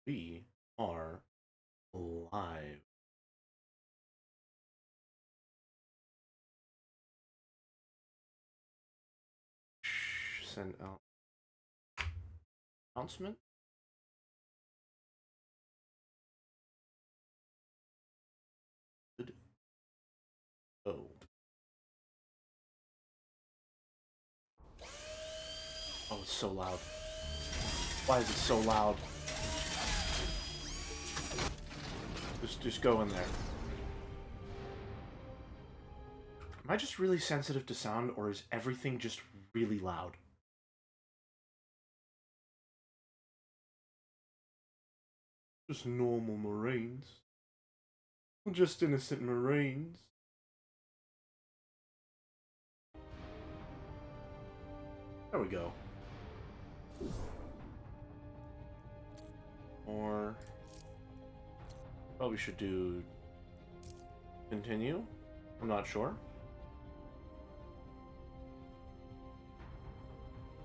We are live. Send out announcement. Good. Oh. Oh, it's so loud. Why is it so loud? Just go in there. Am I just really sensitive to sound, or is everything just really loud? Just normal Marines. Just innocent Marines. There we go. Or probably should do continue. I'm not sure.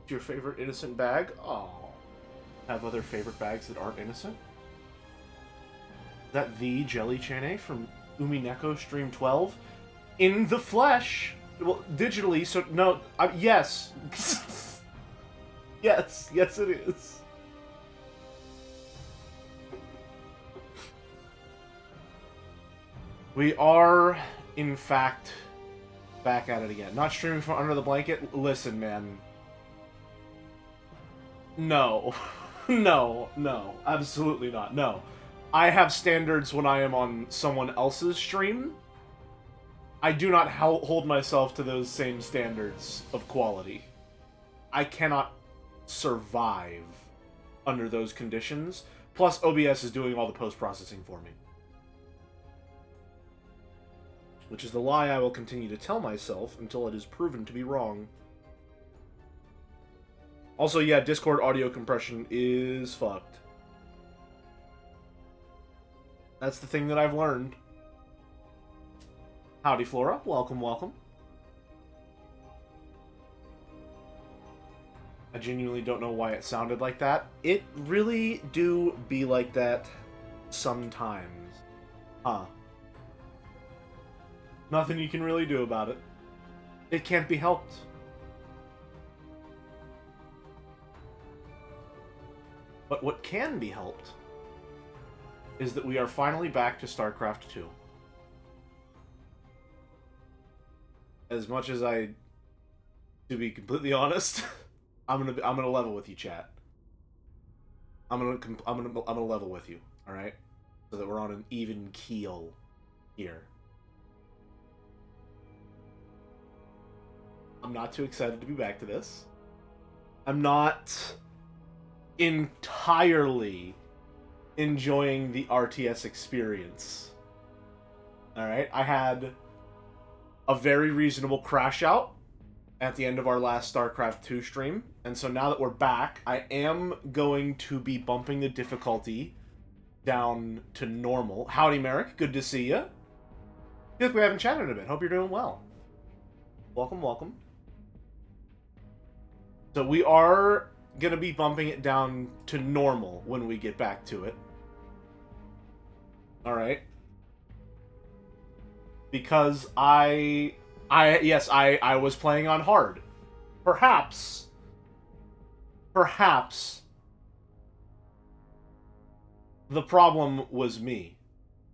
Your favorite innocent bag? Oh. Have other favorite bags that aren't innocent? Is that the Jelly Chane from Umineko Stream 12? In the flesh! Well, digitally, so no, yes. Yes it is. We are, in fact, back at it again. Not streaming from under the blanket? Listen, man. No. No. Absolutely not. No. I have standards when I am on someone else's stream. I do not hold myself to those same standards of quality. I cannot survive under those conditions. Plus, OBS is doing all the post-processing for me. Which is the lie I will continue to tell myself until it is proven to be wrong. Also, yeah, Discord audio compression is fucked. That's the thing that I've learned. Howdy, Flora. Welcome. I genuinely don't know why it sounded like that. It really do be like that sometimes. Huh. Nothing you can really do about it. It can't be helped. But what can be helped is that we are finally back to StarCraft 2. As much as to be completely honest, I'm gonna level with you, chat. I'm gonna level with you, all right, so that we're on an even keel here. I'm not too excited to be back to this. I'm not entirely enjoying the RTS experience. Alright, I had a very reasonable crash out at the end of our last StarCraft 2 stream, and so now that we're back, I am going to be bumping the difficulty down to normal. Howdy, Merrick. Good to see you. Feel like we haven't chatted in a bit. Hope you're doing well. Welcome. So we are gonna be bumping it down to normal when we get back to it. Alright. Because I was playing on hard. Perhaps the problem was me.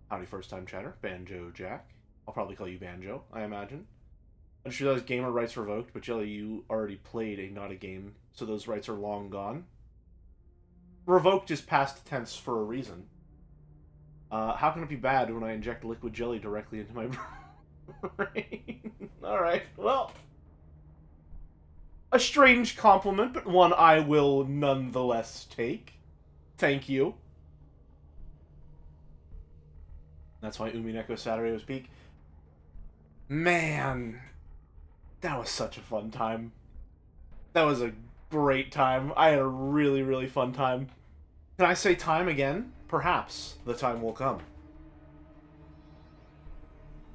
Howdy, first time chatter. Banjo Jack. I'll probably call you Banjo, I imagine. I just realized gamer rights revoked, but Jelly, you already played a not a game, so those rights are long gone. Revoked is past tense for a reason. How can it be bad when I inject liquid jelly directly into my brain? Alright, well. A strange compliment, but one I will nonetheless take. Thank you. That's why Umineko Saturday was peak. Man, that was such a fun time. That was a great time. I had a really, really fun time. Can I say time again? Perhaps the time will come.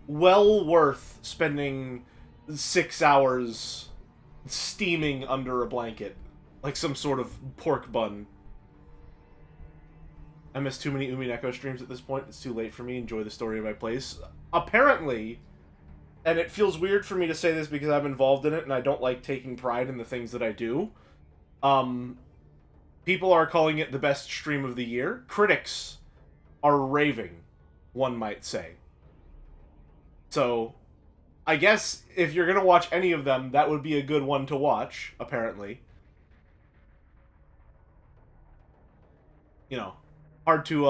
Well worth spending 6 hours steaming under a blanket. Like some sort of pork bun. I miss too many Umineko streams at this point. It's too late for me. Enjoy the story of my place. Apparently, and it feels weird for me to say this because I'm involved in it and I don't like taking pride in the things that I do. People are calling it the best stream of the year. Critics are raving, one might say. So, I guess if you're going to watch any of them, that would be a good one to watch, apparently. You know, hard to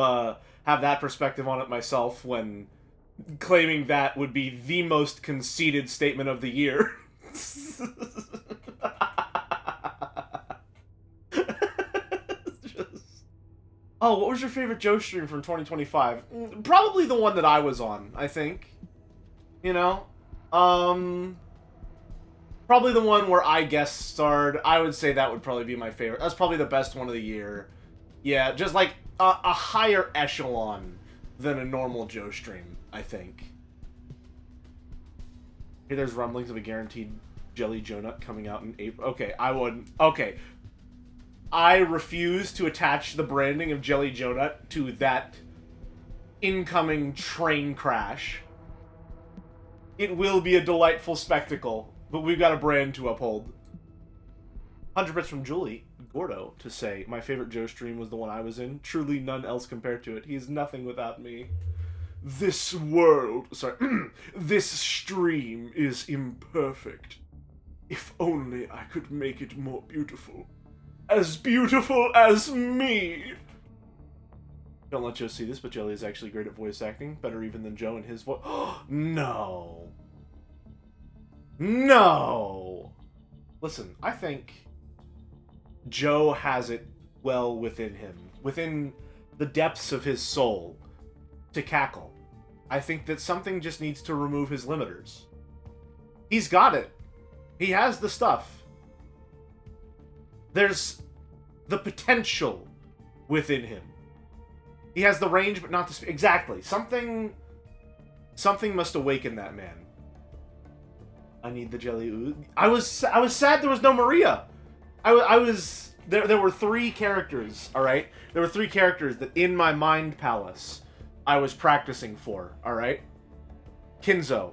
have that perspective on it myself when claiming that would be the most conceited statement of the year. Oh, what was your favorite Joe stream from 2025? Probably the one that I was on, I think. You know? Probably the one where I guest starred. I would say that would probably be my favorite. That's probably the best one of the year. Yeah, just like a higher echelon than a normal Joe stream, I think. Hey, there's rumblings of a guaranteed Jelly Joe Nut coming out in April. Okay, I wouldn't. Okay. I refuse to attach the branding of Jelly Joe Nut to that incoming train crash. It will be a delightful spectacle, but we've got a brand to uphold. 100 bits from Julie Gordo to say, my favorite Joe stream was the one I was in. Truly none else compared to it. He is nothing without me. This world, sorry, this stream is imperfect. If only I could make it more beautiful. As beautiful as me! Don't let Joe see this, but Jelly is actually great at voice acting. Better even than Joe in his voice. No. No! Listen, I think Joe has it well within him. Within the depths of his soul. To cackle. I think that something just needs to remove his limiters. He's got it. He has the stuff. There's the potential within him. He has the range, but not the speed. Exactly. Something must awaken that man. I need the jelly ooze. I was sad there was no Maria. There were 3 characters, alright? There were 3 characters that in my mind palace I was practicing for, alright? Kinzo.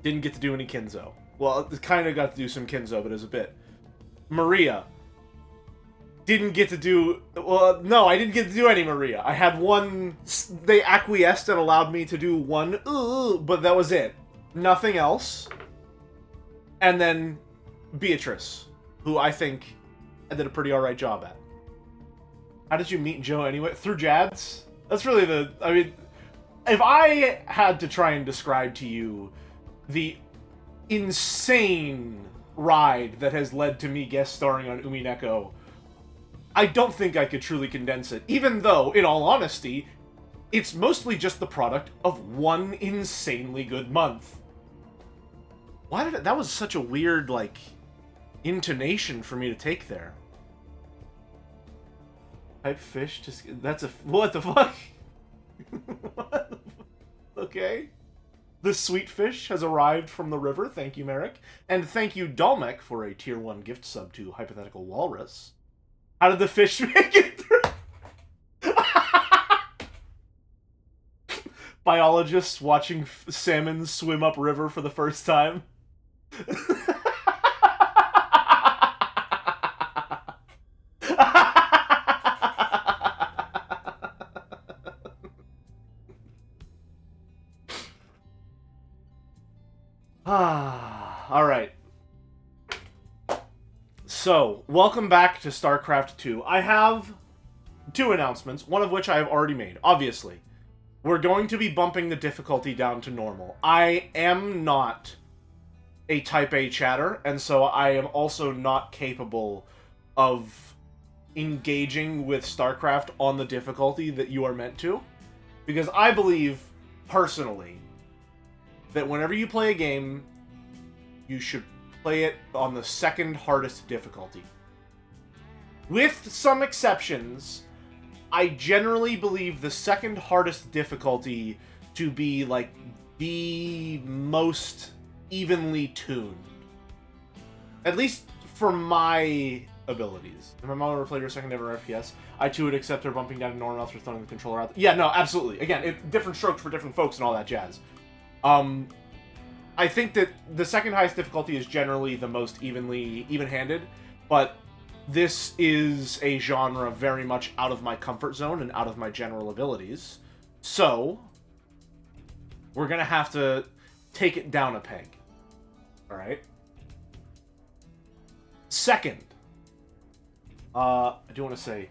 Didn't get to do any Kinzo. Well, it kind of got to do some Kinzo, but it was a bit. Maria. Didn't get to do... Well, no, I didn't get to do any Maria. I had one... They acquiesced and allowed me to do one, but that was it. Nothing else. And then Beatrice, who I think I did a pretty alright job at. How did you meet Joe anyway? Through Jads? That's really the... I mean, if I had to try and describe to you the insane ride that has led to me guest starring on Umineko, I don't think I could truly condense it, even though, in all honesty, it's mostly just the product of one insanely good month. Why did it... That was such a weird, like, intonation for me to take there. Type fish, just... That's a... What the fuck? What? Okay. The sweet fish has arrived from the river. Thank you, Merrick. And thank you, Dalmek, for a tier 1 gift sub to Hypothetical Walrus. How did the fish make it through? Biologists watching salmon swim upriver for the first time. Alright. So, welcome back to StarCraft 2. I have 2 announcements, one of which I have already made, obviously. We're going to be bumping the difficulty down to normal. I am not a Type A chatter, and so I am also not capable of engaging with StarCraft on the difficulty that you are meant to. Because I believe, personally, that whenever you play a game, you should play it on the second hardest difficulty. With some exceptions, I generally believe the second hardest difficulty to be, like, the most evenly tuned. At least for my abilities. If my mom ever played her second ever FPS, I too would accept her bumping down to normal after throwing the controller out. Yeah, no, absolutely. Again, different strokes for different folks and all that jazz. I think that the second highest difficulty is generally the most even-handed, but this is a genre very much out of my comfort zone and out of my general abilities. So, we're gonna have to take it down a peg. Alright? Second, I do want to say,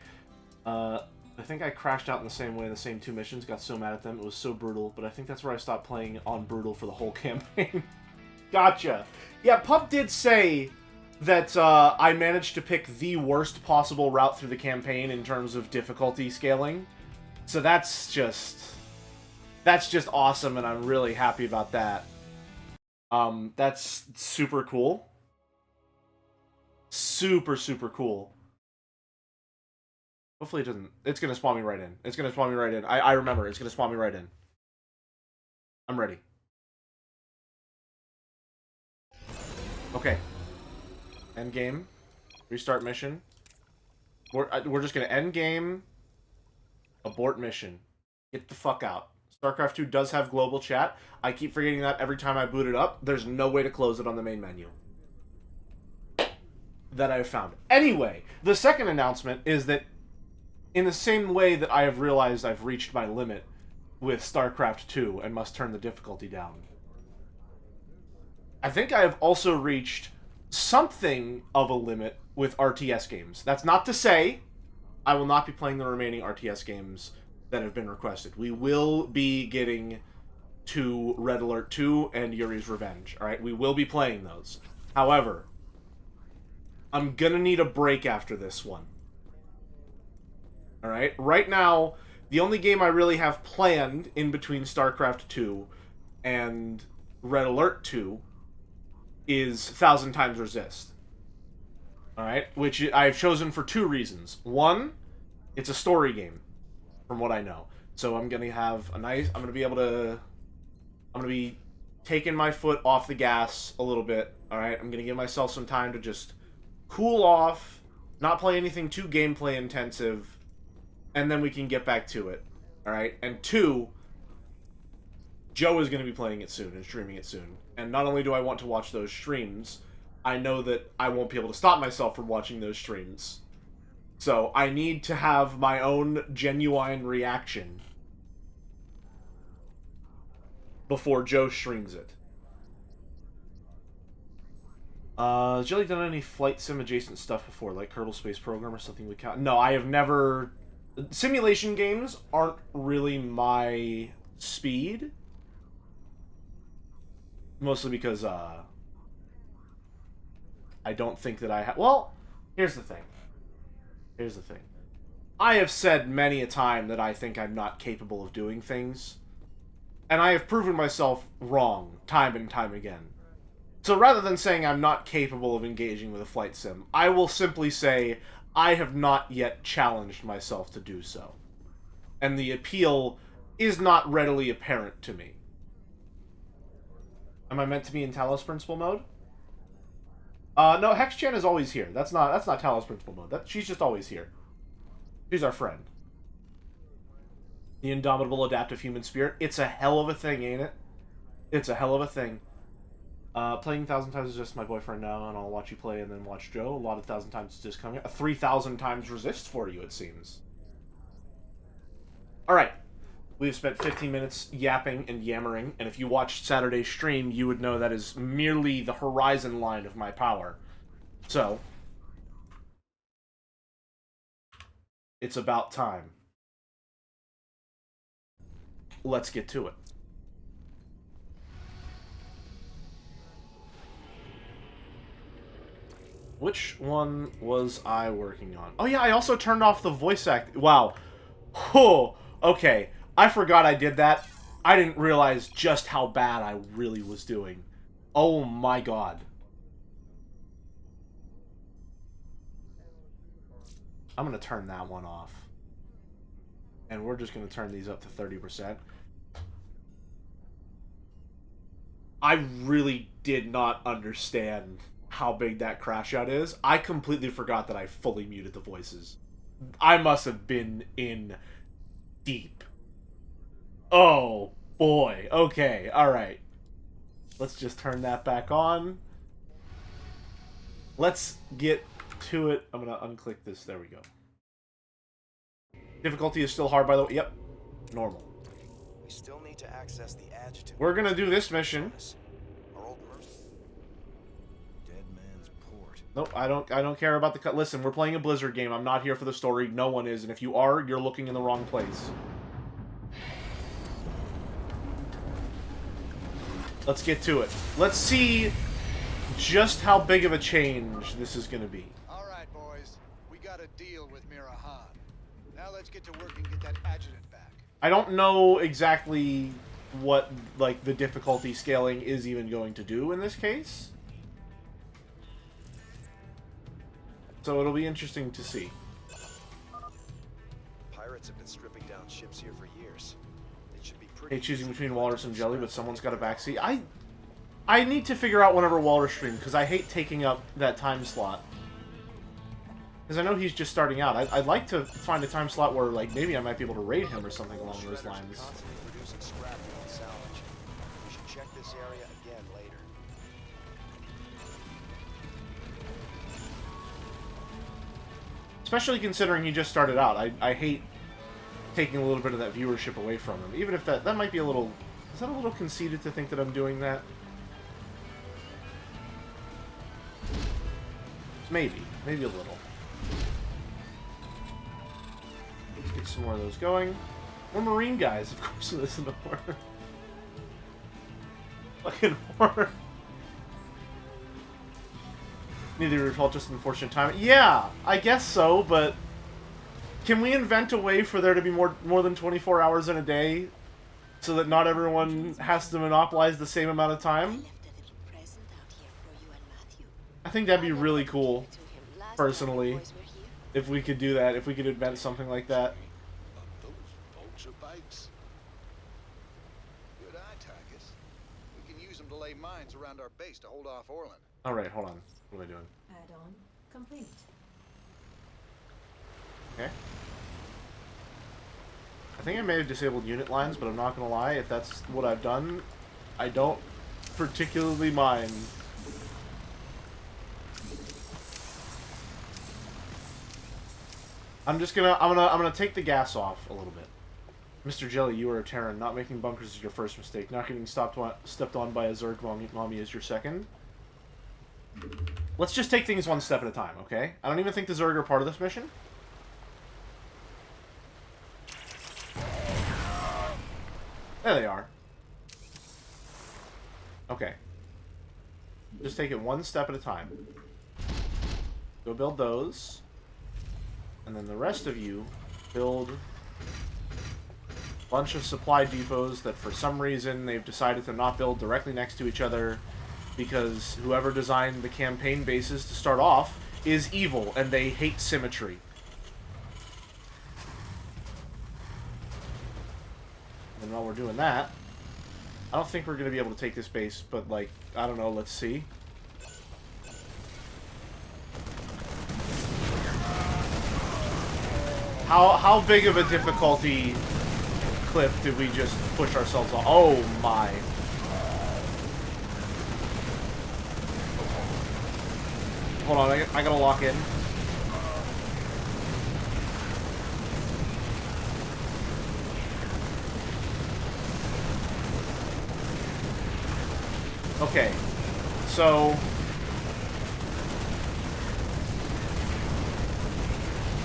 I think I crashed out in the same way, the same 2 missions, got so mad at them, it was so brutal, but I think that's where I stopped playing on brutal for the whole campaign. Gotcha. Yeah, Pup did say that I managed to pick the worst possible route through the campaign in terms of difficulty scaling. So that's just awesome, and I'm really happy about that. That's super cool. Super, super cool. Hopefully it doesn't... It's gonna spawn me right in. It's gonna spawn me right in. I remember. It's gonna spawn me right in. I'm ready. Okay. End game. Restart mission. We're just gonna end game. Abort mission. Get the fuck out. StarCraft 2 does have global chat. I keep forgetting that every time I boot it up. There's no way to close it on the main menu. That I've found. Anyway, the second announcement is that in the same way that I have realized I've reached my limit with StarCraft 2 and must turn the difficulty down, I think I have also reached something of a limit with RTS games. That's not to say I will not be playing the remaining RTS games that have been requested. We will be getting to Red Alert 2 and Yuri's Revenge, alright? We will be playing those. However, I'm gonna need a break after this one. Alright? Right now, the only game I really have planned in between StarCraft 2 and Red Alert 2 is 1,000 Times Resist. Alright? Which I've chosen for 2 reasons. One, it's a story game, from what I know. So I'm gonna have a nice... I'm gonna be taking my foot off the gas a little bit. Alright? I'm gonna give myself some time to just cool off, not play anything too gameplay intensive, and then we can get back to it. Alright? And 2, Joe is going to be playing it soon and streaming it soon. And not only do I want to watch those streams, I know that I won't be able to stop myself from watching those streams. So I need to have my own genuine reaction before Joe streams it. Has Jelly done any flight sim adjacent stuff before, like Kerbal Space Program or something we count? No, I have never... Simulation games aren't really my speed. Mostly because, I don't think that I have... Well, here's the thing. Here's the thing. I have said many a time that I think I'm not capable of doing things. And I have proven myself wrong time and time again. So rather than saying I'm not capable of engaging with a flight sim, I will simply say I have not yet challenged myself to do so. And the appeal is not readily apparent to me. Am I meant to be in Talos Principal mode? No, Hex-Chan is always here. That's not Talos Principal mode. She's just always here. She's our friend. The indomitable adaptive human spirit. It's a hell of a thing, ain't it? It's a hell of a thing. Playing 1,000 times is just my boyfriend now, and I'll watch you play and then watch Joe. A lot of 1,000 times is just coming up. A 3,000 times resist for you, it seems. Alright. We've spent 15 minutes yapping and yammering, and if you watched Saturday's stream, you would know that is merely the horizon line of my power. So, it's about time. Let's get to it. Which one was I working on? Oh yeah, I also turned off the voice act. Wow. Oh, okay. I forgot I did that. I didn't realize just how bad I really was doing. Oh my god. I'm gonna turn that one off. And we're just gonna turn these up to 30%. I really did not understand how big that crash out is. I completely forgot that I fully muted the voices. I must have been in deep. Oh, boy. Okay, alright. Let's just turn that back on. Let's get to it. I'm gonna unclick this. There we go. Difficulty is still hard, by the way. Yep. Normal. We still need to access the adjutant. We're gonna do this mission. Dead man's port. Nope, I don't care about the cut. Listen, we're playing a Blizzard game. I'm not here for the story. No one is, and if you are, you're looking in the wrong place. Let's get to it. Let's see just how big of a change this is gonna be. All right, boys. We got a deal with Mirahan. Now let's get to work and get that adjutant back. I don't know exactly what, like, the difficulty scaling is even going to do in this case. So it'll be interesting to see. Pirates have been stripping down ships here for years. They should be pretty. Hey, choosing between Walrus and Jelly, but someone's got a backseat. I need to figure out whenever Walrus stream, because I hate taking up that time slot. Because I know he's just starting out. I'd like to find a time slot where, like, maybe I might be able to raid him or something along those lines. Constantly producing scrap and salvage. We should check this area again later. Especially considering he just started out. I hate taking a little bit of that viewership away from him. Even if that might be a little... Is that a little conceited to think that I'm doing that? Maybe. Maybe a little. Let's get some more of those going. We're Marine guys, of course, in this horror. Fucking horror. Neither of your fault, just unfortunate time. Yeah, I guess so, but can we invent a way for there to be more than 24 hours in a day so that not everyone has to monopolize the same amount of time? I think that'd be really cool, personally, if we could do that, if we could invent something like that. Those bolts are bikes. Good eye, Tychus. We can use them to lay mines around our base to hold off Orlan. Alright, hold on. What am I doing? Add-on complete. Okay. I think I may have disabled unit lines, but I'm not gonna lie, if that's what I've done, I don't particularly mind. I'm gonna take the gas off a little bit. Mr. Jelly, you are a Terran. Not making bunkers is your first mistake. Not getting stepped on by a Zerg mommy is your second. Let's just take things one step at a time, okay? I don't even think the Zerg are part of this mission. There they are. Okay. Just take it one step at a time. Go build those. And then the rest of you build a bunch of supply depots that for some reason they've decided to not build directly next to each other because whoever designed the campaign bases to start off is evil and they hate symmetry. And while we're doing that, I don't think we're going to be able to take this base, but, like, I don't know, let's see. How big of a difficulty cliff did we just push ourselves on? Oh my. Hold on, I gotta lock in. Okay, so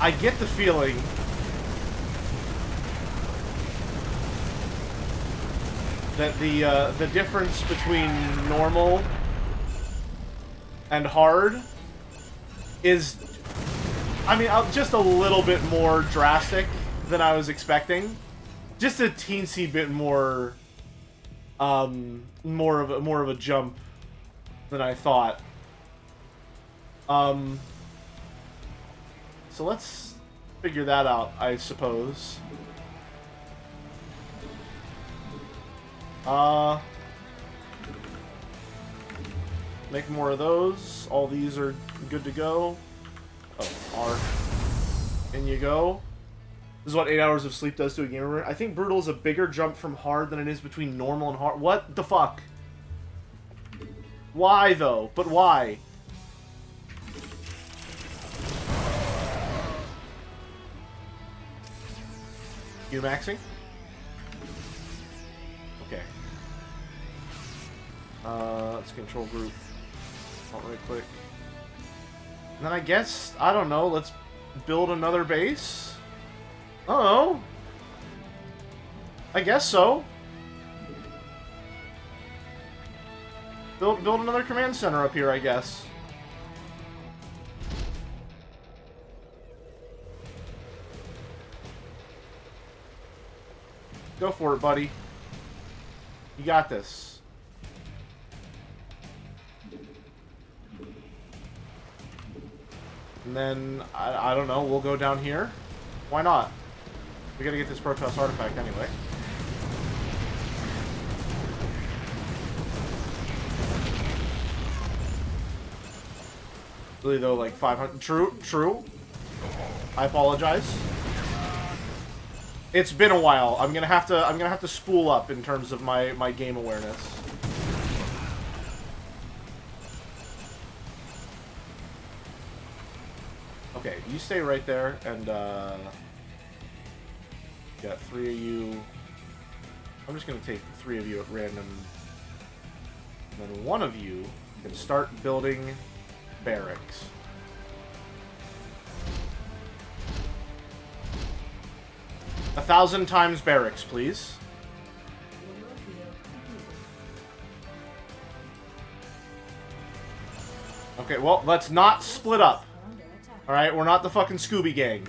I get the feeling that the difference between normal and hard is, I mean, just a little bit more drastic than I was expecting. Just a teensy bit more, more of a jump than I thought. So let's figure that out, I suppose. Make more of those. All these are good to go. Oh, R. In you go. This is what 8 hours of sleep does to a gamer. I think brutal is a bigger jump from hard than it is between normal and hard. What the fuck? Why, though? But why? You maxing? Okay. Let's control group. Alt right click. And then I guess, I don't know, let's build another base? Oh. I guess so. Build another command center up here, I guess. Go for it, buddy. You got this. And then, I don't know, we'll go down here. Why not? We gotta get this Protoss artifact anyway. Really though, like 500. True. I apologize. It's been a while. I'm gonna have to spool up in terms of my game awareness. Okay, you stay right there, and got 3 of you. I'm just gonna take 3 of you at random, and then 1 of you can start building barracks. A 1,000 times barracks, please. Okay, well, let's not split up. Alright, we're not the fucking Scooby Gang.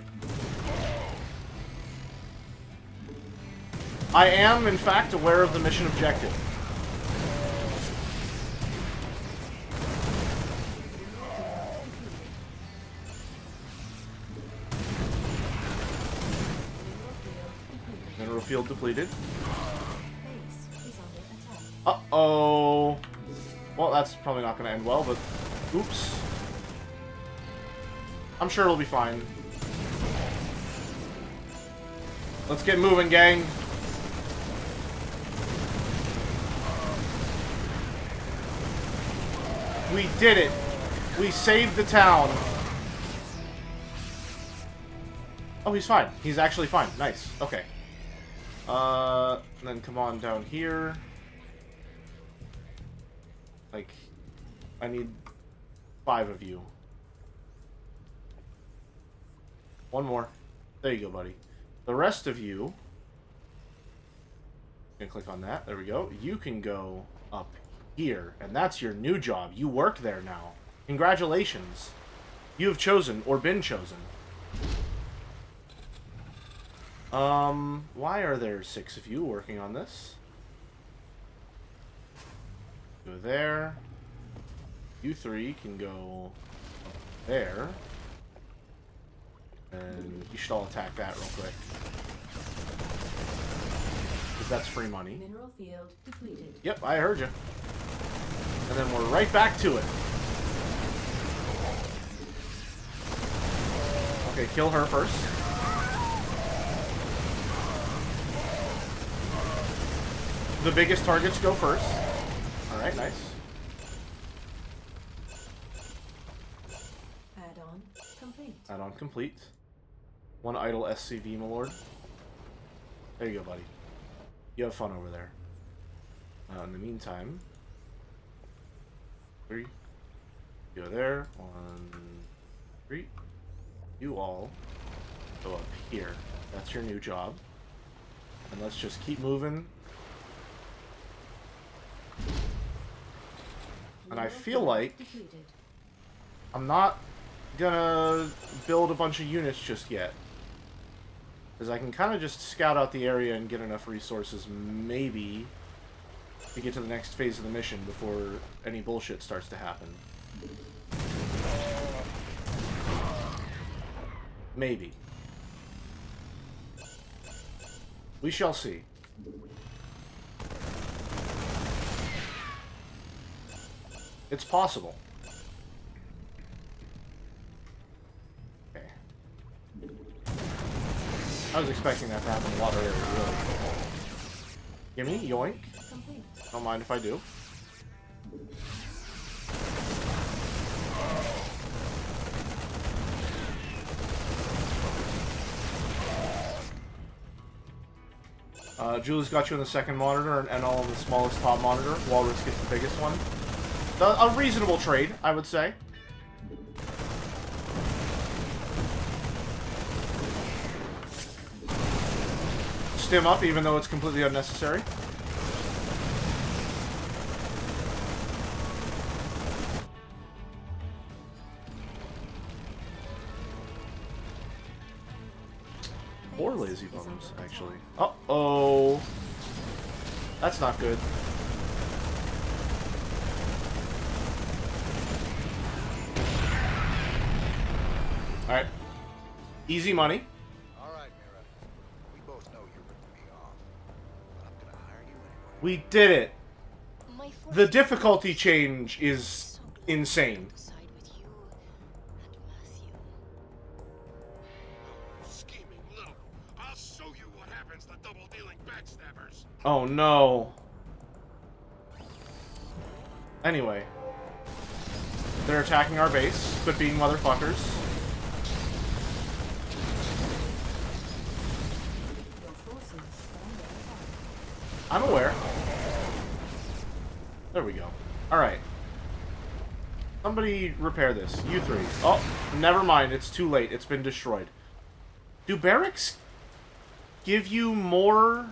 I am, in fact, aware of the mission objective. Mineral field depleted. Uh-oh. Well, that's probably not going to end well, but... Oops. I'm sure it'll be fine. Let's get moving, gang. We did it. We saved the town. Oh, he's fine. He's actually fine. Nice. Okay. Then come on down here. Like, I need 5 of you. 1 more. There you go, buddy. The rest of you... I'm gonna click on that. There we go. You can go up here, and that's your new job. You work there now. Congratulations. You have chosen, or been chosen. Why are there 6 of you working on this? Go there. You 3 can go up there. And you should all attack that real quick. Because that's free money. Mineral field depleted. Yep, I heard you. And then we're right back to it. Okay, kill her first. The biggest targets go first. Alright, nice. Add-on complete. Add-on complete. 1 idle SCV, my lord. There you go, buddy. You have fun over there. In the meantime... 3. Go there. 1, 3. You all go up here. That's your new job. And let's just keep moving. And I feel like I'm not gonna build a bunch of units just yet. Because I can kind of just scout out the area and get enough resources, maybe, to get to the next phase of the mission before any bullshit starts to happen. Maybe. We shall see. It's possible. Okay. I was expecting that to happen a lot earlier, really. Gimme, yoink. Complete. Don't mind if I do. Julie's got you on the second monitor, and I'll on the smallest top monitor. Walrus gets the biggest one. A reasonable trade, I would say. Stim up, even though it's completely unnecessary. Or lazy bones, actually. Uh-oh. That's not good. Alright. Easy money. All right, Mira. We both know you're ripping me off, but I'm gonna hire you anyway. We did it. My The difficulty change is insane. to side with you and Matthew. Scheming little. I'll show you what happens to double-dealing backstabbers. Oh no. Anyway. They're attacking our base, but being motherfuckers. Your forces stand attack. I'm aware. There we go. Alright. Somebody repair this. You three. Oh, never mind. It's too late. It's been destroyed. Do barracks give you more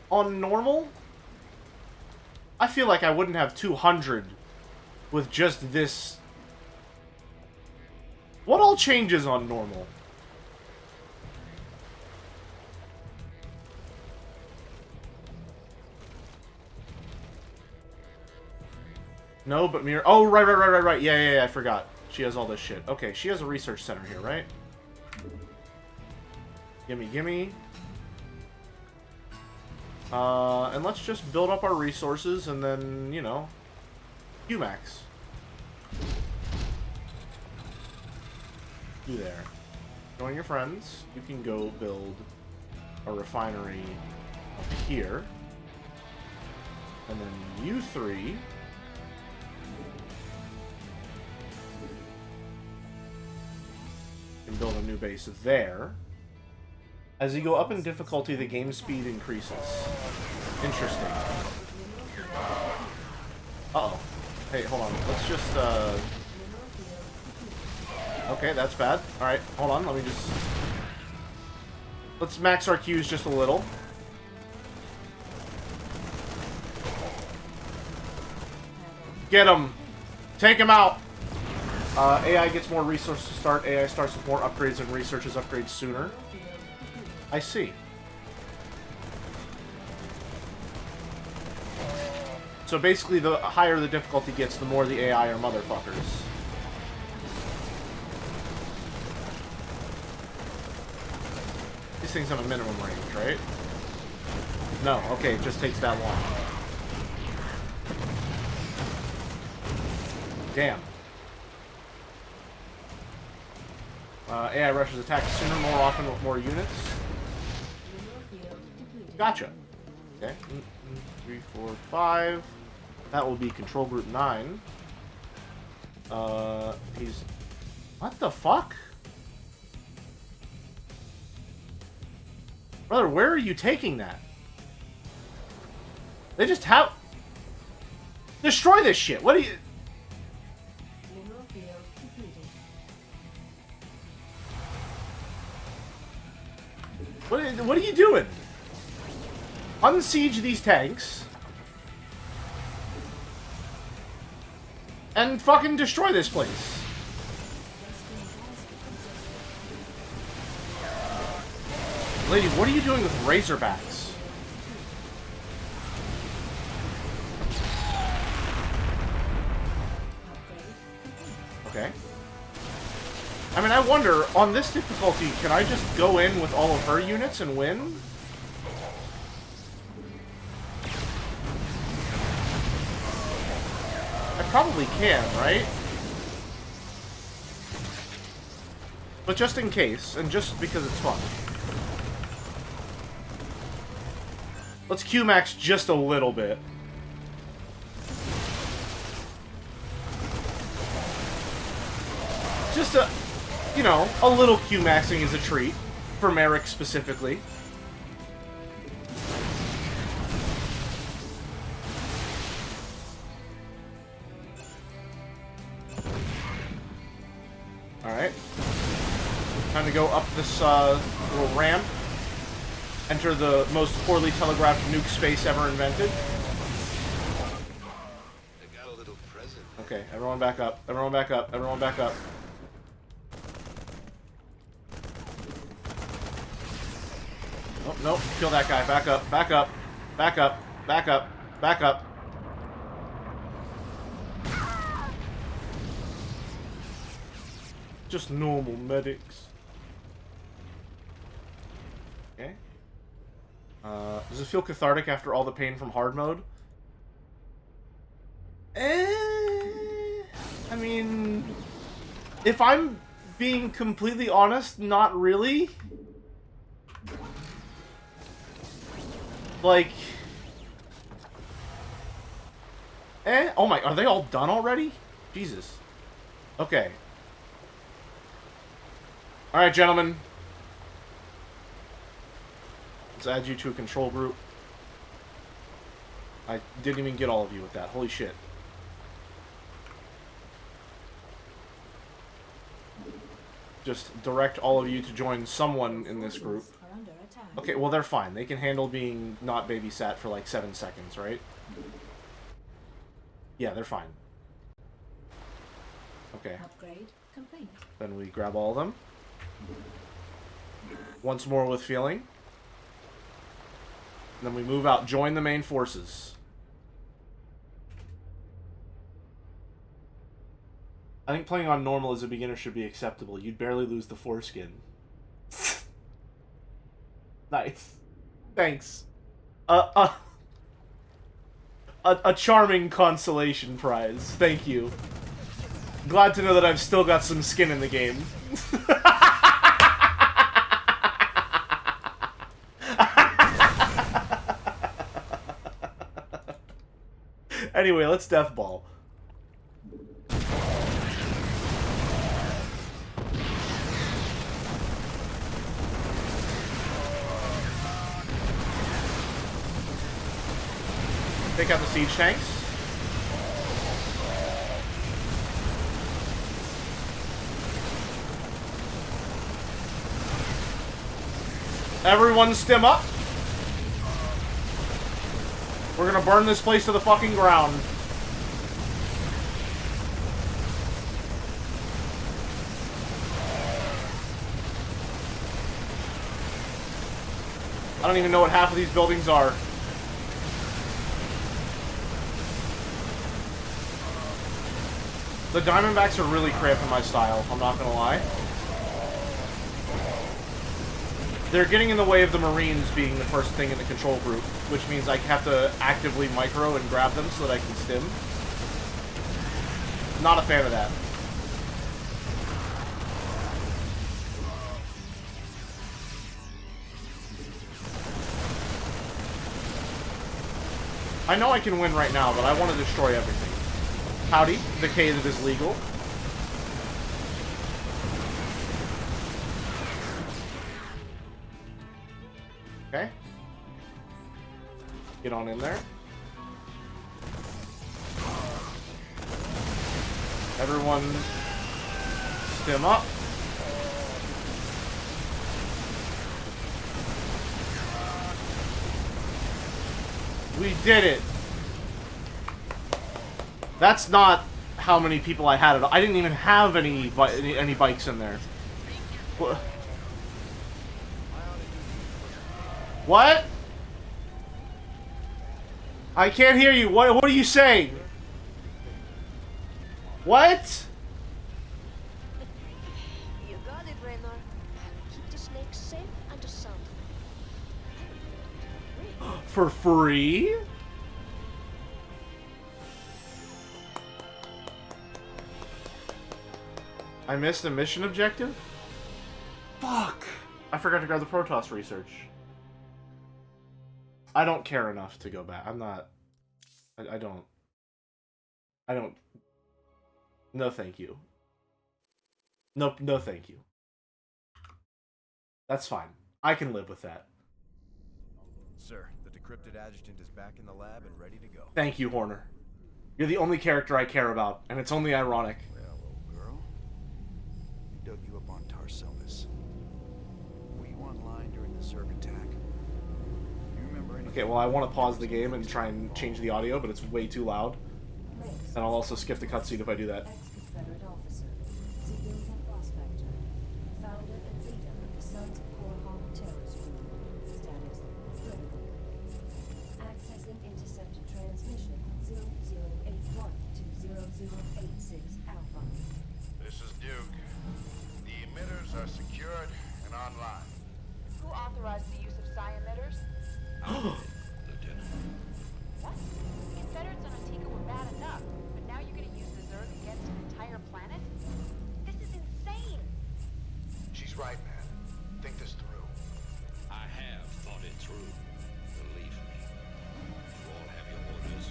on normal? I feel like I wouldn't have 200 with just this. What all changes on normal? No, but Mira. Oh, right. Yeah, I forgot. She has all this shit. Okay, she has a research center here, right? Gimme. And let's just build up our resources and then, you know, UMAX. You there. Join your friends. You can go build a refinery up here. And then you three can build a new base there. As you go up in difficulty, the game speed increases. Interesting. Uh-oh. Hey, hold on. Let's just, Okay, that's bad. Alright, hold on. Let me just... Let's max our Qs just a little. Get him! Take him out! AI gets more resources to start. AI starts with more upgrades and researches upgrades sooner. I see. So basically, the higher the difficulty gets, the more the AI are motherfuckers. These things have a minimum range, right? No, okay, it just takes that long. Damn. AI rushes attacks sooner, more often, with more units. Gotcha. Okay. 3, 4, 5. That will be control group 9. He's... What the fuck? Brother, where are you taking that? They just have... Destroy this shit! What are you... Mineral field completed. What are you doing? Unsiege these tanks. And fucking destroy this place. Lady, what are you doing with Razorbacks? Okay. I mean, I wonder, on this difficulty, can I just go in with all of her units and win? probably can, right? But just in case, and just because it's fun. Let's Q-max just a little bit. Just a, you know, a little Q-maxing is a treat. For Merrick specifically. Alright. Time to go up this little ramp. Enter the most poorly telegraphed nuke space ever invented. I got a little present. Okay, everyone back up. Everyone back up. Everyone back up. Oh, nope. Kill that guy. Back up. Back up. Back up. Back up. Back up. Just normal medics. Okay. Does it feel cathartic after all the pain from hard mode? I mean, if I'm being completely honest, not really. Like, oh my, are they all done already? Jesus. Okay. Alright, gentlemen. Let's add you to a control group. I didn't even get all of you with that. Holy shit. Just direct all of you to join someone in this group. Are under attack. Okay, well, they're fine. They can handle being not babysat for like 7 seconds, right? Yeah, they're fine. Okay. Upgrade complete. Then we grab all of them. Once more with feeling. And then we move out. Join the main forces. I think playing on normal as a beginner should be acceptable. You'd barely lose the foreskin. Nice. Thanks. A charming consolation prize. Thank you. Glad to know that I've still got some skin in the game. Anyway, let's deathball. Take out the siege tanks. Everyone stim up. We're gonna burn this place to the fucking ground. I don't even know what half of these buildings are. The Diamondbacks are really cramping my style, I'm not gonna lie. They're getting in the way of the Marines being the first thing in the control group, which means I have to actively micro and grab them so that I can stim. Not a fan of that. I know I can win right now, but I want to destroy everything. Howdy, the K that is legal. Okay. Get on in there. Everyone stim up. We did it. That's not how many people I had. I didn't even have any bikes in there. What? I can't hear you. What are you saying? What? You got it, Raynor. Keep the snake safe and sound. For free? I missed a mission objective? Fuck! I forgot to grab the Protoss research. I don't care enough to go back. I'm not... I don't... No thank you. No thank you. That's fine. I can live with that. Sir, the decrypted adjutant is back in the lab and ready to go. Thank you, Horner. You're the only character I care about, and it's only ironic. Well, old girl, we dug you up on Tarcellis. Were you online during the Zerg attack? Do you remember anything? Okay, well, I want to pause the game and try and change the audio, but it's way too loud. And I'll also skip the cutscene if I do that. Ex-Confederate officer, civilian prospector, founder and leader of the Sons of Korham terrorist group. Status critical. Accessing intercepted transmission 0081 to 0086 Alpha. This is Duke. The emitters are secured and online. Who authorized the use of psi emitters? Lieutenant. What? The Confederates on Antigua were bad enough, but now you're gonna use the Zerg against an entire planet? This is insane! She's right, man. Think this through. I have thought it through. Believe me. You all have your orders.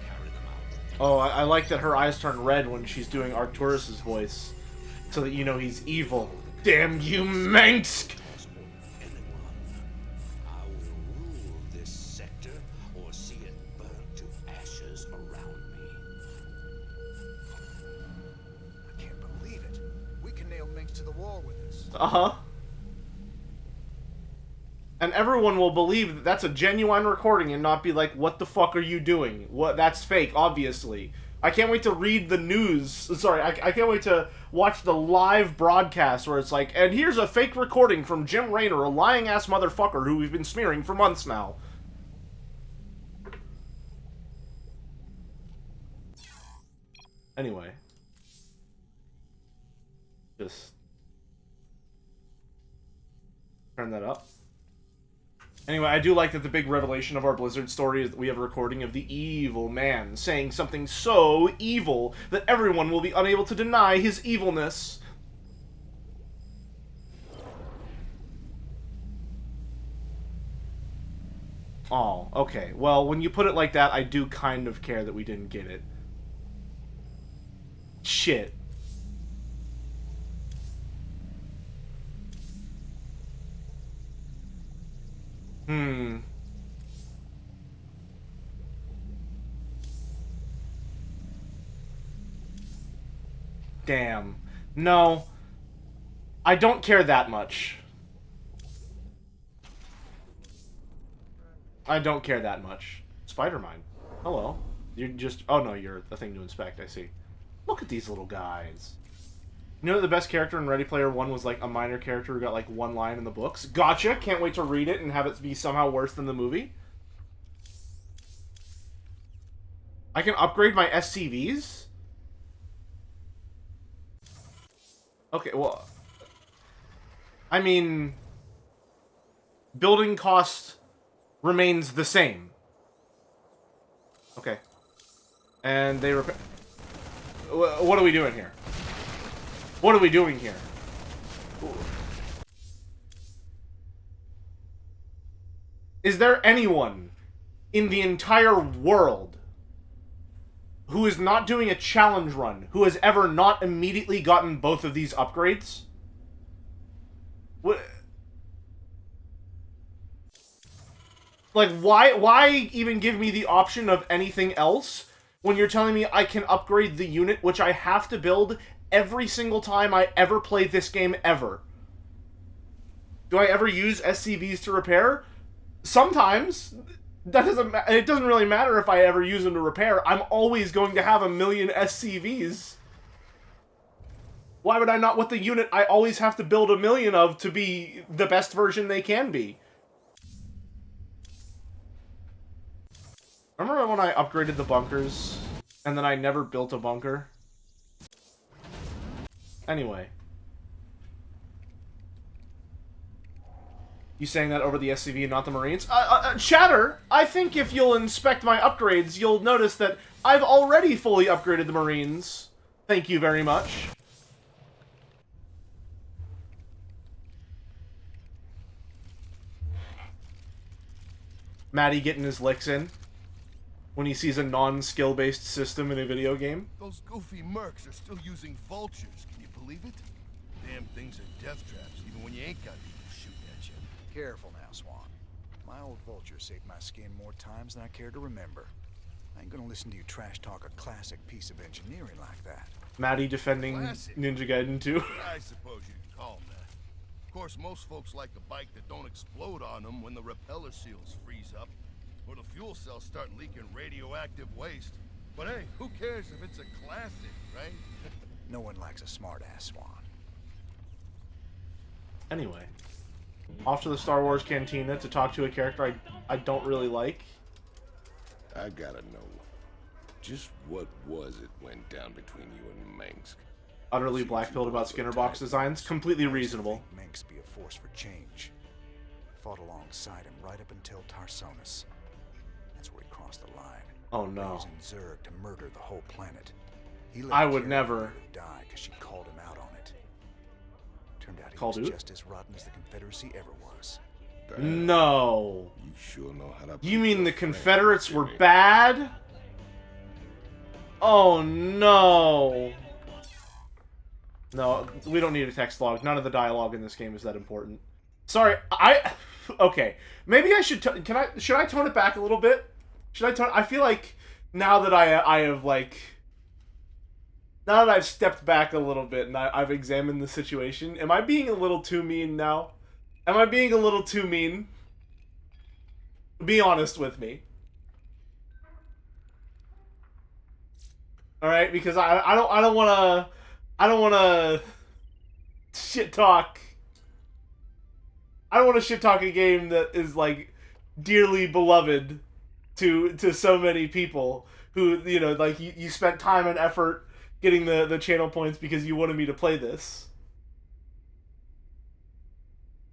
Carry them out. Oh, I like that her eyes turn red when she's doing Arcturus' voice. So that you know he's evil. Damn you, Mansk! Possible anyone. I will rule this sector or see it burn to ashes around me. I can't believe it. We can nail Minx to the wall with this. Uh-huh. And everyone will believe that that's a genuine recording and not be like, what the fuck are you doing? What? That's fake, obviously. I can't wait to read the news. Sorry, I can't wait to watch the live broadcast where it's like, and here's a fake recording from Jim Raynor, a lying-ass motherfucker who we've been smearing for months now. Anyway. Just turn that up. Anyway, I do like that the big revelation of our Blizzard story is that we have a recording of the evil man saying something so evil that everyone will be unable to deny his evilness. Oh, okay. Well, when you put it like that, I do kind of care that we didn't get it. Shit. Damn. No. I don't care that much. I don't care that much. Spider-Mine. Hello. You're just... Oh, no, you're the thing to inspect, I see. Look at these little guys. You know that the best character in Ready Player One was, like, a minor character who got, like, one line in the books? Gotcha! Can't wait to read it and have it be somehow worse than the movie. I can upgrade my SCVs? Okay, well... I mean... Building cost remains the same. Okay. And they repair... What are we doing here? What are we doing here? Is there anyone in the entire world who is not doing a challenge run who has ever not immediately gotten both of these upgrades? What? Like, why even give me the option of anything else when you're telling me I can upgrade the unit, which I have to build every single time I ever play this game ever? Do I ever use SCVs to repair? Sometimes. That doesn't. It doesn't really matter if I ever use them to repair. I'm always going to have 1,000,000 SCVs. Why would I not want the unit I always have to build 1,000,000 of to be the best version they can be? Remember when I upgraded the bunkers, and then I never built a bunker? Anyway. You saying that over the SCV and not the Marines? Chatter, I think if you'll inspect my upgrades, you'll notice that I've already fully upgraded the Marines. Thank you very much. Maddie getting his licks in when he sees a non-skill-based system in a video game. Those goofy mercs are still using vultures. Can you believe it? Damn things are death traps, even when you ain't got people shooting at you. Careful now, Swan. My old vulture saved my skin more times than I care to remember. I ain't gonna listen to you trash talk a classic piece of engineering like that. Maddie defending Classic. Ninja Gaiden 2. I suppose you could call them that. Of course, most folks like a bike that don't explode on them when the repeller seals freeze up, or the fuel cells start leaking radioactive waste. But hey, who cares if it's a classic, right? No one likes a smart-ass Swan. Anyway, off to the Star Wars Cantina to talk to a character I don't really like. I gotta know, just what was it went down between you and Minsk? Utterly blackpilled about Skinner box designs. Completely reasonable. Minsk be a force for change. Fought alongside him right up until Tarsonis. That's where he crossed the line. Oh no. Using Zerg to murder the whole planet. He I would never die because she called him out on it. Turned out he Called was who? just as rotten as the Confederacy ever was. No. You sure know how to. You mean the Confederates were bad? Oh no. No, we don't need a text log. None of the dialogue in this game is that important. Sorry, okay. Maybe I should should I tone it back a little bit? Should I tone I feel like now that I have like now that I've stepped back a little bit and I've examined the situation, am I being a little too mean now? Am I being a little too mean? Be honest with me. All right, because I don't want to shit talk. I don't want to shit talk a game that is like dearly beloved to so many people who, you know, like you spent time and effort getting the channel points because you wanted me to play this.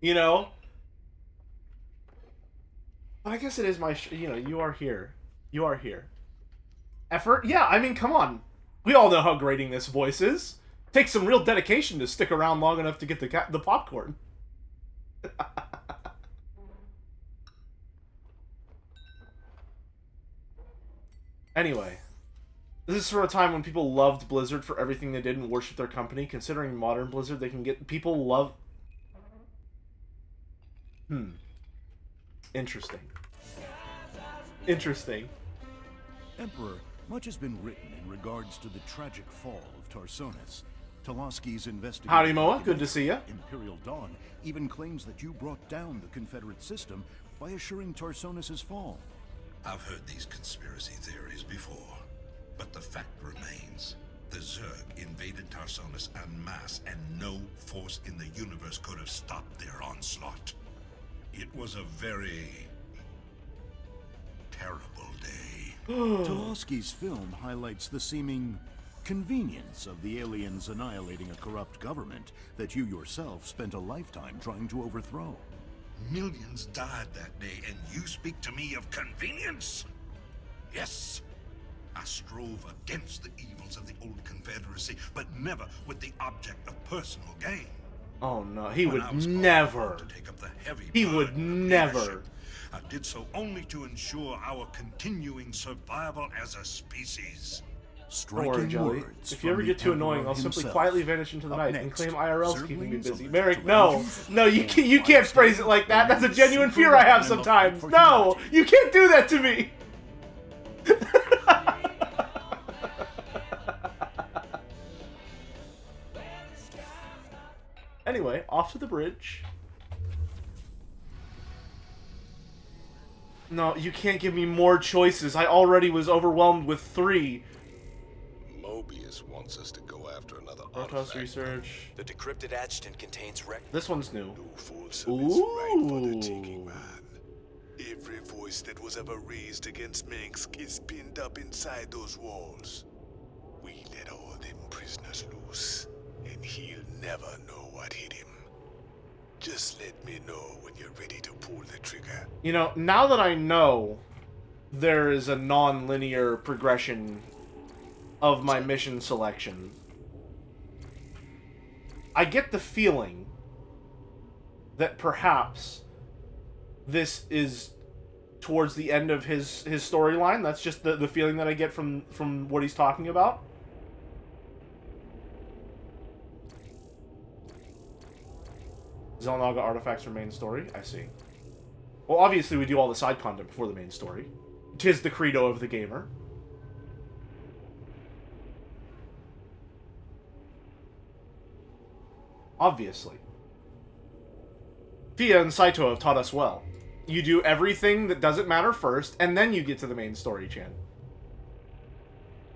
You know? But I guess it is my you know, you are here. You are here. Effort? Yeah, I mean, come on. We all know how grating this voice is. Takes some real dedication to stick around long enough to get the popcorn. Anyway, this is for a time when people loved Blizzard for everything they did and worshiped their company. Considering modern Blizzard, they can get people love. Interesting. Interesting. Emperor, much has been written in regards to the tragic fall of Tarsonis. Toloski's investigation. Howdy, Moa. Good to see ya. Imperial Dawn even claims that you brought down the Confederate system by assuring Tarsonis' fall. I've heard these conspiracy theories before, but the fact remains. The Zerg invaded Tarsonis en masse, and no force in the universe could have stopped their onslaught. It was a very terrible day. Toloski's film highlights the seeming convenience of the aliens annihilating a corrupt government that you yourself spent a lifetime trying to overthrow. Millions died that day, and you speak to me of convenience? Yes, I strove against the evils of the old Confederacy, but never with the object of personal gain. Oh no, he would never. He would never. I did so only to ensure our continuing survival as a species. Don't worry, Jelly. If you ever get too annoying, I'll simply quietly vanish into the night and claim IRL's keeping me busy. Merrick, no! No, you can't phrase it like that. That's a genuine fear I have sometimes. No! You can't do that to me! Anyway, off to the bridge. No, you can't give me more choices. I already was overwhelmed with 3. Mobius wants us to go after another Protoss research. The decrypted adjutant contains This one's new. Ooh. Every voice that was ever raised against Minsk is pinned up inside those walls. We let all them prisoners loose, and he'll never know what hit him. Just let me know when you're ready to pull the trigger. You know, now that I know there is a non-linear progression of my mission selection, I get the feeling that perhaps this is towards the end of his storyline. That's just the feeling that I get from what he's talking about. Xel'Naga artifacts are main story. I see. Well, obviously we do all the side content before the main story. 'Tis the credo of the gamer. Obviously. Fia and Saito have taught us well. You do everything that doesn't matter first, and then you get to the main story, Chan.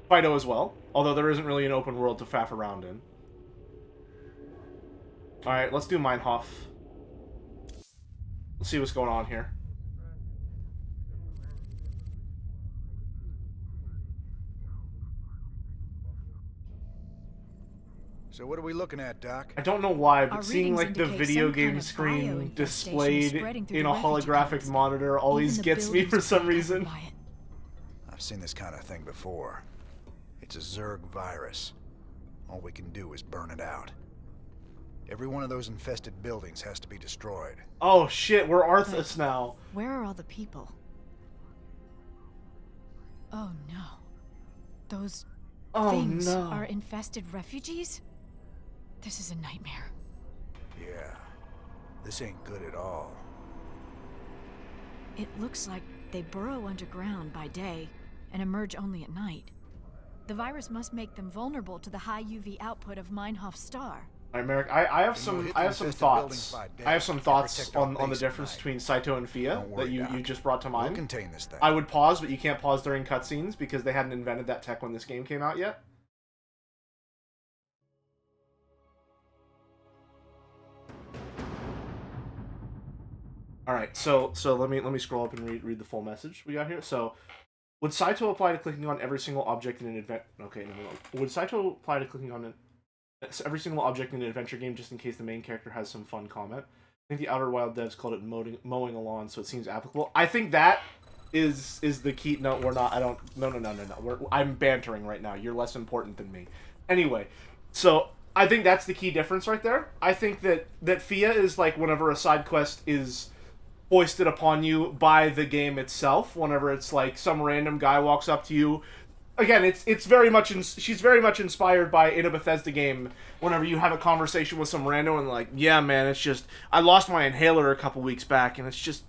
Fido as well, although there isn't really an open world to faff around in. Alright, let's do Meinhof. Let's see what's going on here. So what are we looking at, Doc? I don't know why, but Our seeing like the readings video indicate some game kind of screen bioinfestation displayed spreading through in the a refugee holographic camps. monitor always Even the gets me buildings for are some covered reason. by it. I've seen this kind of thing before. It's a Zerg virus. All we can do is burn it out. Every one of those infested buildings has to be destroyed. Oh shit, we're Arthas now. Where are all the people? Oh no. Those things are infested refugees? This is a nightmare. Yeah. This ain't good at all. It looks like they burrow underground by day and emerge only at night. The virus must make them vulnerable to the high UV output of Meinhof's star. Alright, Merrick, I have some thoughts. I have some thoughts on the difference between Saito and Fia that you just brought to mind. We'll contain this thing. I would pause, but you can't pause during cutscenes because they hadn't invented that tech when this game came out yet. Alright, so let me scroll up and read the full message we got here. So, would Saito apply to clicking on every single object in an adventure? Okay, no. Would Saito apply to clicking on every single object in an adventure game just in case the main character has some fun comment? I think the Outer Wild devs called it mowing a lawn, so it seems applicable. I think that is the key. No, we're not. I don't. No. I'm bantering right now. You're less important than me. Anyway, so I think that's the key difference right there. I think that Fia is like whenever a side quest is foisted upon you by the game itself. Whenever it's like some random guy walks up to you. Again, it's very much she's very much inspired by in a Bethesda game. Whenever you have a conversation with some rando and like, yeah, man, it's just I lost my inhaler a couple weeks back, and it's just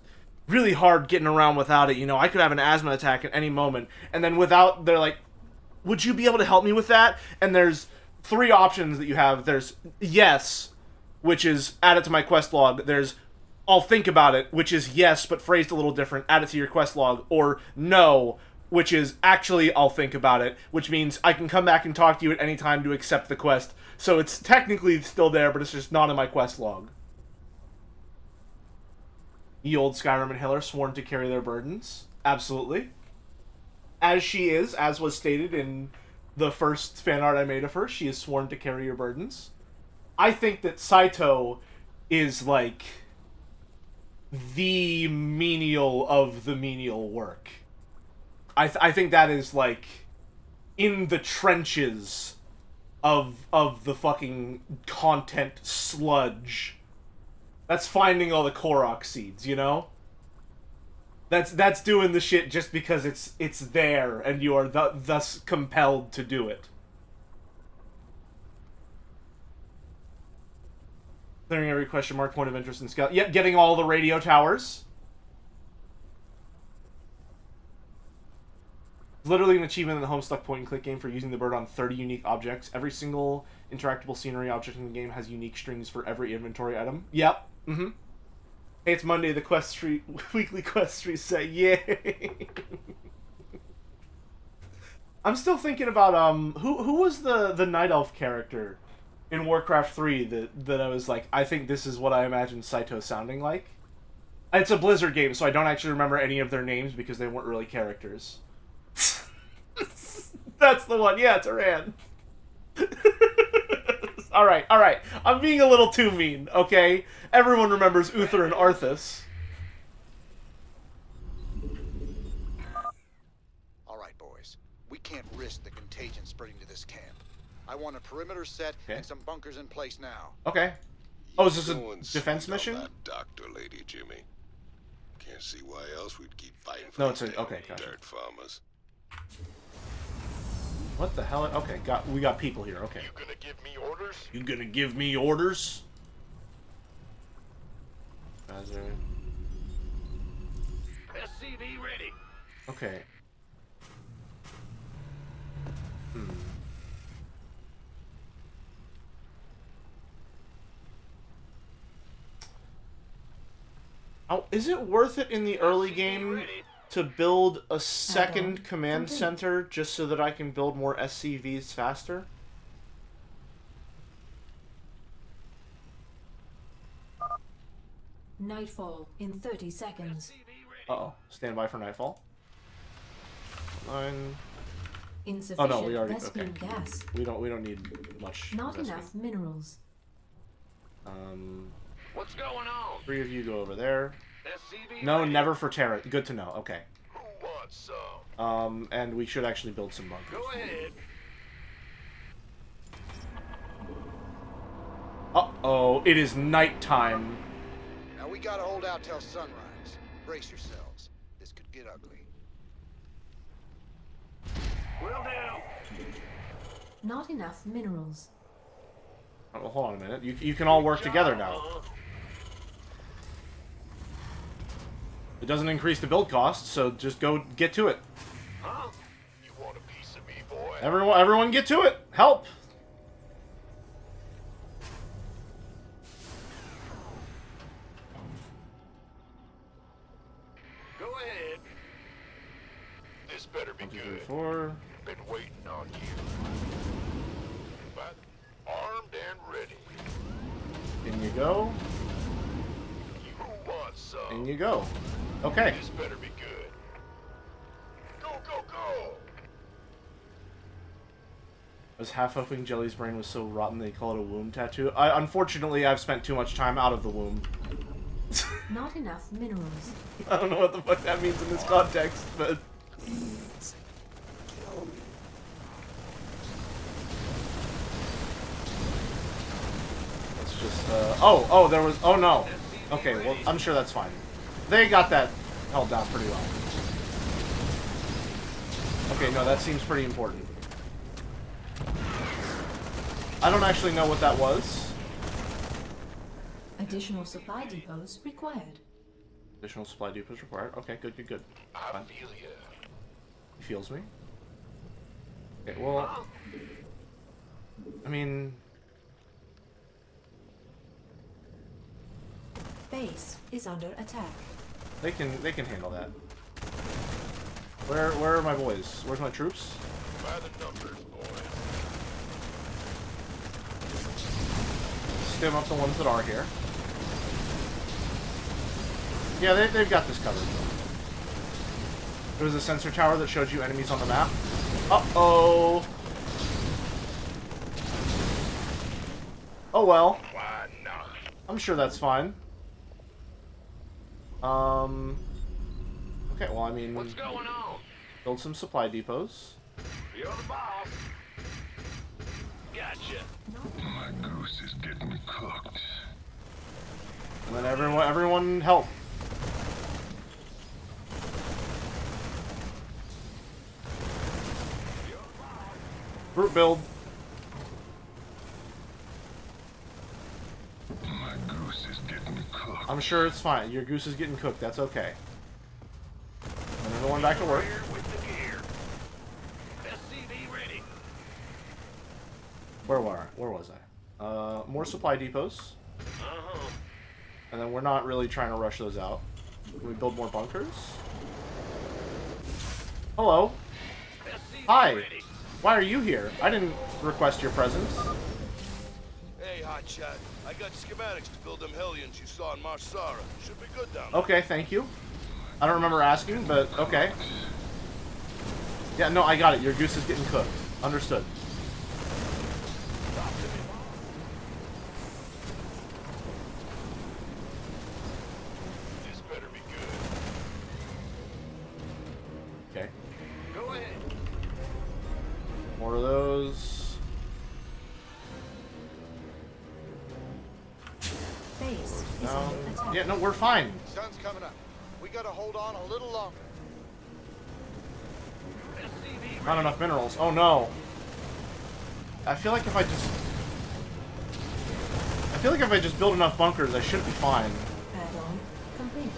really hard getting around without it. You know, I could have an asthma attack at any moment, and then without, they're like, would you be able to help me with that? And there's 3 options that you have. There's yes, which is add it to my quest log. There's I'll think about it, which is yes, but phrased a little different, add it to your quest log. Or no, which is actually I'll think about it, which means I can come back and talk to you at any time to accept the quest. So it's technically still there, but it's just not in my quest log. Ye old Skyrim inhaler sworn to carry their burdens. Absolutely. As she is, as was stated in the first fan art I made of her, she is sworn to carry your burdens. I think that Saito is like the menial of the menial work. I think that is like in the trenches of the fucking content sludge. That's finding all the Korok seeds, you know? That's doing the shit just because it's there and you are thus compelled to do it. Clearing every question mark point of interest in Scout. Yep, getting all the radio towers. Literally an achievement in the Homestuck point-and-click game for using the bird on 30 unique objects. Every single interactable scenery object in the game has unique strings for every inventory item. Yep. Mm-hmm. Hey, it's Monday. The quest tree, weekly quest tree say, yay! I'm still thinking about who was the Night Elf character in Warcraft 3 that I was like, I think this is what I imagine Saito sounding like. It's a Blizzard game, so I don't actually remember any of their names because they weren't really characters. That's the one. Yeah, it's Iran. Alright. I'm being a little too mean, okay? Everyone remembers Uther and Arthas. Alright, boys. We can't risk the contagion spreading to this camp. I want a perimeter set and some bunkers in place now. Okay. Oh, is this a defense mission? That doctor lady, Jimmy. Can't see why else we'd keep fighting for No, these it's a... damn Okay, gotcha. dirt farmers. What the hell? Okay, we got people here. Okay. You gonna give me orders? You gonna give me orders? SCV ready. Okay. Oh, is it worth it in the early game to build a second command center just so that I can build more SCVs faster? Nightfall in 30 seconds. Uh-oh. Stand by for nightfall. Insufficient Oh no, we already... Vespene Okay. gas. We don't need much. Not Vespene. enough minerals. What's going on? 3 of you go over there. SCV No, ready. never for Terra. Good to know. Okay. Who wants some? And we should actually build some bunkers. Go ahead. Uh-oh, it is nighttime. Now we gotta hold out till sunrise. Brace yourselves. This could get ugly. Will do. Not enough minerals. Oh, well, hold on a minute. You can all work together now. It doesn't increase the build cost, so just go get to it. Huh? You want a piece of me, boy? Everyone get to it. Help. Go ahead. This better be 1, 2, 3, good. 4. Been waiting on you. But armed and ready. In you go. Who wants some? In you go. Okay. This better be good. Go, go, go! I was half hoping Jelly's brain was so rotten they call it a womb tattoo. Unfortunately, I've spent too much time out of the womb. Not enough minerals. I don't know what the fuck that means in this context, but... Let's just, oh, there was... Oh, no. Okay, well, I'm sure that's fine. They got that held down pretty well. Okay, no, that seems pretty important. I don't actually know what that was. Additional supply depots required. Additional supply depots required. Okay, good. I Fine. feel ya. He feels me. Okay, well... I mean... Base is under attack. They can handle that. Where are my boys? Where's my troops? By the numbers, boys. Stem up the ones that are here. Yeah, they've got this covered. There was a sensor tower that showed you enemies on the map. Uh-oh. Oh well. Why not? I'm sure that's fine. Okay, well, I mean... What's going on? Build some supply depots. You're the boss. Gotcha. My goose is getting cooked. And then everyone help. Group build. My goose is getting cooked. I'm sure it's fine. Your goose is getting cooked. That's okay. And everyone back to work. With the gear. SCV ready. Where was I? More supply depots. Uh-huh. And then we're not really trying to rush those out. Can we build more bunkers? Hello. SCV Hi. ready. Why are you here? I didn't request your presence. Hey, hotshot. I got schematics to build them Hellions you saw in Marsara. Should be good down there. Okay, thank you. I don't remember asking, but okay. Yeah, no, I got it. Your goose is getting cooked. Understood. This better be good. Okay. Go ahead. More of those. Base is No. under attack. Yeah, no, we're fine. Sun's coming up. We gotta hold on a little longer. Not enough minerals. Oh no. I feel like if I just build enough bunkers, I should be fine. Add-on complete.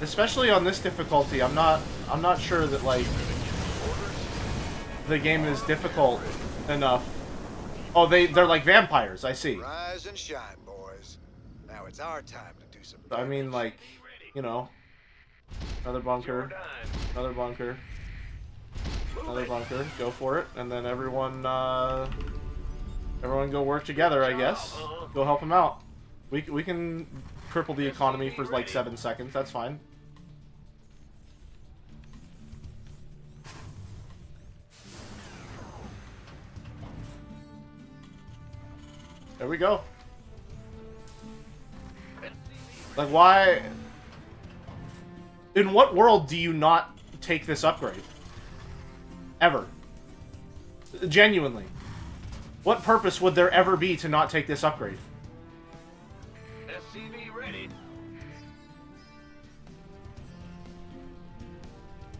Especially on this difficulty, I'm not sure that like the game is difficult enough. Oh, they're like vampires. I see. Rise and shine, boys. Now it's our time to do some. I mean, like, you know, another bunker, another bunker, another bunker. Go for it, and then everyone go work together. I guess. Go help them out. We can cripple the economy for like 7 seconds. That's fine. There we go. Like, why? In what world do you not take this upgrade? Ever. Genuinely. What purpose would there ever be to not take this upgrade? SCV ready.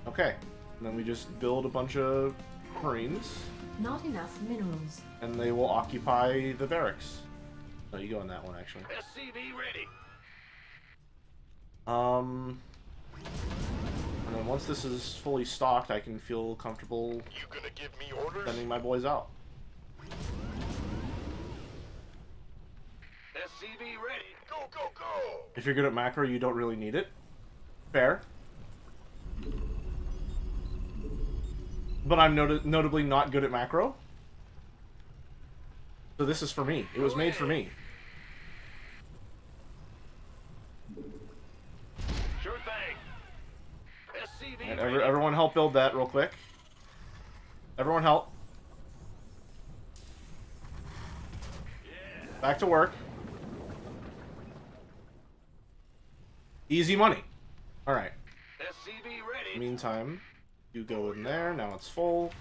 Okay. And then we just build a bunch of Marines. Not enough minerals. And they will occupy the barracks. No, you go in that one, actually. SCV ready. And then once this is fully stocked, I can feel comfortable You gonna give me orders? sending my boys out. SCV ready. Go, go, go. If you're good at macro, you don't really need it. Fair. But I'm notably not good at macro. So this is for me. It was made for me. Sure thing. SCV And ready. everyone help build that real quick. Everyone help. Back to work. Easy money. Alright. SCV ready. Meantime, you go in there. Now it's full.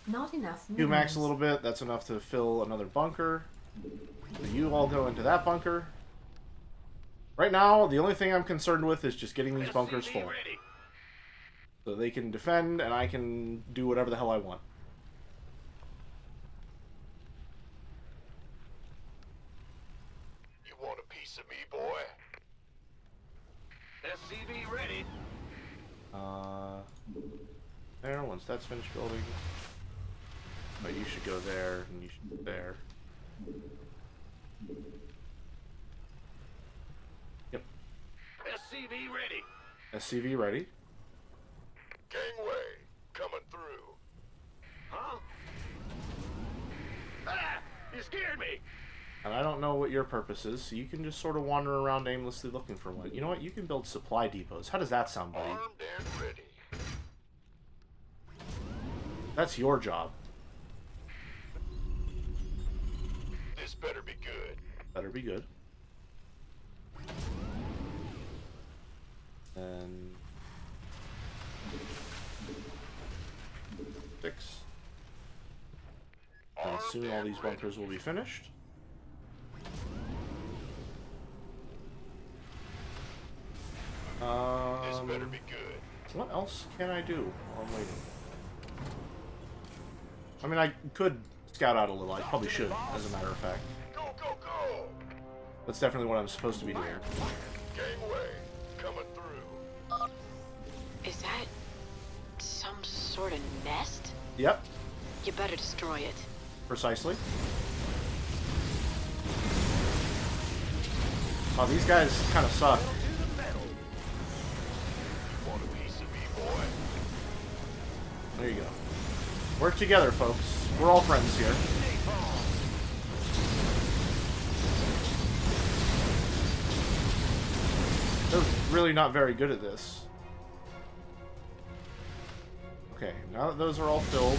Not enough You max minerals. a little bit. That's enough to fill another bunker. So you all go into that bunker. Right now, the only thing I'm concerned with is just getting these bunkers full. Ready. So they can defend, and I can do whatever the hell I want. You want a piece of me, boy? SCV ready. There, once that's finished building. But you should go there, and you should go there. Yep. SCV ready. SCV ready. Gangway coming through. Huh? Ah! You scared me. And I don't know what your purpose is, so you can just sort of wander around aimlessly looking for one. You know what? You can build supply depots. How does that sound, buddy? Armed and ready. That's your job. This better be good. Better be good. And 6. And soon all these bunkers will be finished. This better be good. What else can I do while I'm waiting? I mean, I could scout out a little. I probably should, as a matter of fact. Go, go, go! That's definitely what I'm supposed to be doing. Gangway coming through. Is that some sort of nest? Yep, You better destroy it. precisely. Oh, these guys kind of suck. Want a piece of me, boy? There you go. Work together, folks. We're all friends here. They're really not very good at this. Okay, now that those are all filled,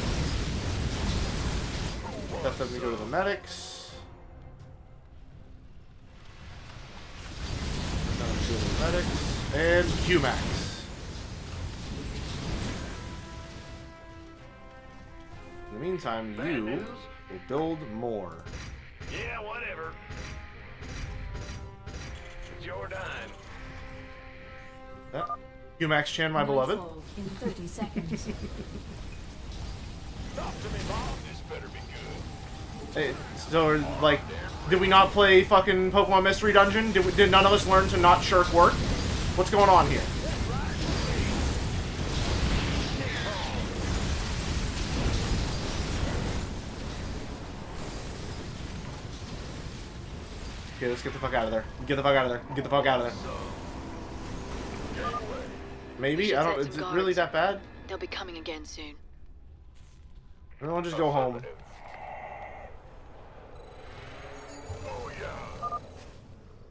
let them go to the medics. Down to the medics. And QMax. In the meantime, you will build more. Yeah, whatever. Jordan. Humax Chan, my beloved. Nightfall in 30 seconds. Talk to me, Bob. This better be good. Hey, so, like, did we not play fucking Pokemon Mystery Dungeon? Did none of us learn to not shirk work? What's going on here? Okay, let's get the fuck out of there. Get the fuck out of there. Get the fuck out of there. Maybe? I don't... Is it really that bad? They'll be coming again soon. Everyone just go home.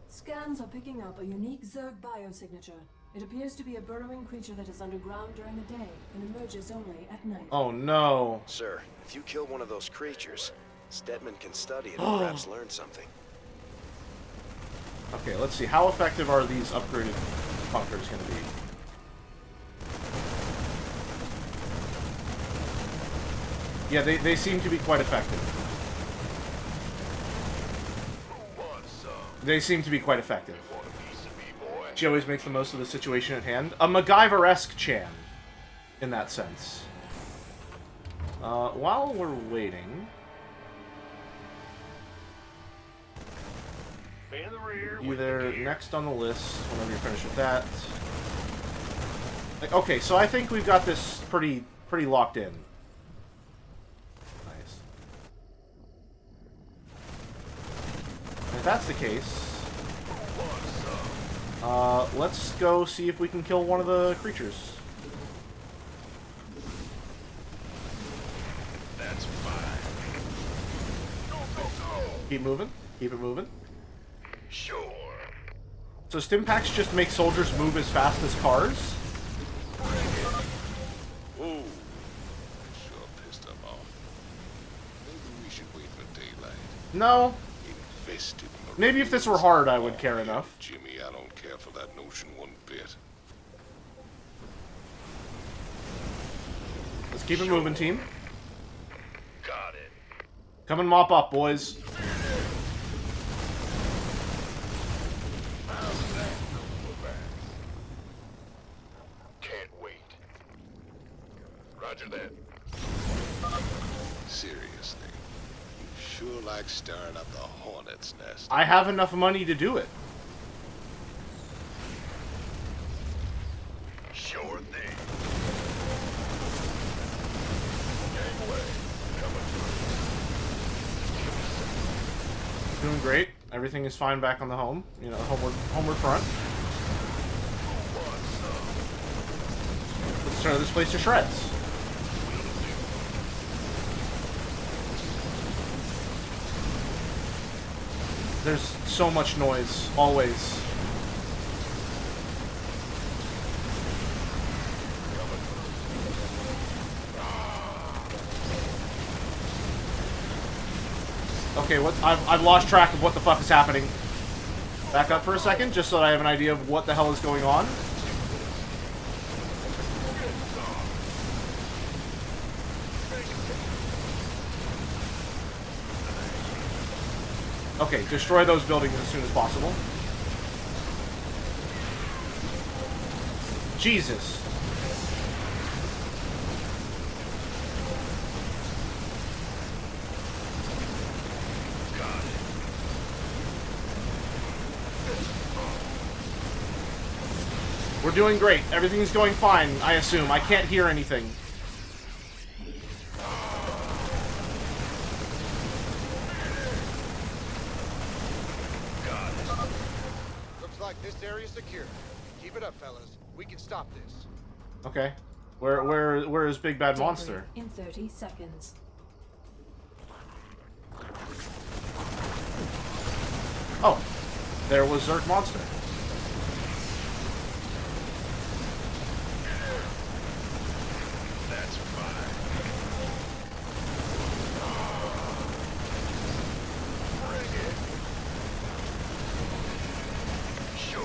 Scans are picking up a unique Zerg biosignature. It appears to be a burrowing creature that is underground during the day and emerges only at night. Oh no. Sir, if you kill one of those creatures, Stetman can study it and perhaps learn something. Okay, let's see. How effective are these upgraded bunkers going to be? Yeah, they seem to be quite effective. They seem to be quite effective. She always makes the most of the situation at hand. A MacGyver-esque Chan, in that sense. While we're waiting... Either next on the list, whenever you're finished with that. Like, okay, so I think we've got this pretty locked in. Nice. If that's the case, let's go see if we can kill one of the creatures. That's fine. Go, go, go. Keep moving. Keep it moving. Sure. So stim packs just make soldiers move as fast as cars? Ooh. Sure pissed them off. Maybe we should wait for daylight. No. Invested. Maybe if this were hard, I would care enough. Jimmy, I don't care for that notion one bit. Let's keep it moving, team. Got it. Come and mop up, boys. Can't wait. Roger that. Seriously, you sure like stirring up the hornet's nest. I have enough money to do it. Sure thing. Gangway, coming Doing great. Everything is fine back on the home. You know, homeward front. Let's tear this place to shreds. There's so much noise, always. Okay, I've lost track of what the fuck is happening. Back up for a second, just so that I have an idea of what the hell is going on. Okay, destroy those buildings as soon as possible. Jesus. We're doing great. Everything's going fine, I assume. I can't hear anything. Looks like this area's secure. Keep it up, fellas. We can stop this. Okay. Where is Big Bad Monster? In 30 seconds. Oh. There was Zerg Monster. That's fine. Bring it. Sure.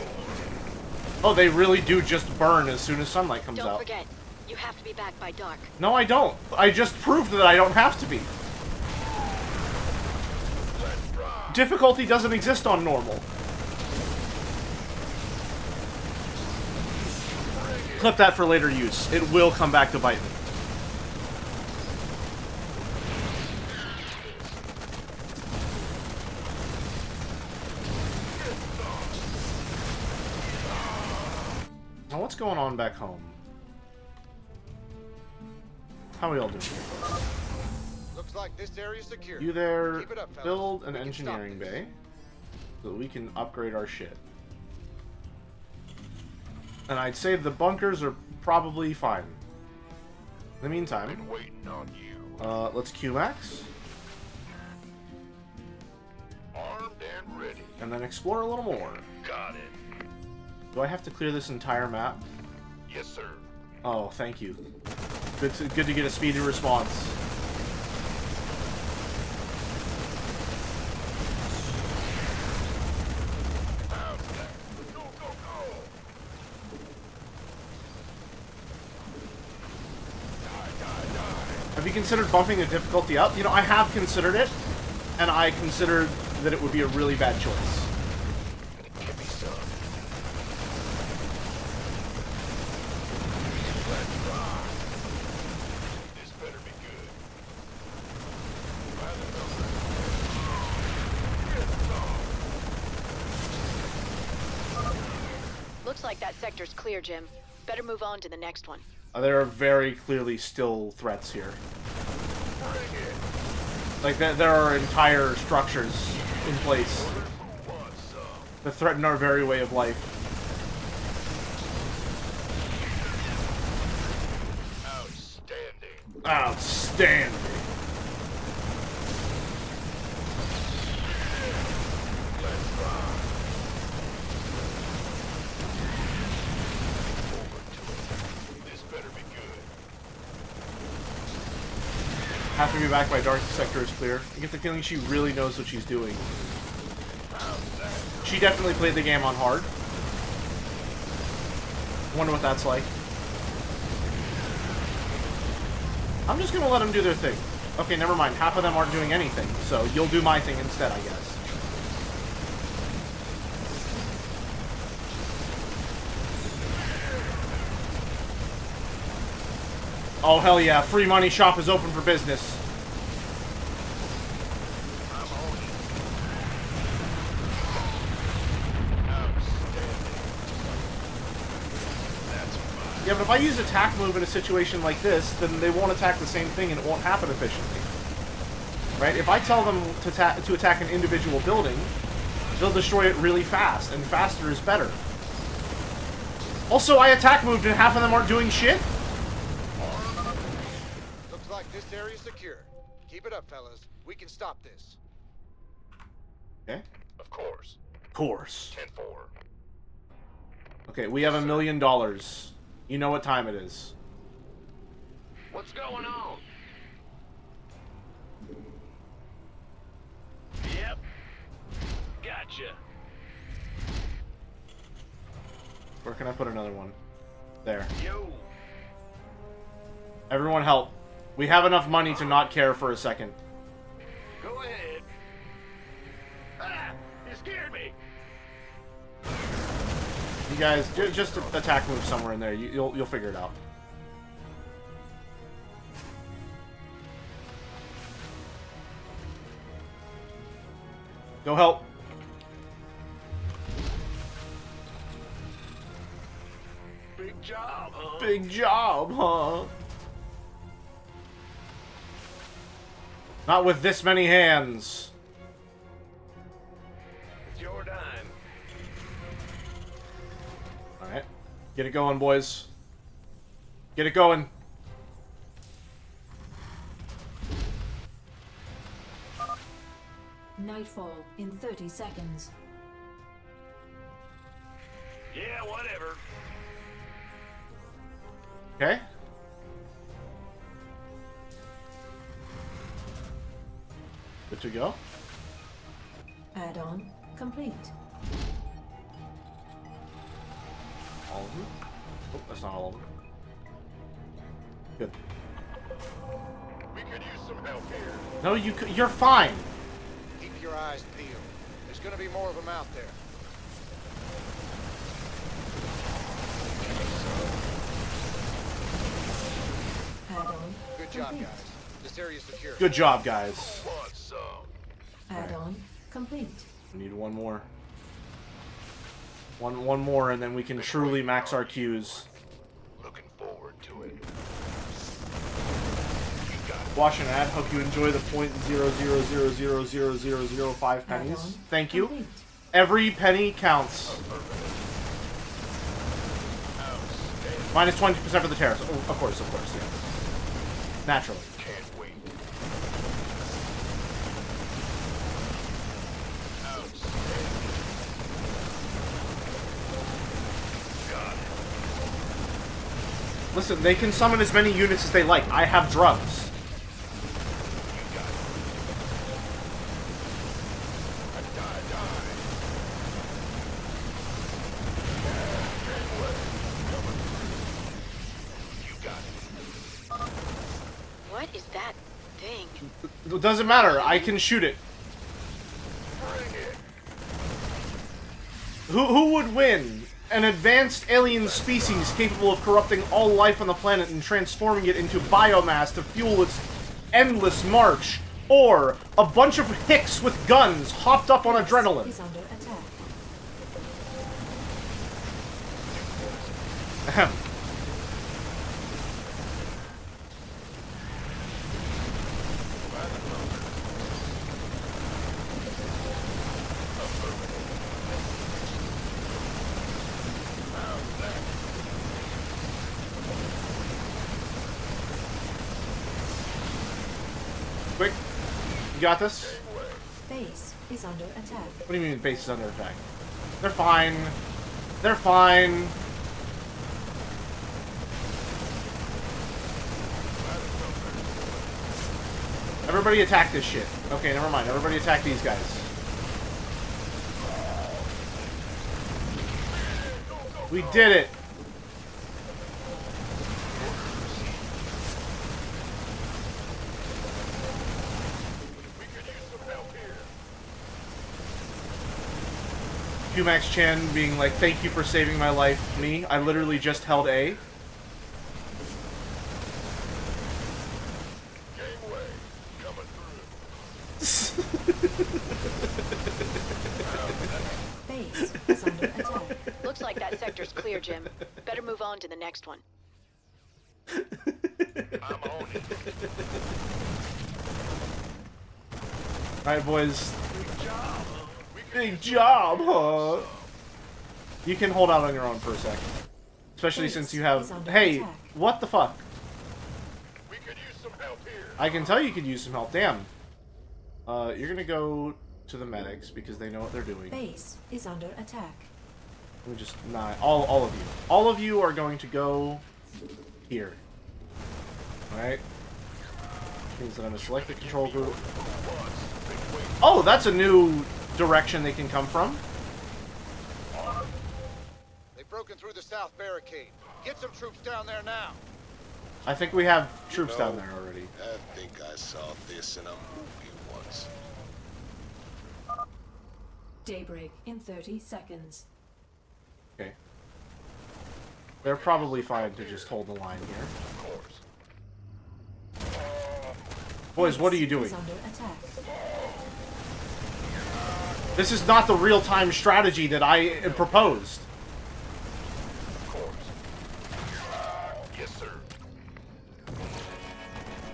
Oh, they really do just burn as soon as sunlight comes Don't out. forget, you have to be back by dark. No, I don't. I just proved that I don't have to be. Difficulty doesn't exist on normal. clip that for later use. It will come back to bite me. Now, what's going on back home? How are we all doing here? Looks like this area's secure. You there, Keep it up, fellas. build an We can engineering stop this. bay so that we can upgrade our shit. And I'd say the bunkers are probably fine. In the meantime, Been waiting on you. let's Q-Max. Armed and ready. And then explore a little more. Got it. Do I have to clear this entire map? Yes, sir. Oh, thank you. Good to get a speedy response. Go, go, go. Have you considered bumping the difficulty up? You know, I have considered it, and I considered that it would be a really bad choice. Give me some. Let's rock. This better be good. By the numbers. Get some. Looks like that sector's clear, Jim. Better move on to the next one. There are very clearly still threats here. Bring it. Like, there are entire structures in place Who wants some? that threaten our very way of life. Outstanding. Outstanding. Let's rock. Over to it. This better be good. Have to be back by dark sector is clear. I get the feeling she really knows what she's doing. She definitely played the game on hard. Wonder what that's like. I'm just gonna let them do their thing. Okay, never mind. Half of them aren't doing anything, so you'll do my thing instead, I guess. Oh, hell yeah. Free money shop is open for business. Yeah, but if I use attack move in a situation like this, then they won't attack the same thing and it won't happen efficiently. Right? If I tell them to attack an individual building, they'll destroy it really fast, and faster is better. Also, I attack moved and half of them aren't doing shit? Looks like this area's secure. Keep it up, fellas. We can stop this. Okay. Of course. Of course. 10-4. Okay, we have $1 million. You know what time it is. What's going on? Yep. Gotcha. Where can I put another one? There. Yo. Everyone help. We have enough money to not care for a second. Go ahead. Ah! You scared me. You guys, just attack move somewhere in there. You'll figure it out. Go help. Big job, huh? Big job, huh? Not with this many hands. It's your dime. Alright. Get it going, boys. Get it going. Nightfall in 30 seconds. Yeah, whatever. Okay. Good to go. Add-on complete. All of them? Oh, that's not all of them. Good. We could use some help here. No, you're fine. Keep your eyes peeled. There's gonna be more of them out there. Add-on. Good job, complete. guys. This area is secure. Good job, guys. Add-on complete. We need one more. One more, and then we can truly max our Qs. Looking forward to it. Watch an ad. Hope you enjoy the .000000005 pennies. Thank you. Complete. Every penny counts. Minus 20% for the tariffs. Oh, of course, yeah. Naturally. Can't wait. Listen, they can summon as many units as they like. I have drugs. What is that thing? It doesn't matter. I can shoot it. Who would win? An advanced alien species capable of corrupting all life on the planet and transforming it into biomass to fuel its endless march? Or a bunch of hicks with guns hopped up on adrenaline? Is under attack. Ahem. Quick. You got this? Base is under attack. What do you mean base is under attack? They're fine. They're fine. Everybody attack this shit. Okay, never mind. Everybody attack these guys. We did it! Humax Chan being like, thank you for saving my life. Me, I literally just held A. Base is under attack. Looks like that sector's clear, Jim. Better move on to the next one. I'm on it. Alright, boys. Big job, huh? You can hold out on your own for a second. Especially since you have... Hey, what the fuck? We could use some help here. I can tell you could use some help. Damn. You're gonna go to the medics because they know what they're doing. Base is under attack. Let me just... Nah, all of you. All of you are going to go here. Alright? Which means that I'm gonna select the control group. Oh, that's a new direction they can come from. They've broken through the south barricade. Get some troops down there now. I think we have troops down there already. I think I saw this in a movie once. Daybreak in 30 seconds. Okay. They're probably fine to just hold the line here. Of course. Boys, what are you doing? Is under attack. This is not the real-time strategy that I proposed. Of course. Yes, sir.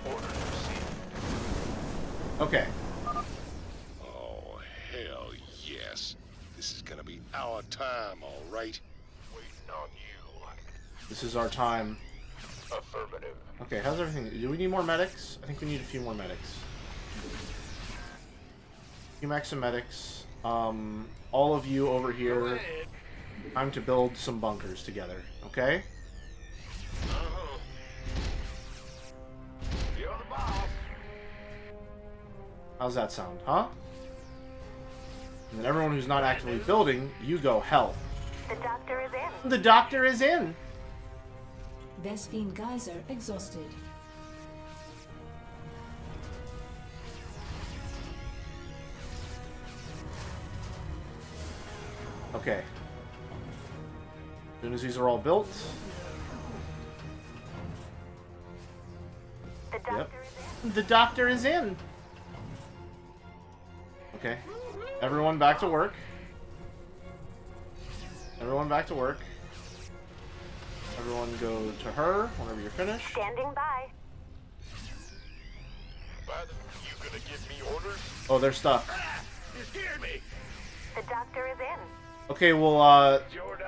Orders received. Okay. Oh, hell yes. This is gonna be our time, all right? Waiting on you. This is our time. Affirmative. Okay, how's everything? Do we need more medics? I think we need a few more medics. Humax and medics. All of you over here. Time to build some bunkers together, okay? You're the boss. How's that sound, huh? And then everyone who's not actively building, you go hell. The doctor is in. The doctor is in! Vespine Geyser exhausted. Okay. As soon as these are all built. The doctor is in. Okay. Everyone back to work. Everyone back to work. Everyone go to her whenever you're finished. Standing by. You gonna give me orders? Oh, they're stuck. You scared me. The doctor is in. Okay, well, Jordan.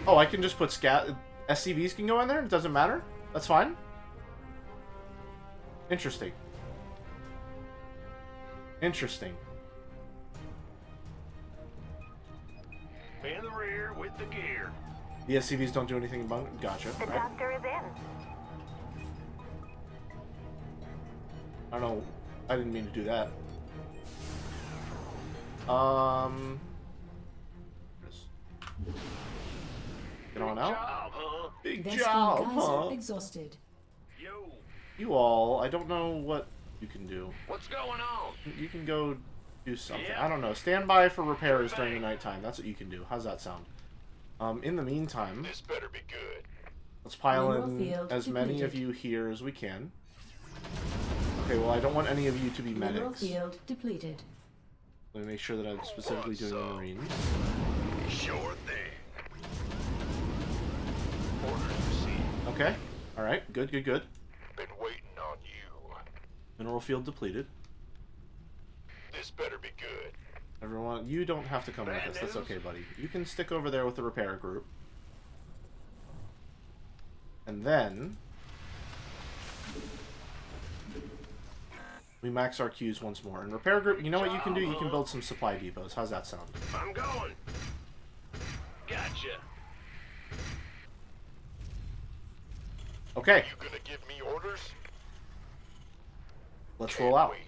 oh, I can just put SCVs can go in there? It doesn't matter? That's fine? Interesting. Interesting. In the rear with the gear. The SCVs don't do anything about it? Gotcha. The doctor is in. I don't know. I didn't mean to do that. Get on out. Big job, huh? Exhausted. You all, I don't know what you can do. What's going on? You can go do something. I don't know. Stand by for repairs during the nighttime. That's what you can do. How's that sound? In the meantime, This better be good. let's pile in as many of you here as we can. Okay, well, I don't want any of you to be Mineral medics. field depleted. Let me make sure that I'm specifically doing the Marines. Sure thing. Orders received. Okay. Alright. Good, good, good. Been waiting on you. Mineral field depleted. This better be good. Everyone, you don't have to come with us. That's okay, buddy. You can stick over there with the repair group. And then we max our queues once more. And repair group, you know what you can do? You can build some supply depots. How's that sound? I'm going. Gotcha. Okay. You gonna give me orders? Let's roll out. Wait.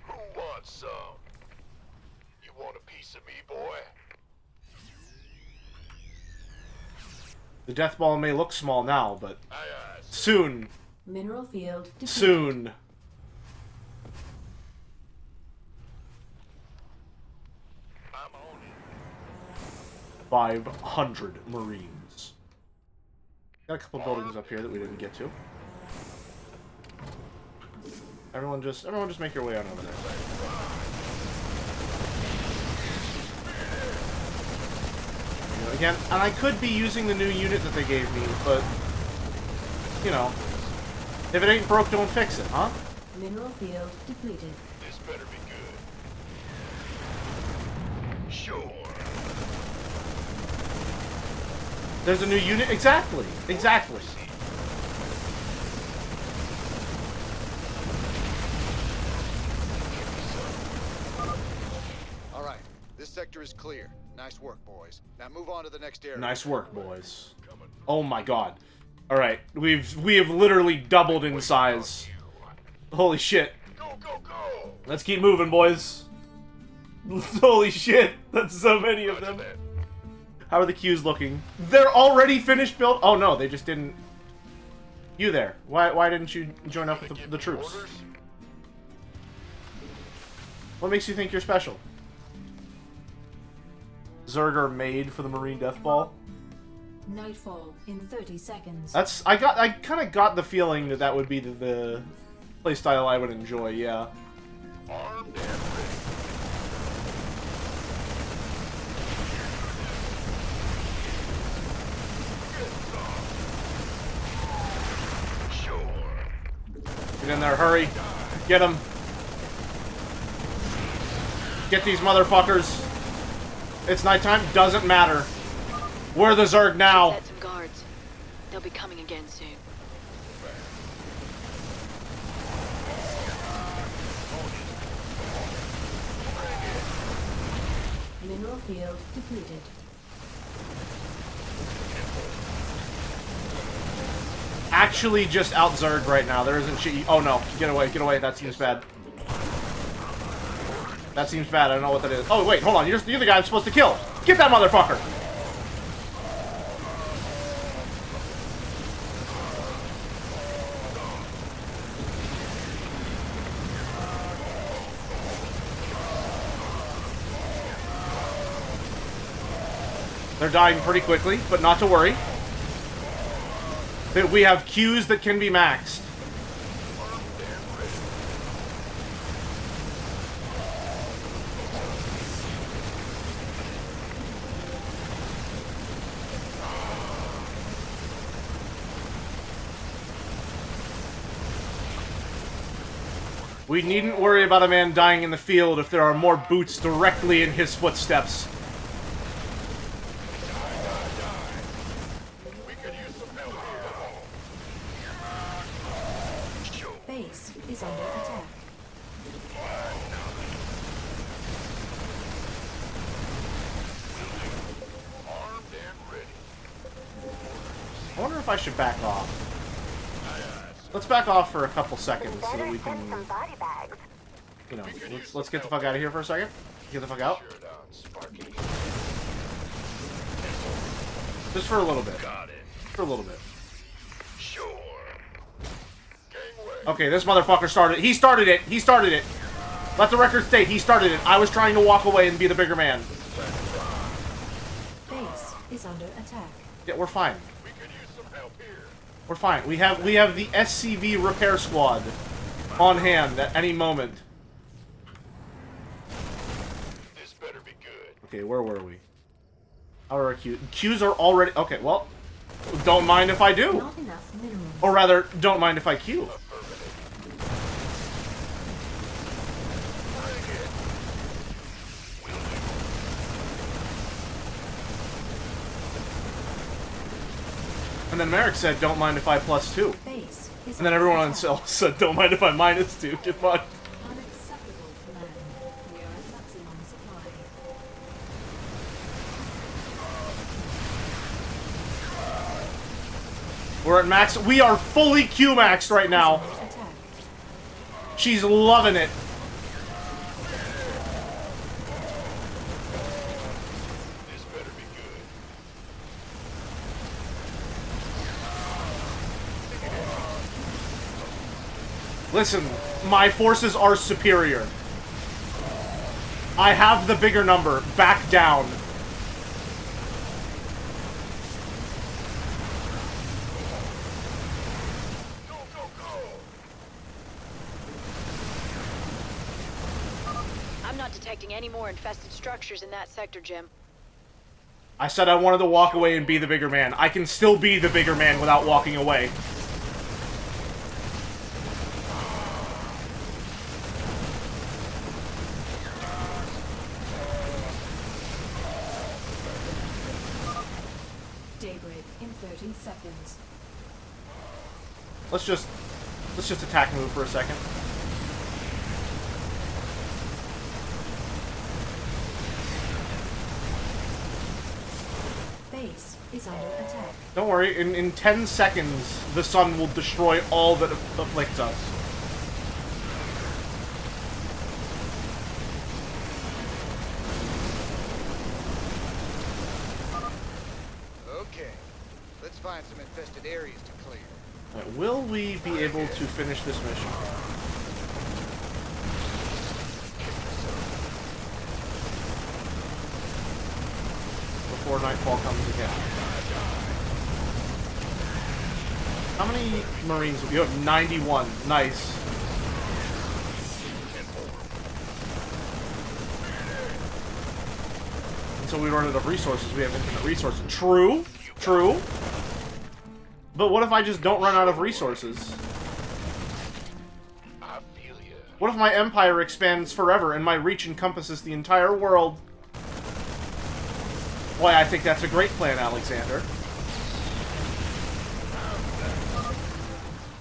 Who wants some? You want a piece of me, boy? The death ball may look small now, but soon. Mineral field depleted. Soon. I'm on it. 500 Marines. Got a couple buildings up here that we didn't get to. Everyone just make your way on over there. You know, again, and I could be using the new unit that they gave me, but you know, if it ain't broke, don't fix it, huh? Mineral field depleted. This better be good. Sure. There's a new unit. Exactly. Exactly. All right, this sector is clear. Nice work, boys. Now move on to the next area. Nice work, boys. Oh my god. All right, we have literally doubled in size. Holy shit. Go, go, go. Let's keep moving, boys. Holy shit, that's so many of them. How are the queues looking? They're already finished build. Oh no, they just didn't. You there? Why didn't you join up with the troops? What makes you think you're special? Zerg are made for the Marine Death Ball. Nightfall in 30 seconds. That's I kind of got the feeling that that would be the playstyle I would enjoy. Yeah. Armed and ready. Get in there, hurry. Get them. Get these motherfuckers. It's nighttime, doesn't matter. We're the Zerg now. Set some guards. They'll be coming again soon. Mineral field depleted. Actually just out Zerg right now. There isn't shit. Oh no, get away, get away. That seems bad. That seems bad. I don't know what that is. Oh wait, hold on. You're the guy I'm supposed to kill. Get that motherfucker. They're dying pretty quickly, but not to worry. We have queues that can be maxed. We needn't worry about a man dying in the field if there are more boots directly in his footsteps. Base is under attack. I wonder if I should back off. Let's back off for a couple seconds so that we can, you know, let's get the fuck out of here for a second. Get the fuck out. Just for a little bit. For a little bit. Okay, this motherfucker started. He started it. He started it. Let the record state, he started it. I was trying to walk away and be the bigger man. Base is under attack. Yeah, we're fine. We're fine. We have the SCV repair squad on hand at any moment. This better be good. Okay, where were we? How are our Qs? Qs are already... Okay, well, don't mind if I do. Not enough minerals. Or rather, don't mind if I Q. And then Merrick said, don't mind if I +2. And then everyone on cell said, don't mind if I -2. Get fucked. Unacceptable command. We are at maximum supply. We're at max. We are fully Q-maxed right now. She's loving it. Listen, my forces are superior. I have the bigger number. Back down. I'm not detecting any more infested structures in that sector, Jim. I said I wanted to walk away and be the bigger man. I can still be the bigger man without walking away. Daybreak in 30 seconds. Let's just attack move for a second. Base is under attack. Don't worry, in 10 seconds, the sun will destroy all that afflicts us. Okay, let's find some infested areas to clear. Right, will we be able to finish this mission? Before nightfall comes again. How many Marines? You have 91. Nice. Until we run out of resources, we have infinite resources. True. True. But what if I just don't run out of resources? What if my empire expands forever and my reach encompasses the entire world? Why, I think that's a great plan, Alexander.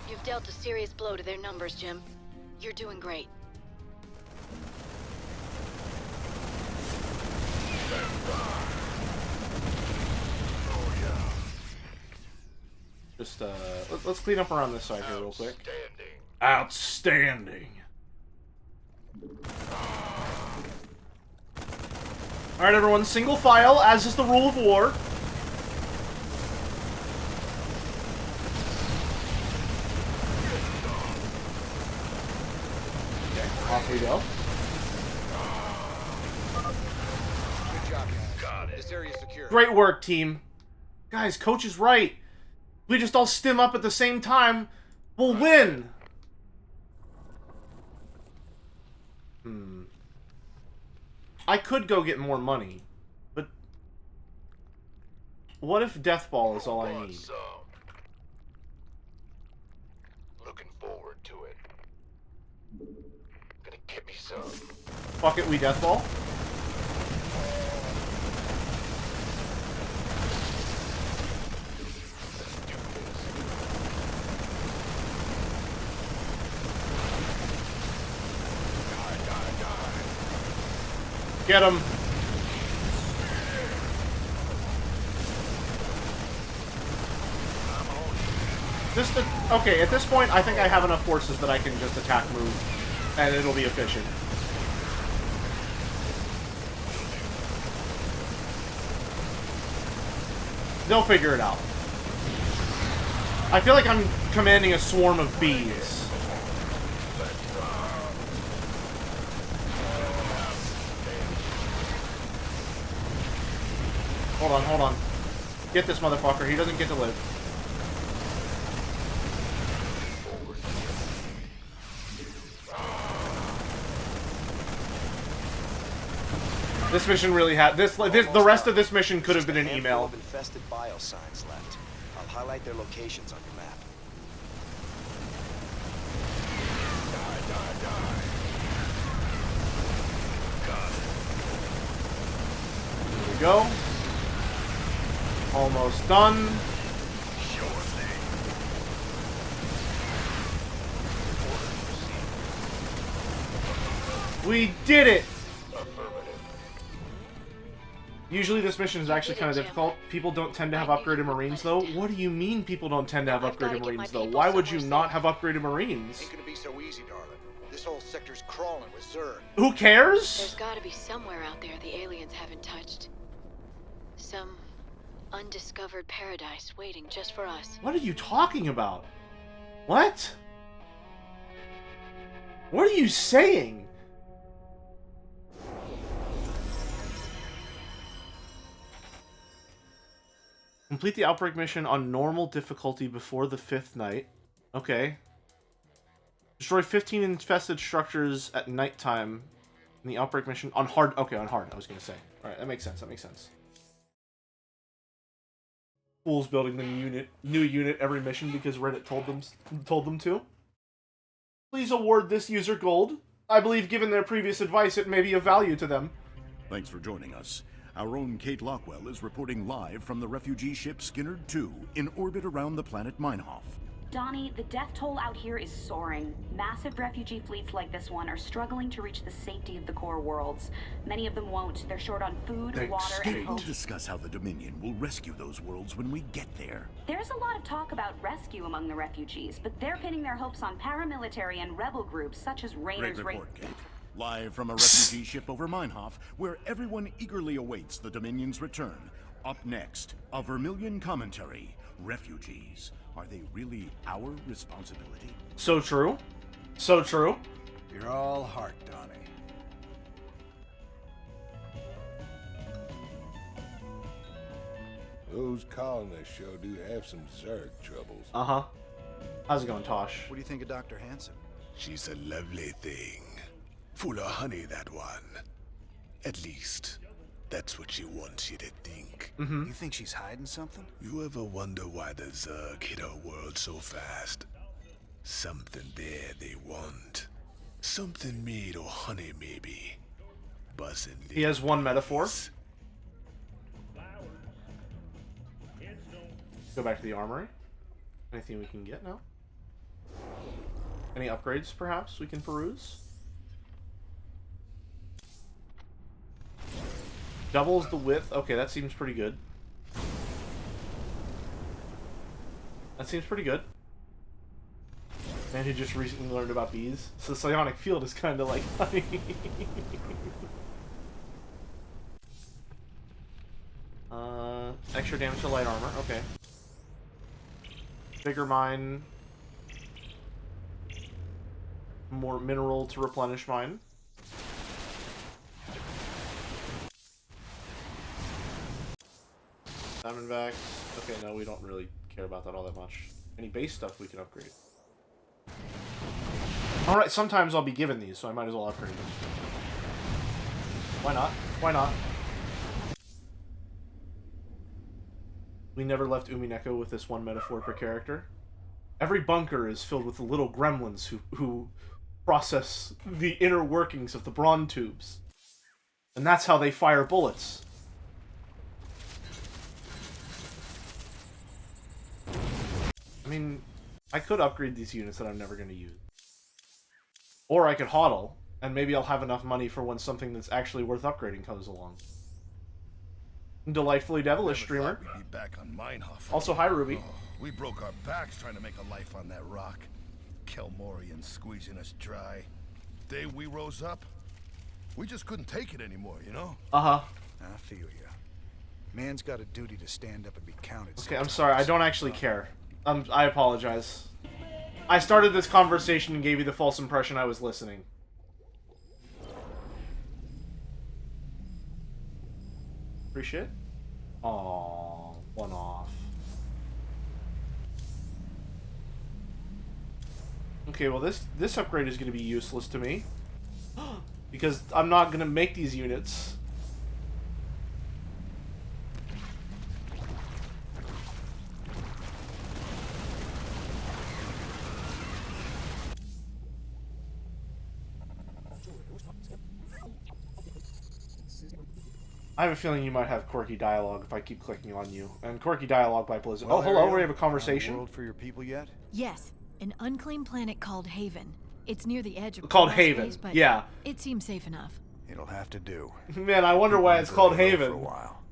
You've dealt a serious blow to their numbers, Jim. You're doing great. Just, let's clean up around this side here real quick. Outstanding. Alright, everyone, single file, as is the rule of war. Okay, off we go. Good job, guys. This area is secure. Great work, team. Guys, Coach is right. If we just all stim up at the same time, we'll win. I could go get more money, but what if Death Ball is all I need? Looking forward to it. Fuck it, we deathball. Get him. Okay, at this point, I think I have enough forces that I can just attack move, and it'll be efficient. They'll figure it out. I feel like I'm commanding a swarm of bees. Hold on, hold on. Get this motherfucker. He doesn't get to live. This mission really had the rest of this mission could have been an email. Infested biosigns left. I'll highlight their locations on your map. Here we go. Almost done. We did it! Usually this mission is actually kind of difficult. People don't tend to have upgraded Marines, though. What do you mean people don't tend to have upgraded Marines, though? Why would you not have upgraded Marines? Ain't gonna be so easy, darling. This whole sector's crawling with Zerg. Who cares? There's gotta be somewhere out there the aliens haven't touched. Some undiscovered paradise waiting just for us. What are you talking about? What? What are you saying? Complete the outbreak mission on normal difficulty before the 5th night. Okay. Destroy 15 infested structures at nighttime in the outbreak mission on hard. Okay, on hard, I was going to say. Alright, that makes sense. That makes sense. Fools building the new unit every mission because Reddit told them to. Please award this user gold. I believe given their previous advice, it may be of value to them. Thanks for joining us. Our own Kate Lockwell is reporting live from the refugee ship Skinnerd 2 in orbit around the planet Meinhof. Donnie, the death toll out here is soaring. Massive refugee fleets like this one are struggling to reach the safety of the core worlds. Many of them won't. They're short on food, water, and hope. We'll discuss how the Dominion will rescue those worlds when we get there. There's a lot of talk about rescue among the refugees, but they're pinning their hopes on paramilitary and rebel groups such as Rainer's Great report, Kate. Live from a refugee ship over Meinhof, where everyone eagerly awaits the Dominion's return. Up next, a Vermilion commentary. Refugees. Are they really our responsibility? So true. So true. You're all heart, Donnie. Those colonists sure do have some Zerg troubles. Uh-huh. How's it going, Tosh? What do you think of Dr. Hansen? She's a lovely thing. Full of honey, that one. At least, that's what she wants you to think. You think she's hiding something? You ever wonder why the Zerg hit our world so fast? Something there they want. Something made of honey, maybe. Buzzing. He has one metaphor. Go back to the armory. Anything we can get now? Any upgrades, perhaps, we can peruse? Doubles the width. Okay, that seems pretty good. That seems pretty good. Man who just recently learned about bees. So the psionic field is kind of like honey. Extra damage to light armor. Okay. Bigger mine. More mineral to replenish mine. Diamondbacks. Okay, no, we don't really care about that all that much. Any base stuff we can upgrade. Alright, sometimes I'll be given these, so I might as well upgrade them. Why not? Why not? We never left Umineko with this one metaphor per character. Every bunker is filled with little gremlins who process the inner workings of the brawn tubes. And that's how they fire bullets. I mean, I could upgrade these units that I'm never going to use. Or I could hodl, and maybe I'll have enough money for when something that's actually worth upgrading comes along. Delightfully devilish streamer. We'd be back on Meinhof. Also, hi Ruby. Oh, we broke our backs trying to make a life on that rock. Kelmorian squeezing us dry. Day we rose up, we just couldn't take it anymore, you know? Uh-huh. I feel ya. Man's got a duty to stand up and be counted. Okay, I'm sorry. I don't actually care. I apologize. I started this conversation and gave you the false impression I was listening. Appreciate it? Aww, one off. Okay, well this upgrade is going to be useless to me. Because I'm not going to make these units. I have a feeling you might have quirky dialogue if I keep clicking on you. And quirky dialogue by Blizzard. Well, oh, hello, Ariel, we have a conversation. World for your people yet? Yes, an unclaimed planet called Haven. It's near the edge of called Protoss Haven. Space, but yeah. It seems safe enough. It'll have to do. Man, I wonder why it's called Haven. For a while.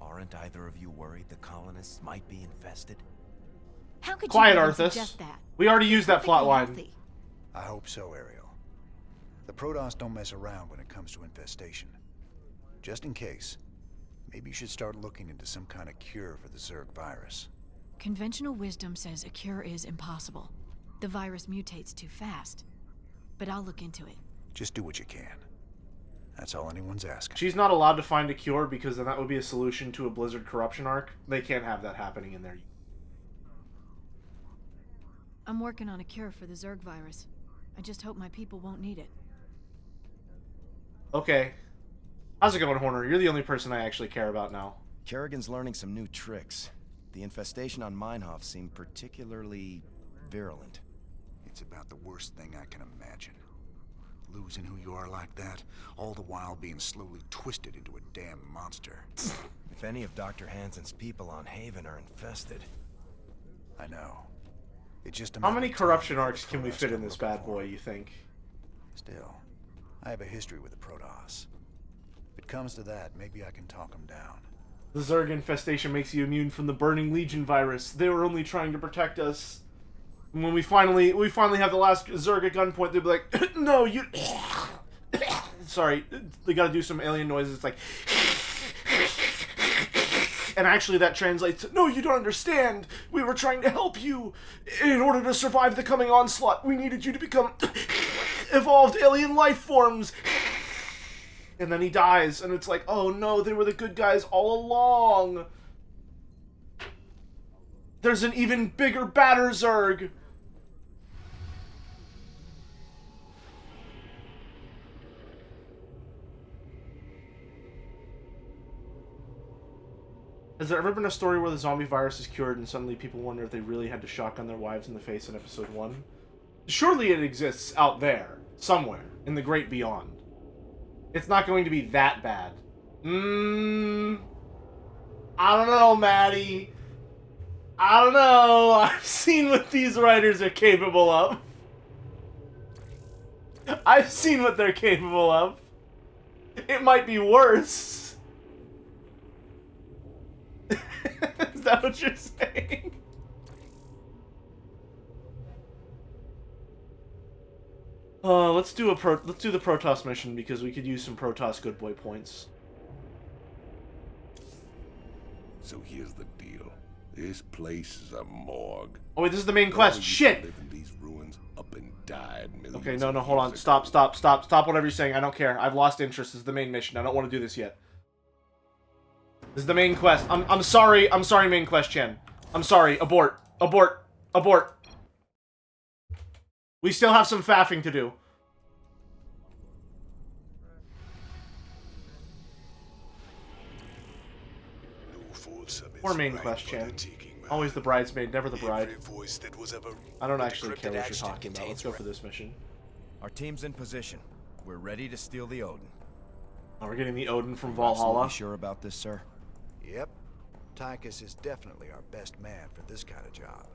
Aren't either of you worried the colonists might be infested? How could Quiet, you even Arthas. suggest that? We already used that plot line. Healthy. I hope so, Ariel. The Protoss don't mess around when it comes to infestation. Just in case, maybe you should start looking into some kind of cure for the Zerg virus. Conventional wisdom says a cure is impossible. The virus mutates too fast. But I'll look into it. Just do what you can. That's all anyone's asking. She's not allowed to find a cure because then that would be a solution to a Blizzard corruption arc. They can't have that happening in their... I'm working on a cure for the Zerg virus. I just hope my people won't need it. Okay. How's it going, Horner? You're the only person I actually care about now. Kerrigan's learning some new tricks. The infestation on Meinhof seemed particularly virulent. It's about the worst thing I can imagine. Losing who you are like that, all the while being slowly twisted into a damn monster. If any of Dr. Hansen's people on Haven are infested. I know. It's just a How matter many of corruption time arcs before can we Protoss fit in come this looking bad for boy, it. you think? Still, I have a history with the Protoss. If it comes to that, maybe I can talk them down. The Zerg infestation makes you immune from the Burning Legion virus. They were only trying to protect us. And when we finally have the last Zerg at gunpoint, they'll be like, no, you... Sorry, they gotta do some alien noises. It's like... And actually that translates to, no, you don't understand. We were trying to help you. In order to survive the coming onslaught, we needed you to become evolved alien life forms. And then he dies, and it's like, oh no, they were the good guys all along. There's an even bigger, badder Zerg. Has there ever been a story where the zombie virus is cured and suddenly people wonder if they really had to shotgun their wives in the face in episode 1? Surely it exists out there, somewhere, in the great beyond. It's not going to be that bad. I don't know, Maddie. I don't know. I've seen what these writers are capable of. I've seen what they're capable of. It might be worse. Is that what you're saying? Let's do the Protoss mission because we could use some Protoss good boy points. So here's the deal. This place is a morgue. Oh wait, this is the main quest. Shit. Live in these ruins up and died millions Okay, no, of hold on. years Stop ago. whatever you're saying. I don't care. I've lost interest. This is the main mission. I don't want to do this yet. This is the main quest. I'm sorry. I'm sorry, main quest, Chen. I'm sorry. Abort. Abort. Abort. We still have some faffing to do. Poor main quest, Chen. Always the bridesmaid, never the bride. I don't actually care what you're talking about. Let's go for this mission. Our team's in position. We're ready to steal the Odin. Oh, we're getting the Odin from You're absolutely Valhalla. sure about this, sir? Yep. Tychus is definitely our best man for this kind of job.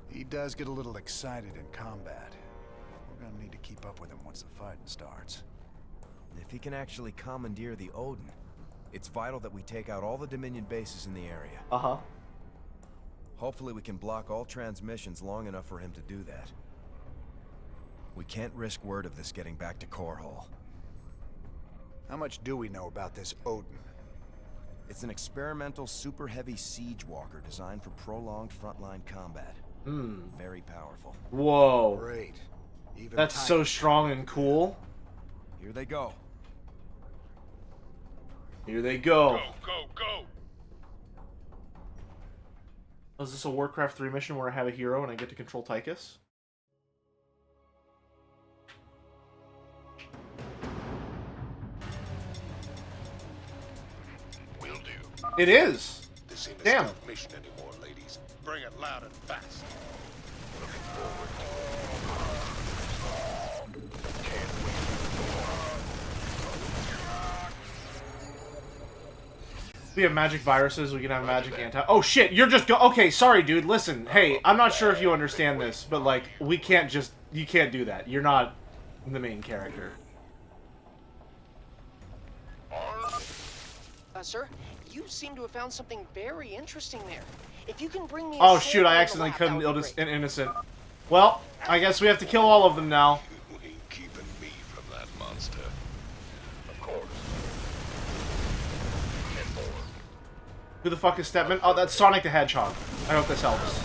He does get a little excited in combat. We're gonna need to keep up with him once the fighting starts. If he can actually commandeer the Odin, it's vital that we take out all the Dominion bases in the area. Uh-huh. Hopefully we can block all transmissions long enough for him to do that. We can't risk word of this getting back to Core Hall. How much do we know about this Odin? It's an experimental super heavy siege walker designed for prolonged frontline combat. Very powerful. Whoa. Great. Even That's so strong and cool. Here they go. Here they go. Go! Oh, is this a Warcraft 3 mission where I have a hero and I get to control Tychus? Will do. It is! This ain't a Damn. stealth mission anymore, ladies. Bring it loud and fast. Looking forward to it. Can't We have magic viruses, we can have magic anti- Oh shit, you're just okay, sorry dude, listen. Hey, I'm not sure if you understand this, but like, we can't just... You can't do that. You're not the main character. Sir, you seem to have found something very interesting there. If you can bring me a Oh shoot, sample I of the accidentally lab, killed that would be an innocent. Well, I guess we have to kill all of them now. You ain't keeping me from that monster. Of course. Who the fuck is Stepman? Oh, that's Sonic the Hedgehog. I hope this helps.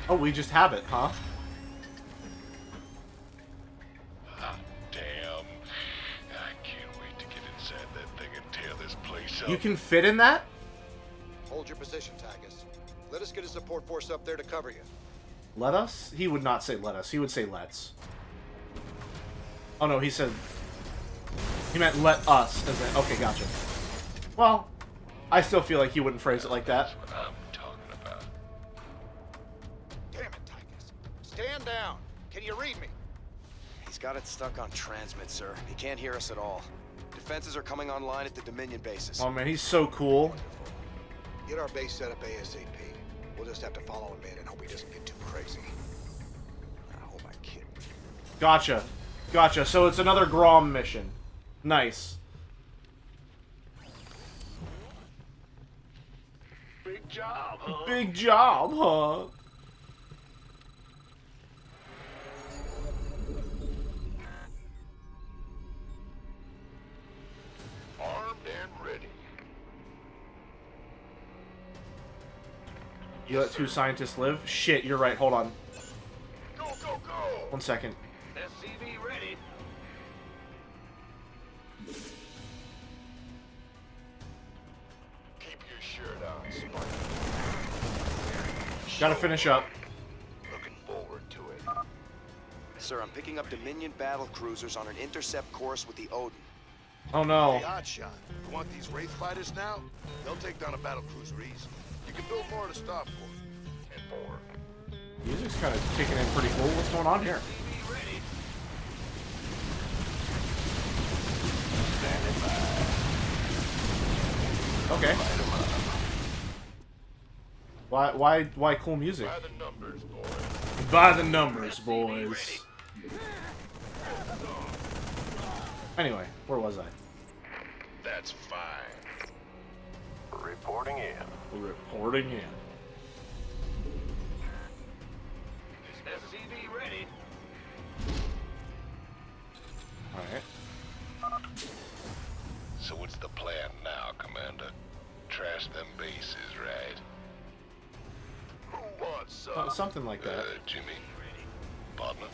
Oh, we just have it, huh? Hot damn. I can't wait to get inside that thing and tear this place up. You can fit in that? Hold your position, Tychus. Let us get a support force up there to cover you. Let us? He would not say let us. He would say let's. Oh no, he said... He meant let us. As in, okay, gotcha. Well, I still feel like he wouldn't phrase it like that. That's what I'm talking about. Damn it, Tychus. Stand down. Can you read me? He's got it stuck on transmit, sir. He can't hear us at all. Defenses are coming online at the Dominion bases. Oh man, he's so cool. Get our base set up ASAP. We'll just have to follow him in and hope he doesn't get too crazy. I hope I kid. Gotcha. Gotcha. So it's another Grom mission. Nice. Big job, huh? Big job, huh? Armed and ready. You let two scientists live? Shit, you're right. Hold on. Go! 1 second. SCV ready. Keep your shirt on, Spartan. Gotta finish up. Looking forward to it. Sir, I'm picking up Dominion battle cruisers on an intercept course with the Odin. Oh no. Hey, Hotshot, you want these Wraith fighters now? They'll take down a battle cruiser easy. You can build more to stop for. And more. Music's kind of kicking in pretty cool. What's going on here? Okay. Why cool music? By the numbers, boys. By the numbers, boys. Anyway, where was I? That's fine. Reporting in. Reporting in. SCV ready. Alright. So what's the plan now, Commander? Trash them bases, right? Who wants some? Something like that. Jimmy? Partner?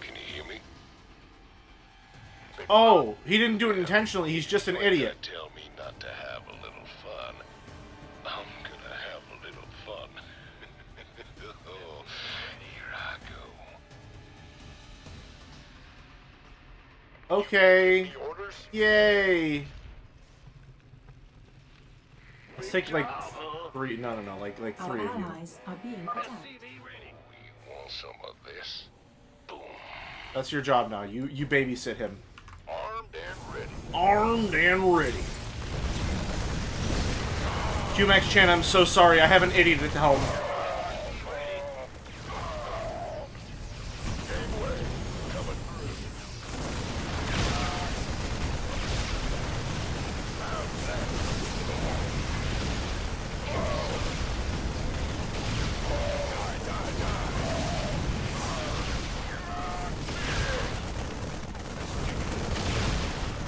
Can you hear me? Oh, he didn't do it intentionally. He's just an idiot. Tell me not to have a little fun. I'm gonna have a little fun. Oh, here I go. Okay. Yay. Let's take like 3. No, like 3 of you. Allies are being attacked. Want some of this? That's your job now. You babysit him. Armed and ready. Armed and ready. QMax Chan, I'm so sorry. I have an idiot at the helm.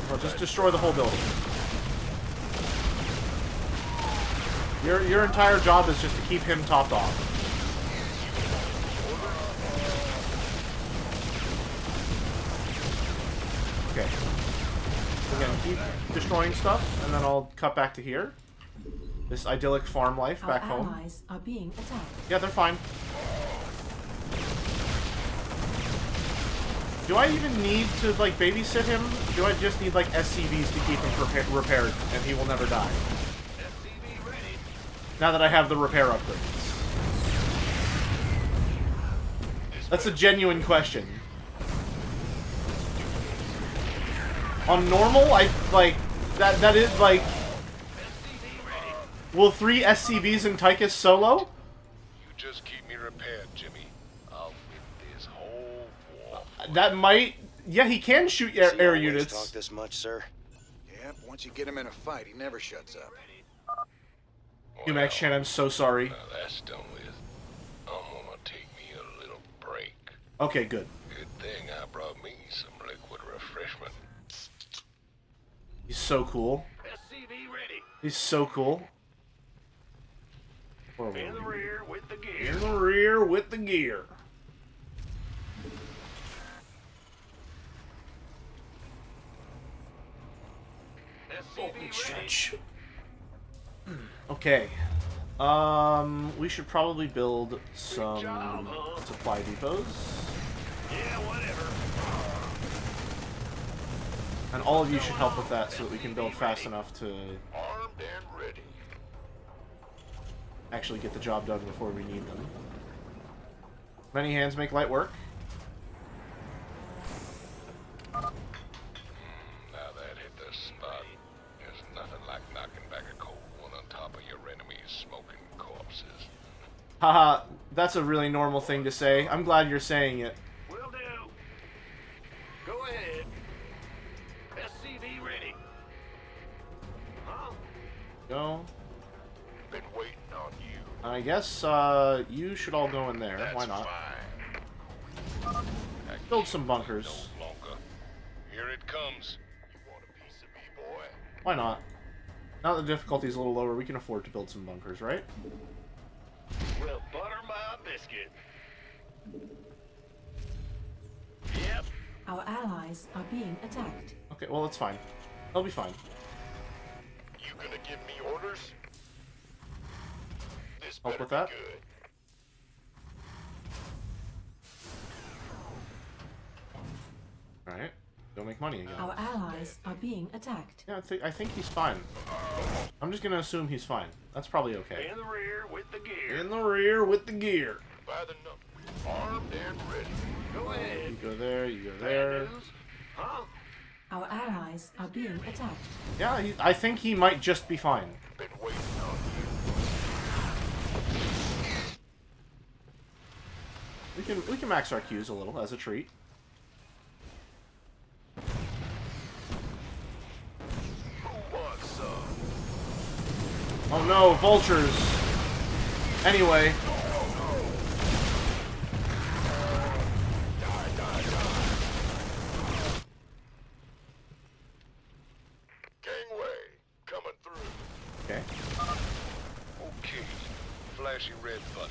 Well, just destroy the whole building. Your entire job is just to keep him topped off. Okay. Again, keep destroying stuff, and then I'll cut back to here. This idyllic farm life back home. Allies are being attacked. Yeah, they're fine. Do I even need to, like, babysit him? Do I just need, like, SCVs to keep him repaired, and he will never die? Now that I have the repair upgrades. That's a genuine question. On normal, that is, like... Will 3 SCVs in Tychus solo? You just keep me repaired, Jimmy. I'll win this whole war. That might... Yeah, he can shoot air units. Talk this much, sir? Yeah, once you get him in a fight, he never shuts up. QMax Chan, I'm so sorry. Now that's done with. I'm gonna take me a little break. Okay, good. Good thing I brought me some liquid refreshment. He's so cool. SCV ready. He's so cool. In the rear with the gear. In the rear with the gear. Stretch. Okay. We should probably build some supply depots. Yeah, whatever. And all of you should help with that so that we can build fast enough to Armed and ready. actually get the job done before we need them. Many hands make light work. Now that hit the spot. There's nothing like knocking back a cold one on top of your enemy's smoking corpses. Haha, that's a really normal thing to say. I'm glad you're saying it. Will do. Go ahead. SCV ready. Huh? Go. Been waiting on you. I guess, you should all go in there. Why not? Build some bunkers. No longer. Here it comes. You want a piece of me, boy? Why not? Now that the difficulty's a little lower, we can afford to build some bunkers, right? Well, butter my biscuit. Yep. Our allies are being attacked. Okay, well, it's fine. They'll be fine. You gonna give me orders? This Help better with that? be good. Alright. Go make money again. Our allies are being attacked. Yeah, I think he's fine. I'm just gonna assume he's fine. That's probably okay. In the rear with the gear. In the rear with the gear. By the number. Armed and ready. Go ahead. You go there, you go there. Bad news? Huh? Our allies are being attacked. Yeah, I think he might just be fine. Been waiting on you. We can max our Qs a little as a treat. Who wants some? Oh no, vultures. Anyway. Gangway coming through. Okay. Okay. Flashy red button.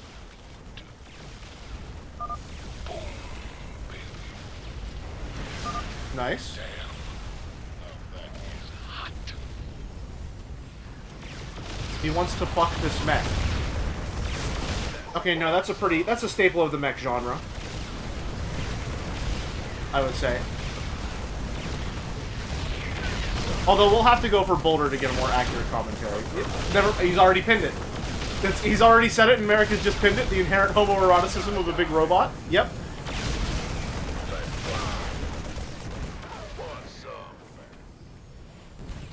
Boom. Baby. Nice. Damn. Oh, that is hot. He wants to fuck this mech. Okay, no, that's a staple of the mech genre. I would say. Although we'll have to go for Boulder to get a more accurate commentary. He's already pinned it. He's already said it, and America's just pinned it. The inherent homoeroticism of a big robot. Yep.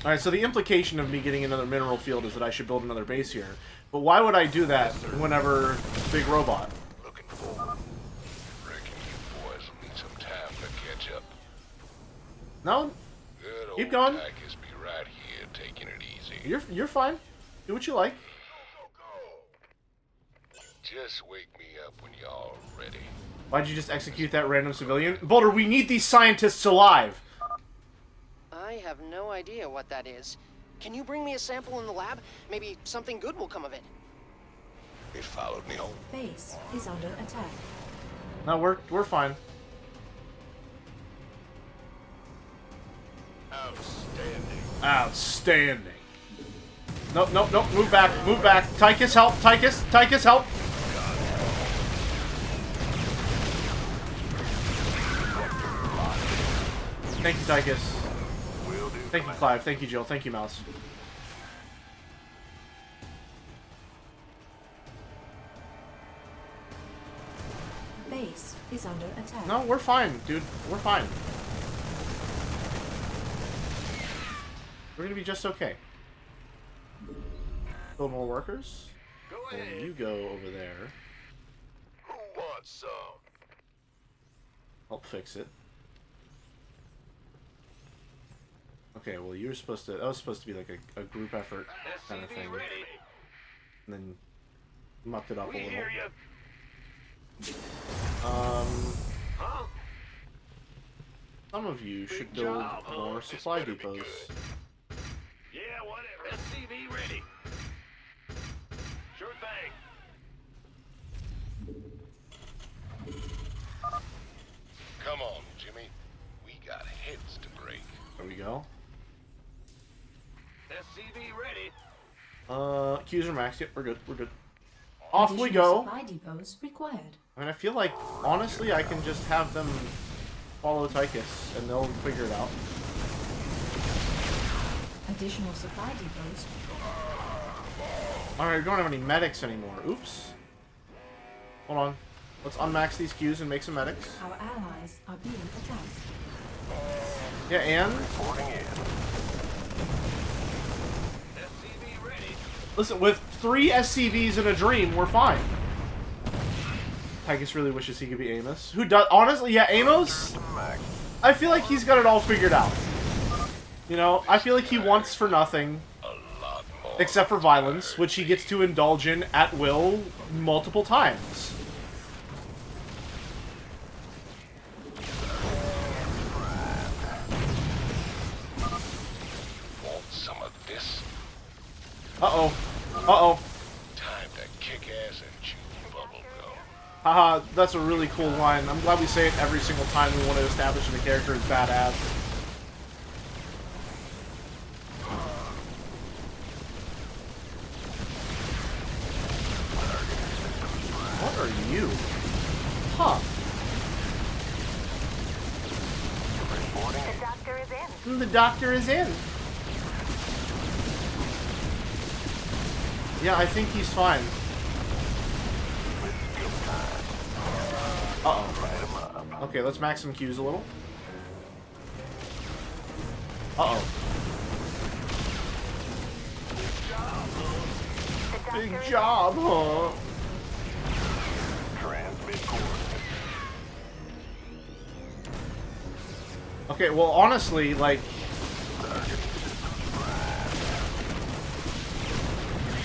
Alright, so the implication of me getting another mineral field is that I should build another base here. But why would I do that whenever big robot? Looking forward. Reckon you boys will need some time to catch up. No. Good Keep going. Tychus be right here, taking it easy. You're fine. Do what you like. Just wake me up when y'all ready. Why'd you just execute that random civilian? Boulder, we need these scientists alive. I have no idea what that is. Can you bring me a sample in the lab? Maybe something good will come of it. It followed me home. Base is under attack. No, we're fine. Outstanding. Outstanding. Nope, nope, nope. Move back, move back. Tychus, help. Tychus, Tychus, help. Thank you, Tychus. Thank you, Clive. Thank you, Jill. Thank you, Mouse. Base is under attack. No, we're fine, dude. We're fine. We're gonna be just okay. Build more workers. And you go over there. Who wants some? Help fix it. Okay, well you were supposed to, that was supposed to be like a group effort kind of thing. And then mucked it up a little. Some of you should build more supply depots. Yeah, whatever. SCV ready. Sure thing. Come on, Jimmy. We got heads to break. There we go. SCV ready. Q's are maxed. Yep, we're good. We're good. Off we go. Supply depots required. I mean, I feel like, honestly, I can just have them follow Tychus, and they'll figure it out. Additional supply depots. Alright, we don't have any medics anymore. Oops. Hold on. Let's unmax these Qs and make some medics. Our allies are being attacked. Yeah, and? Listen, with 3 SCVs in a dream, we're fine. Tychus really wishes he could be Amos. Who does? Honestly, yeah, Amos? I feel like he's got it all figured out. You know, I feel like he wants for nothing. Except for violence, which he gets to indulge in at will multiple times. Want some of this? Uh-oh. Uh-oh. Time to kick ass and chew bubble gum. Haha, that's a really cool line. I'm glad we say it every single time we want to establish that the character is badass. What are you? Huh. The doctor is in. The doctor is in. Yeah, I think he's fine. Uh-oh. Okay, let's max some Qs a little. Uh-oh. Big job, huh? Okay, well, honestly, like...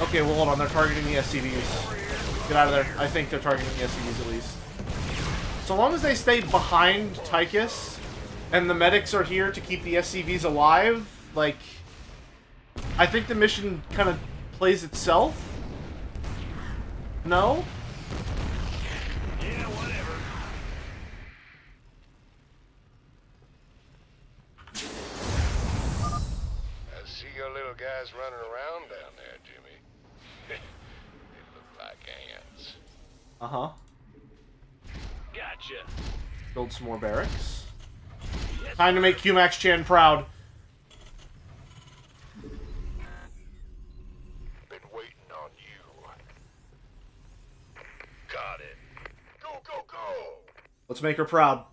Okay, well, hold on. They're targeting the SCVs. Get out of there. I think they're targeting the SCVs at least. So long as they stay behind Tychus, and the medics are here to keep the SCVs alive, like... I think the mission kind of plays itself? No? Yeah, whatever. I see your little guys running around down there, Jimmy. They look like ants. Uh-huh. Gotcha. Build some more barracks. Time to make QMax Chan proud. Let's make her proud.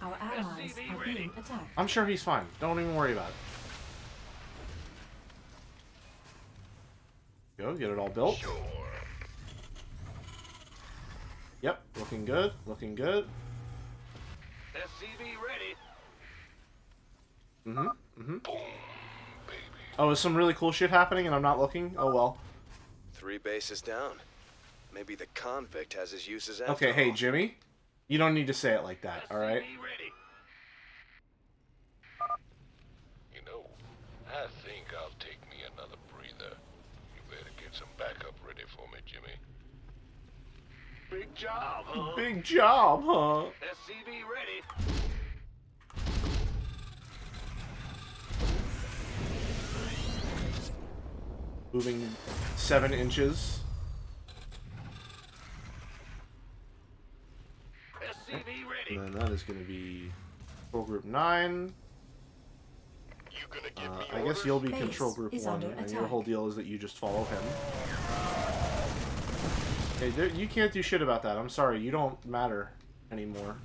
Our allies are being attacked. I'm sure he's fine. Don't even worry about it. Go, get it all built. Sure. Yep, looking good, looking good. SCV ready. Mm-hmm, mm-hmm. Boom, baby. Oh, is some really cool shit happening and I'm not looking? Oh, well. 3 bases down. Maybe the convict has his uses after Okay, hey, all. Jimmy. You don't need to say it like that, alright? You know, I think I'll take me another breather. You better get some backup ready for me, Jimmy. Big job, huh? Big job, huh? SCV ready. Moving 7 inches. SCV ready. And then that is going to be Control Group 9. You gonna give me I guess orders? you'll be Base Control Group is 1, under and your attack. whole deal is that you just follow him. Hey, you can't do shit about that. I'm sorry, you don't matter anymore.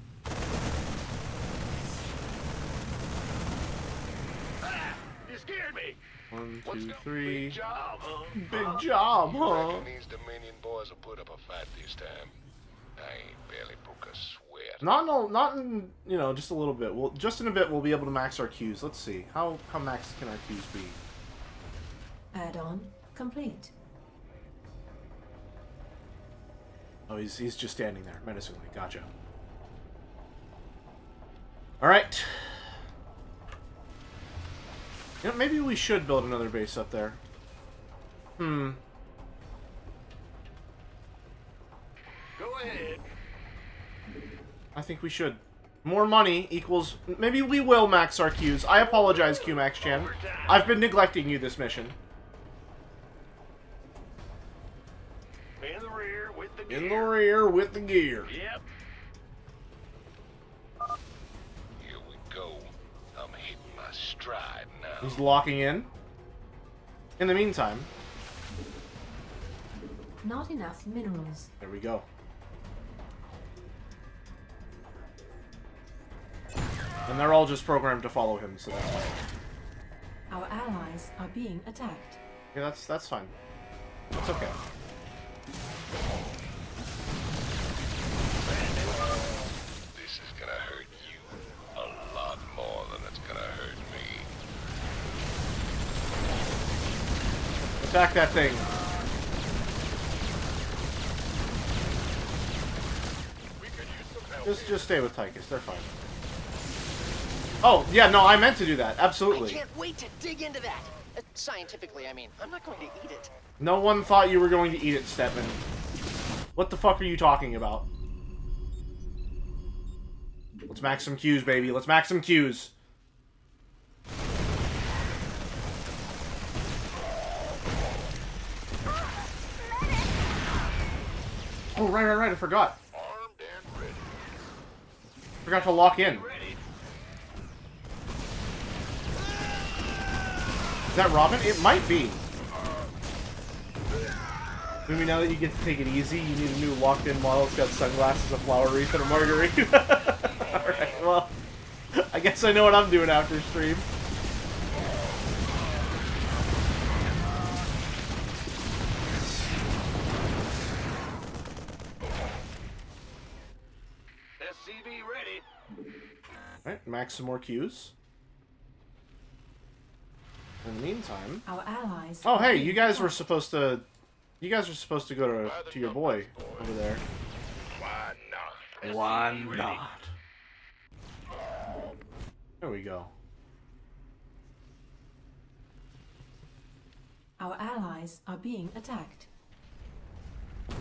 You scared me. 1, 2, 3. Big job, huh? Big job, You huh? reckon these Dominion boys will put up a fight this time? I ain't barely broke a sweat. Not in, you know, just a little bit. Well, just in a bit, we'll be able to max our Qs. Let's see. How max can our Qs be? Add-on complete. Oh, he's just standing there, menacingly. Gotcha. Alright. You know, maybe we should build another base up there. Go ahead. I think we should. More money equals... Maybe we will max our Qs. I apologize, QMax-chan. I've been neglecting you this mission. In the rear with the gear. In the rear with the gear. Yep. Here we go. I'm hitting my stride now. He's locking in. In the meantime... Not enough minerals. There we go. And they're all just programmed to follow him, so that's fine. Our allies are being attacked. Yeah, that's fine. It's okay. This is gonna hurt you a lot more than it's gonna hurt me. Attack that thing. Just stay with Tychus. They're fine. Oh, yeah, no, I meant to do that. Absolutely. I can't wait to dig into that. Scientifically, I mean. I'm not going to eat it. No one thought you were going to eat it, Stedman. What the fuck are you talking about? Let's max some Qs, baby. Let's max some Qs. Oh, right, I forgot. Armed and ready. Forgot to lock in. Is that Robin? It might be. Maybe now that you get to take it easy, you need a new locked-in model. It's got sunglasses, a flower wreath, and a margarita. Alright, well, I guess I know what I'm doing after stream. SCV ready. Alright, max some more Qs. In the meantime... Our allies... Oh, hey, you guys were supposed to... You guys are supposed to go to your boy over there. Why not? Why not? There we go. Our allies are being attacked.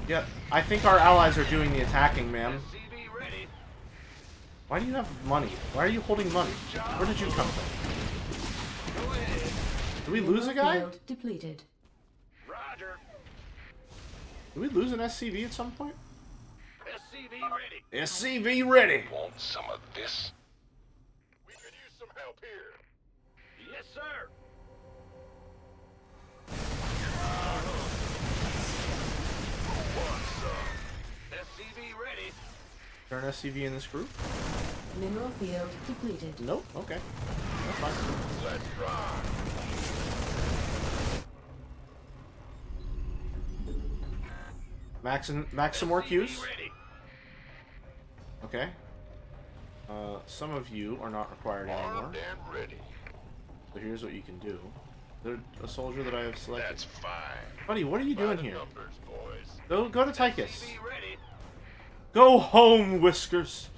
Yeah, I think our allies are doing the attacking, ma'am. Why do you have money? Why are you holding money? Where did you come from? Did we lose a guy? Field depleted. Roger. Did we lose an SCV at some point? SCV ready. SCV ready! Want some of this? We could use some help here. Yes, sir. there an SCV in this group? Mineral field depleted. Nope. Okay. That's fine. Let's rock. Max some more Qs. Okay. Some of you are not required anymore. Ready. So here's what you can do. There's a soldier that I have selected. That's fine. Buddy, what are you doing here? Numbers, boys. Go to Tychus. Go home, Whiskers.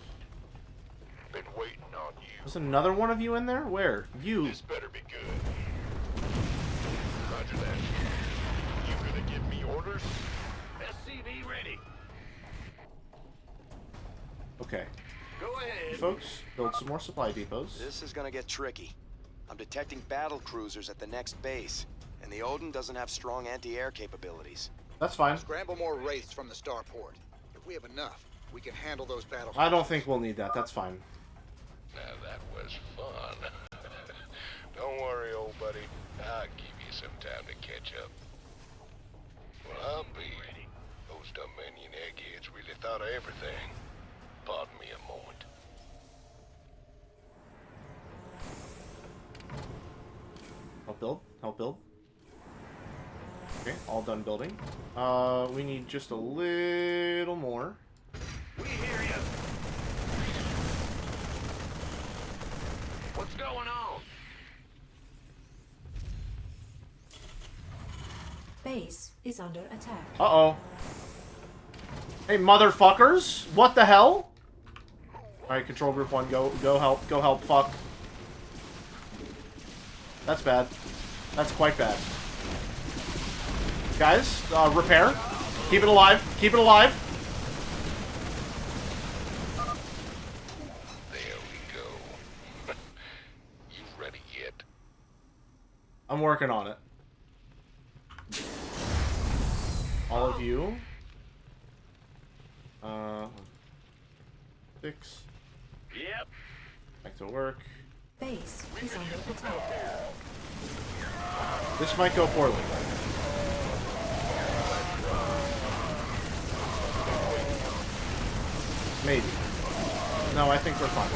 Been waiting on you. There's another one of you in there? Where? You. This better be good. Roger that. You gonna give me orders? SCV ready. Okay. Go ahead. Folks, build some more supply depots. This is gonna get tricky. I'm detecting battle cruisers at the next base, and the Odin doesn't have strong anti-air capabilities. That's fine. Scramble more wraiths from the starport. If we have enough, we can handle those battle. I don't think we'll need that. That's fine. Now that was fun. Don't worry, old buddy. I'll give you some time to catch up. Well, I'll be. Those Dominion eggheads really thought of everything. Pardon me a moment. Help build. Help build. Okay, all done building. We need just a little more. We hear you. What's going on? Base is under attack. Uh-oh. Hey, motherfuckers! What the hell? Alright, control group 1, go help, fuck. That's bad. That's quite bad. Guys, repair. Keep it alive. Keep it alive. There we go. You ready yet? I'm working on it. All of you. 6. Yep. Back to work. Base is under attack. This might go poorly. Maybe. No, I think we're fine.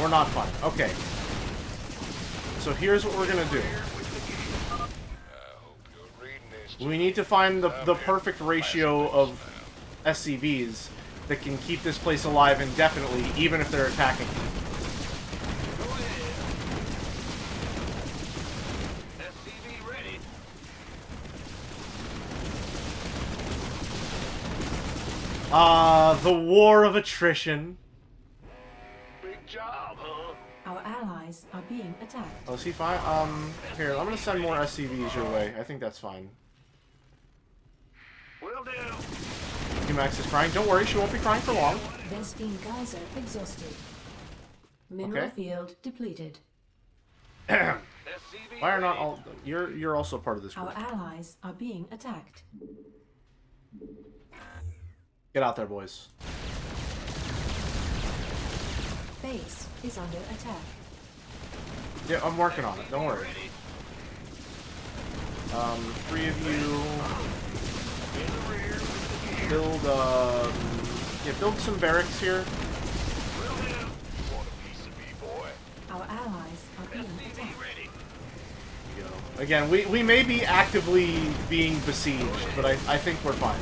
We're not fine. Okay. So here's what we're gonna do. We need to find the perfect ratio of SCVs that can keep this place alive indefinitely, even if they're attacking. SCV ready. The war of attrition. Big job, huh? Our allies are being attacked. Oh, is he fine? Here, I'm gonna send more SCVs your way. I think that's fine. Will do. Max is crying. Don't worry, she won't be crying for long. Vespine geyser exhausted. Mineral field depleted. Why are not all... You're also part of this group. Our allies are being attacked. Get out there, boys. Base is under attack. Yeah, I'm working on it. Don't worry. 3 of you... Build, build some barracks here. Our allies are being attacked. Again, we may be actively being besieged, but I think we're fine.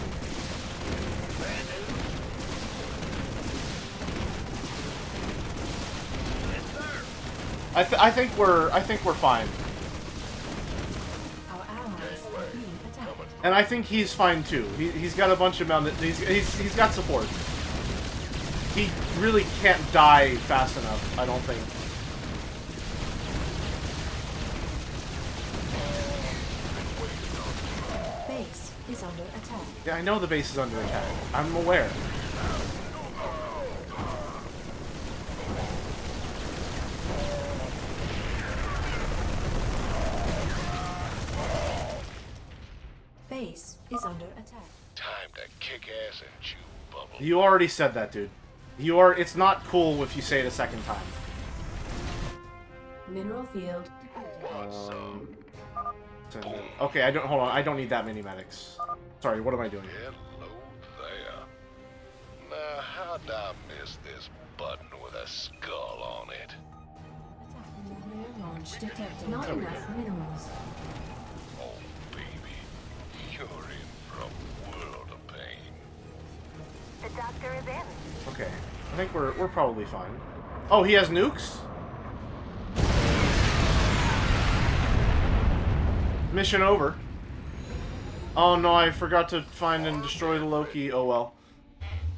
I think we're fine. Our allies are being attacked. And I think he's fine too. He's got a bunch of he's got support. He really can't die fast enough, I don't think. Base is under attack. Yeah, I know the base is under attack. I'm aware. Base is under attack. Time to kick ass and chew bubble. You already said that, dude. It's not cool if you say it a second time. Mineral field Okay, hold on. I don't need that many medics. Sorry, what am I doing? Hello how'd I miss this button with a skull on it? Launch detected. Not enough minerals. Oh, baby. You're in for a world of pain. The doctor is in. Okay. I think we're probably fine. Oh, he has nukes? Mission over. Oh no, I forgot to find and destroy the Loki. Oh well.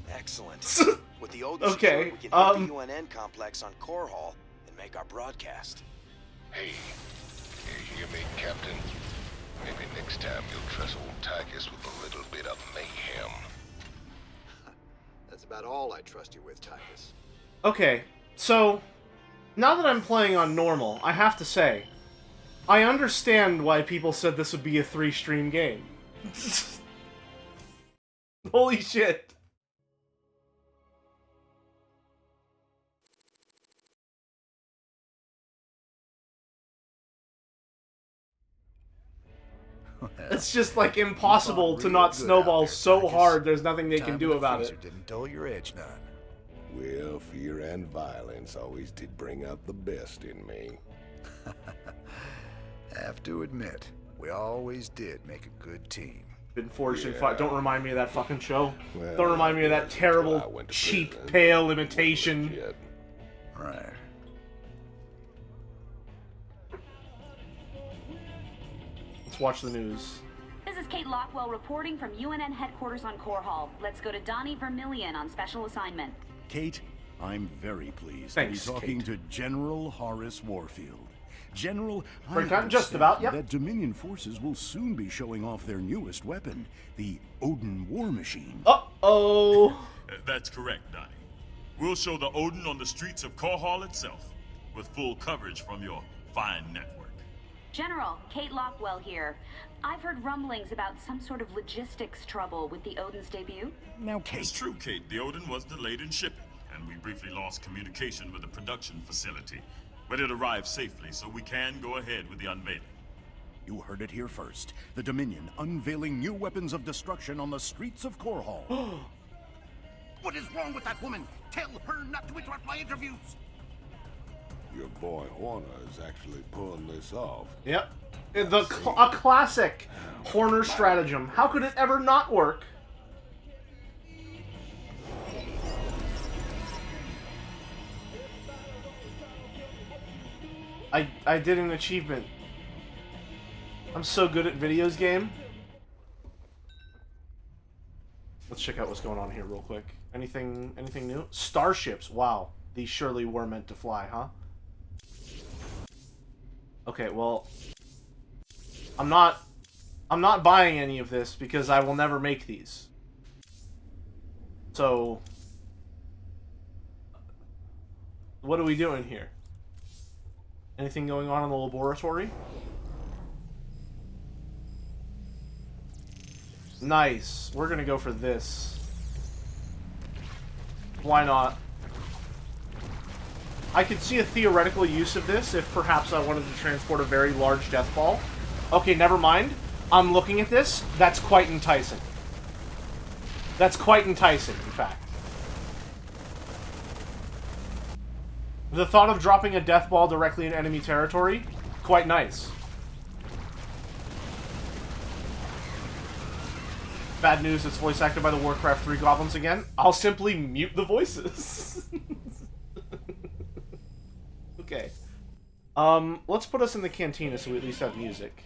Excellent. With the Odin okay. we can hit the UNN complex on Core Hall and make our broadcast. Hey, you hear me, Captain? Maybe next time you'll trust old Tychus with a little bit of mayhem. That's about all I trust you with, Tychus. Okay, so now that I'm playing on normal, I have to say, I understand why people said this would be a 3-stream game. Holy shit. It's just like impossible to not snowball so hard there's nothing they can do about it. Didn't dull your edge none. Well, fear and violence always did bring out the best in me. Have to admit, we always did make a good team. Been forged in fire. Don't remind me of that fucking show. Well, don't remind me of that terrible, cheap, pale imitation. Right. Let's watch the news. This is Kate Lockwell reporting from UNN headquarters on Core Hall. Let's go to Donnie Vermillion on special assignment. Kate, I'm very pleased Thanks, to be talking Kate. to General Horace Warfield. General, Right, I just about, yep. that Dominion forces will soon be showing off their newest weapon, the Odin War Machine. Uh-oh. That's correct, Donnie. We'll show the Odin on the streets of Core Hall itself, with full coverage from your fine network. General, Kate Lockwell here. I've heard rumblings about some sort of logistics trouble with the Odin's debut. Now, Kate. It's true, Kate. The Odin was delayed in shipping, and we briefly lost communication with the production facility. But it arrived safely, so we can go ahead with the unveiling. You heard it here first. The Dominion unveiling new weapons of destruction on the streets of Core Hall. What is wrong with that woman? Tell her not to interrupt my interviews. Your boy Horner is actually pulling this off. Yep. A classic Horner stratagem. How could it ever not work? I did an achievement. I'm so good at videos game. Let's check out what's going on here real quick. Anything new? Starships. Wow. These surely were meant to fly, huh? Okay, well, I'm not buying any of this because I will never make these. So, what are we doing here? Anything going on in the laboratory? Nice. We're gonna go for this. Why not? I could see a theoretical use of this if perhaps I wanted to transport a very large death ball. Okay, never mind. I'm looking at this. That's quite enticing. That's quite enticing, in fact. The thought of dropping a death ball directly in enemy territory, quite nice. Bad news, it's voice acted by the Warcraft 3 goblins again. I'll simply mute the voices. Okay. Let's put us in the cantina so we at least have music.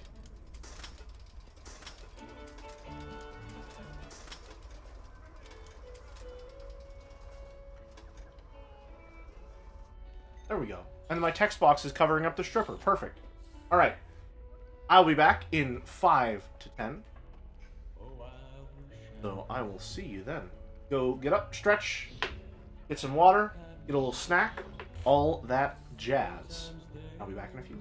There we go. And my text box is covering up the stripper. Perfect. Alright. I'll be back in 5 to 10. So I will see you then. Go get up, stretch, get some water, get a little snack, all that jazz. I'll be back in a few.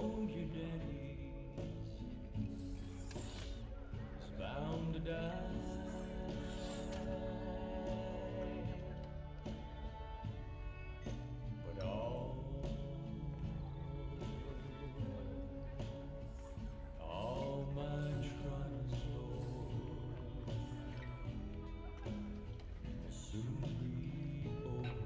know your daddy is bound to die. But all my trials, Lord, will soon be over.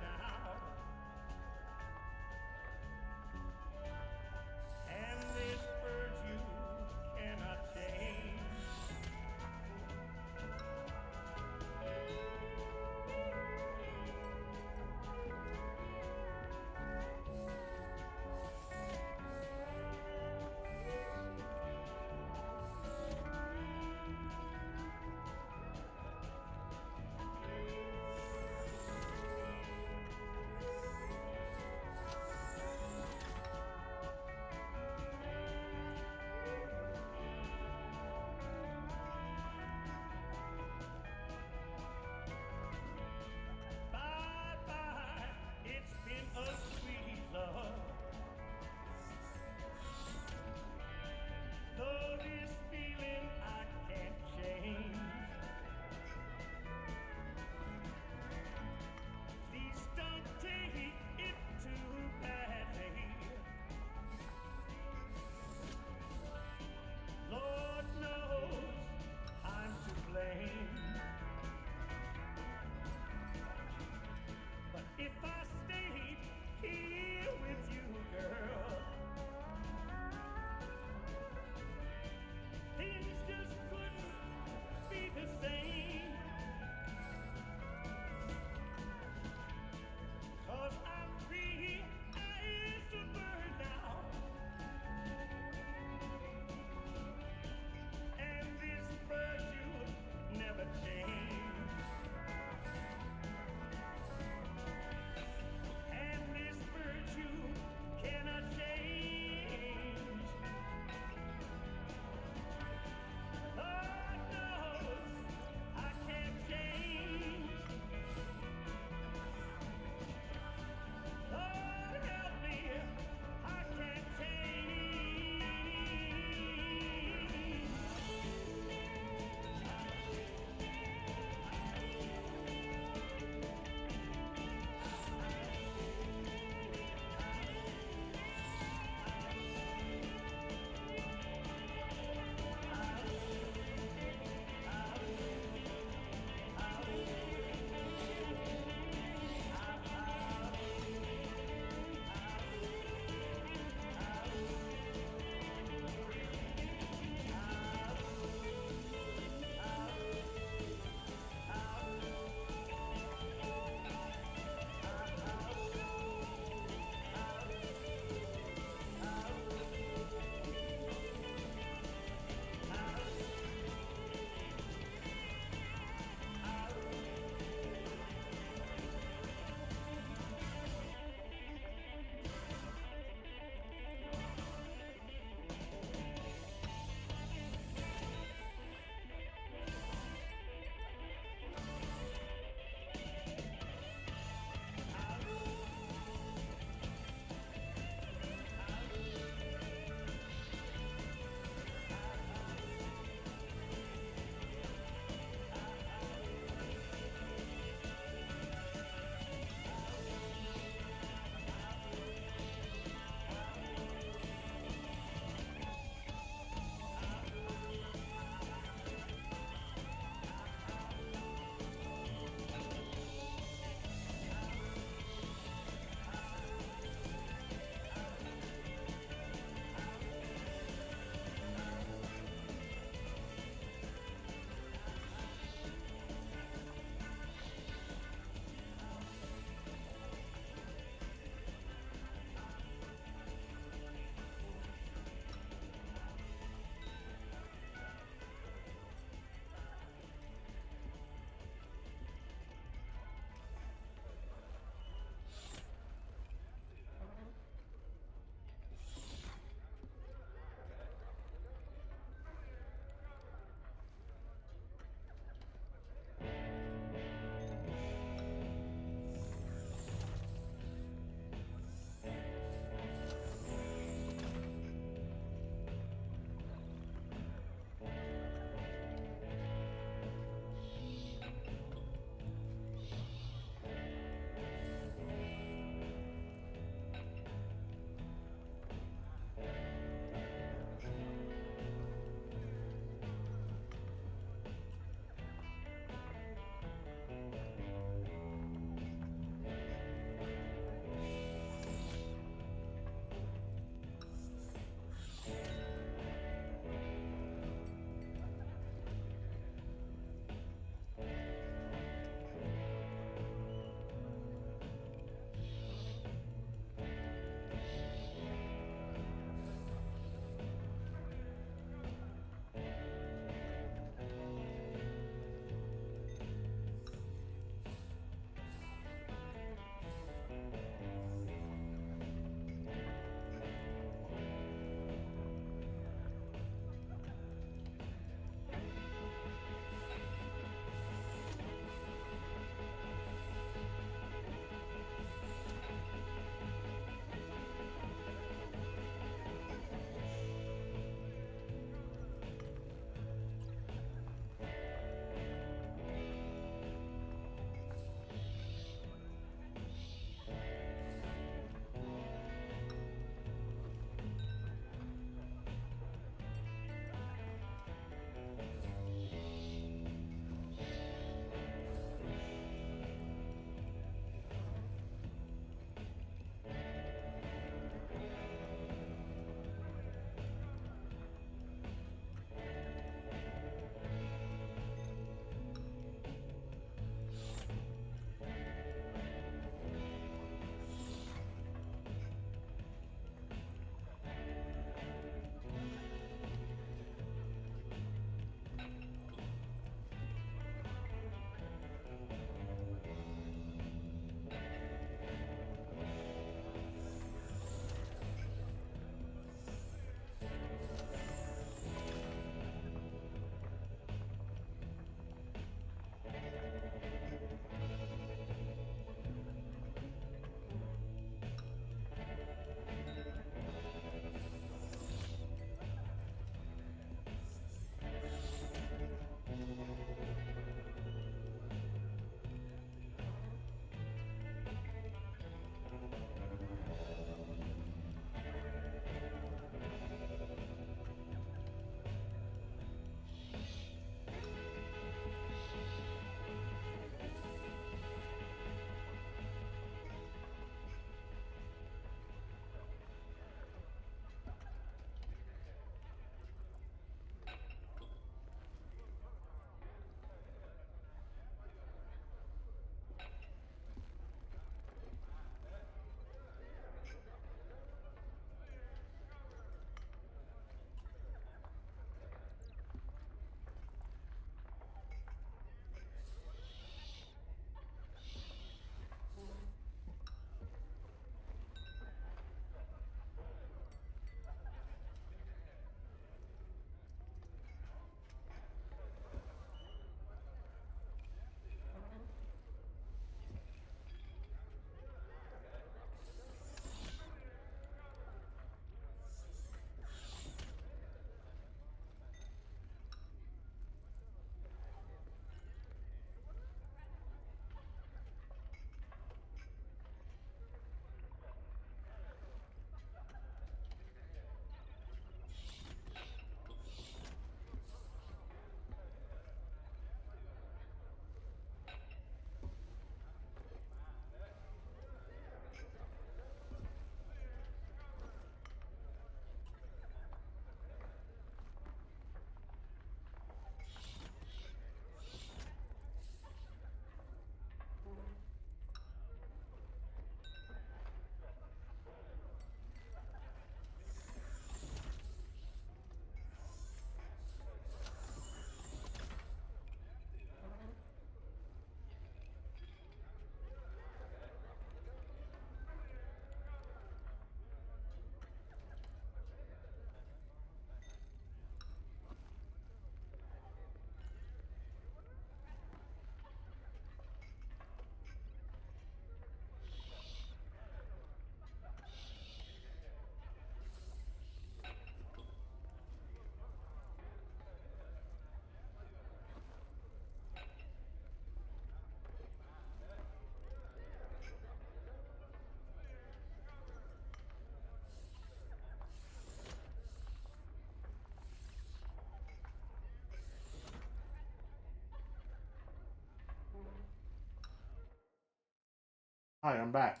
Hi, I'm back.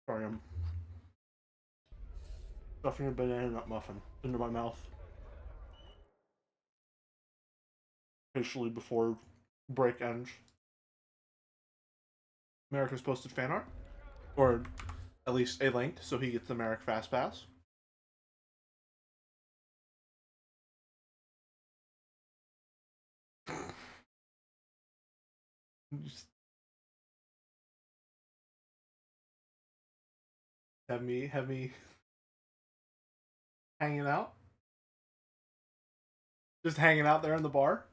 Sorry, I'm stuffing a banana nut muffin into my mouth. Officially before break ends. America's posted fan art. Or at least a link, so he gets the Merrick Fast Pass. Just have me hanging out. Just hanging out there in the bar.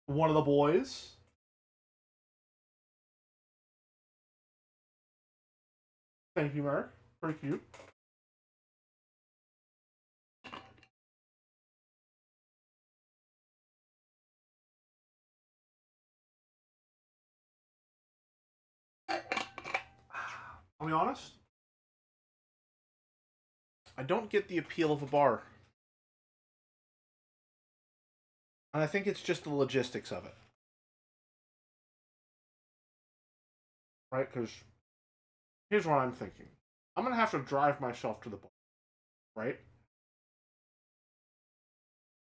One of the boys. Thank you, Merrick. Pretty cute. I'll be honest. I don't get the appeal of a bar. And I think it's just the logistics of it. Right? Because here's what I'm thinking. I'm going to have to drive myself to the bar. Right?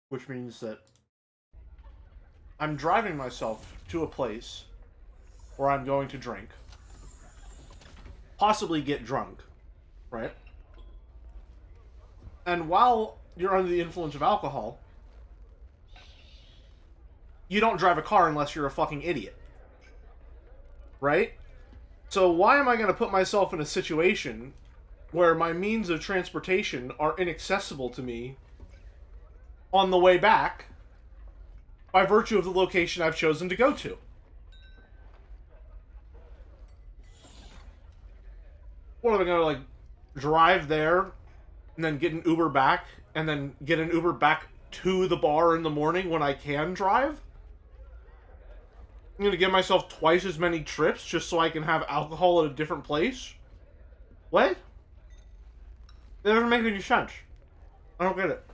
Which means that I'm driving myself to a place where I'm going to drink. Possibly get drunk. Right? And while you're under the influence of alcohol, you don't drive a car unless you're a fucking idiot. Right? So why am I going to put myself in a situation where my means of transportation are inaccessible to me on the way back by virtue of the location I've chosen to go to? What, am I going to, like, drive there and then get an Uber back and then get an Uber back to the bar in the morning when I can drive? I'm going to give myself twice as many trips just so I can have alcohol at a different place? What? That doesn't make any sense. I don't get it.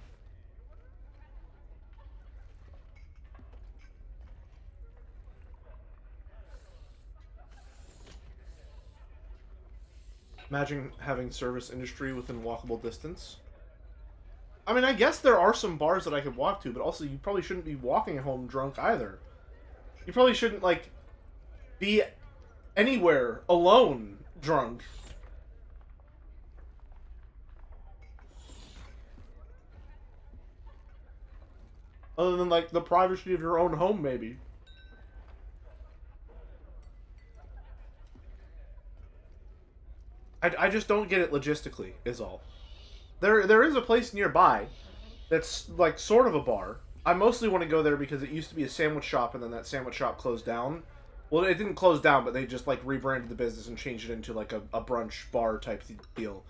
Imagine having service industry within walkable distance. I mean, I guess there are some bars that I could walk to, but also you probably shouldn't be walking home drunk either. You probably shouldn't, like, be anywhere alone drunk. Other than, like, the privacy of your own home, maybe. I just don't get it logistically, is all. There is a place nearby that's, like, sort of a bar. I mostly want to go there because it used to be a sandwich shop, and then that sandwich shop closed down. Well, it didn't close down, but they just, like, rebranded the business and changed it into, like, a brunch bar type deal.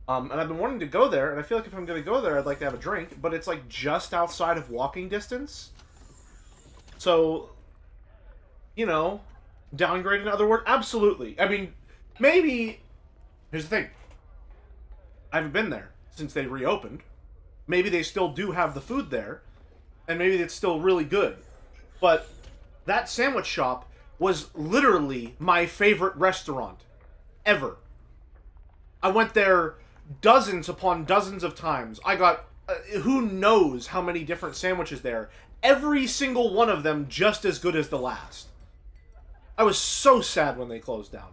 And I've been wanting to go there, and I feel like if I'm going to go there, I'd like to have a drink, but it's, like, just outside of walking distance. So, you know, downgrade in other words? Absolutely. I mean, maybe... Here's the thing. I haven't been there since they reopened. Maybe they still do have the food there, and maybe it's still really good. But that sandwich shop was literally my favorite restaurant ever. I went there dozens upon dozens of times. I got who knows how many different sandwiches there. Every single one of them just as good as the last. I was so sad when they closed down.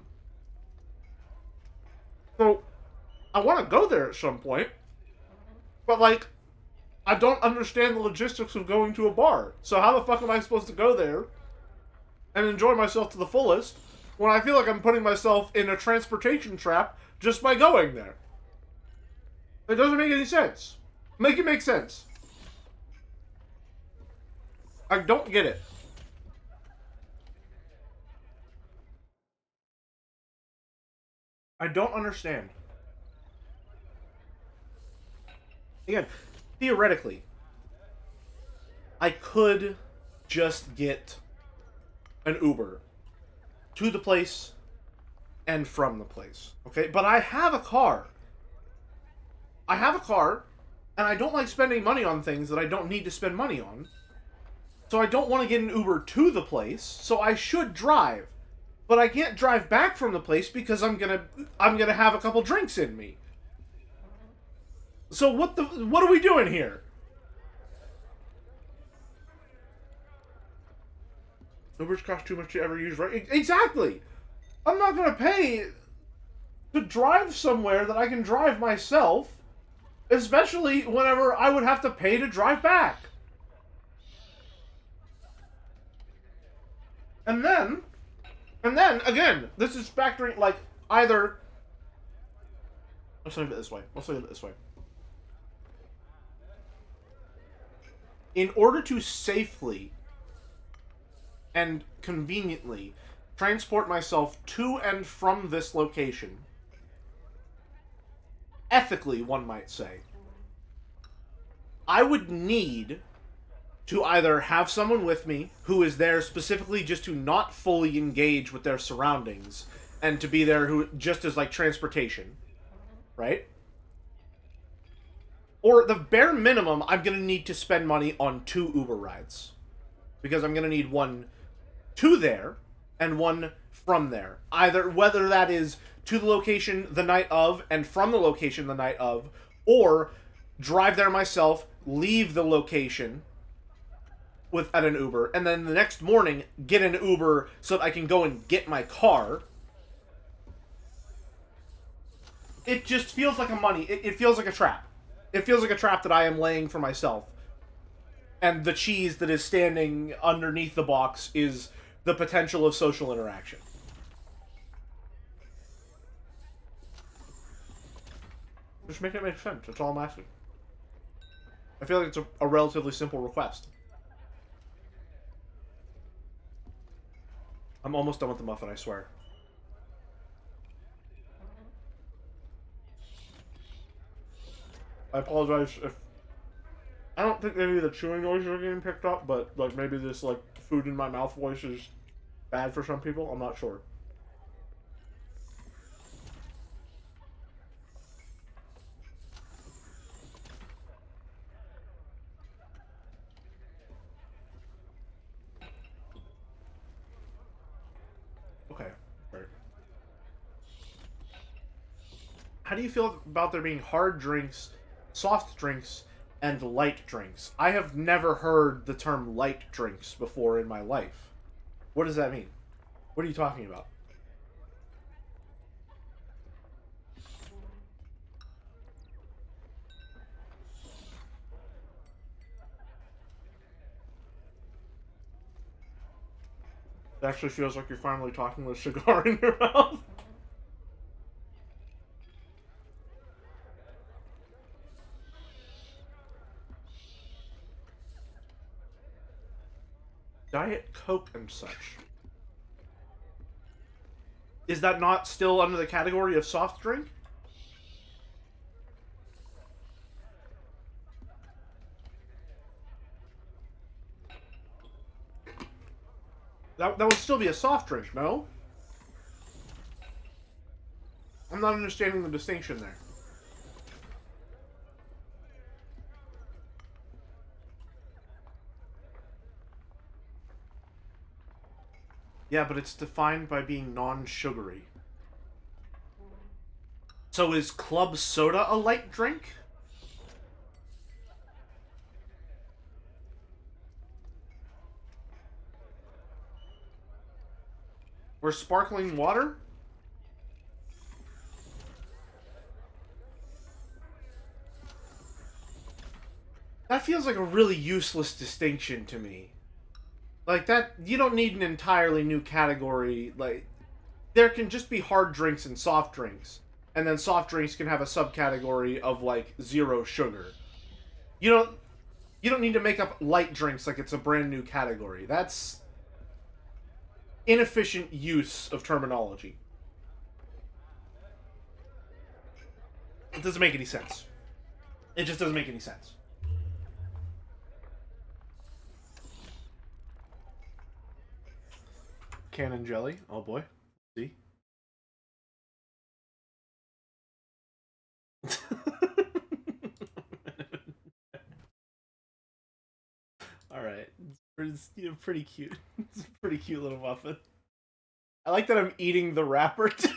So, I want to go there at some point. But, like, I don't understand the logistics of going to a bar. So how the fuck am I supposed to go there and enjoy myself to the fullest when I feel like I'm putting myself in a transportation trap just by going there? It doesn't make any sense. Make it make sense. I don't get it. I don't understand. Again, theoretically, I could just get an Uber to the place and from the place, okay? But I have a car. I have a car, and I don't like spending money on things that I don't need to spend money on. So I don't want to get an Uber to the place, so I should drive. But I can't drive back from the place because I'm gonna have a couple drinks in me. So what are we doing here? Ubers cost too much to ever use, right? Exactly. I'm not gonna pay to drive somewhere that I can drive myself, especially whenever I would have to pay to drive back. And then again, this is factoring like either. Let's look at it this way. In order to safely and conveniently transport myself to and from this location, ethically, one might say, I would need to either have someone with me who is there specifically just to not fully engage with their surroundings and to be there who just as like transportation, right? Or the bare minimum, I'm going to need to spend money on 2 Uber rides. Because I'm going to need one to there and one from there. Either whether that is to the location the night of and from the location the night of, or drive there myself, leave the location at an Uber, and then the next morning get an Uber so that I can go and get my car. It just feels like it feels like a trap. It feels like a trap that I am laying for myself. And the cheese that is standing underneath the box is the potential of social interaction. Just make it make sense. That's all I'm asking. I feel like it's a relatively simple request. I'm almost done with the muffin, I swear. I apologize if... I don't think maybe the chewing noises are getting picked up, but like maybe this like food in my mouth voice is bad for some people. I'm not sure. Okay. Right. How do you feel about there being hard drinks, soft drinks, and light drinks? I have never heard the term light drinks before in my life. What does that mean? What are you talking about? It actually feels like you're finally talking with a cigar in your mouth. Diet Coke and such. Is that not still under the category of soft drink? That would still be a soft drink, no? I'm not understanding the distinction there. Yeah, but it's defined by being non-sugary. So is club soda a light drink? Or sparkling water? That feels like a really useless distinction to me. Like, that, you don't need an entirely new category. Like, there can just be hard drinks and soft drinks. And then soft drinks can have a subcategory of, like, 0 sugar. You don't need to make up light drinks like it's a brand new category. That's inefficient use of terminology. It doesn't make any sense. It just doesn't make any sense. Cannon jelly. Oh boy. See? Alright. It's pretty cute. It's a pretty cute little muffin. I like that I'm eating the wrapper, too.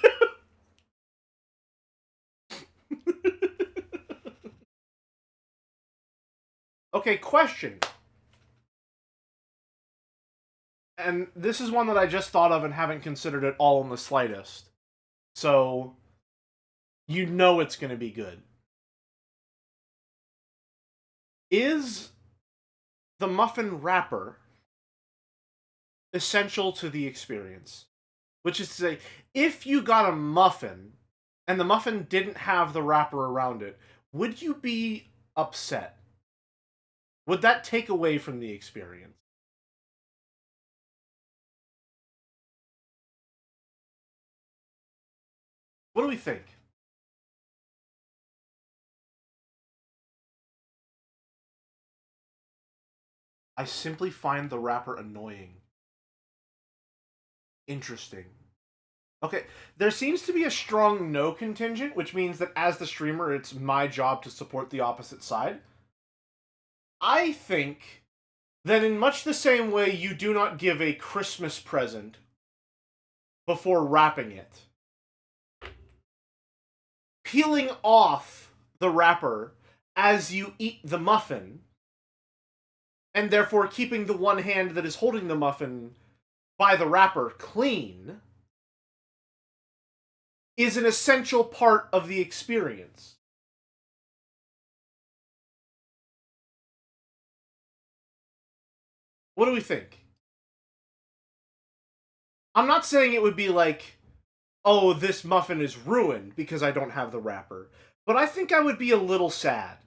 Okay, question. And this is one that I just thought of and haven't considered at all in the slightest. So, you know it's going to be good. Is the muffin wrapper essential to the experience? Which is to say, if you got a muffin, and the muffin didn't have the wrapper around it, would you be upset? Would that take away from the experience? What do we think? I simply find the wrapper annoying. Interesting. Okay, there seems to be a strong no contingent, which means that as the streamer, it's my job to support the opposite side. I think that in much the same way you do not give a Christmas present before wrapping it, peeling off the wrapper as you eat the muffin, and therefore keeping the one hand that is holding the muffin by the wrapper clean, is an essential part of the experience. What do we think? I'm not saying it would be like, oh, this muffin is ruined because I don't have the wrapper, but I think I would be a little sad.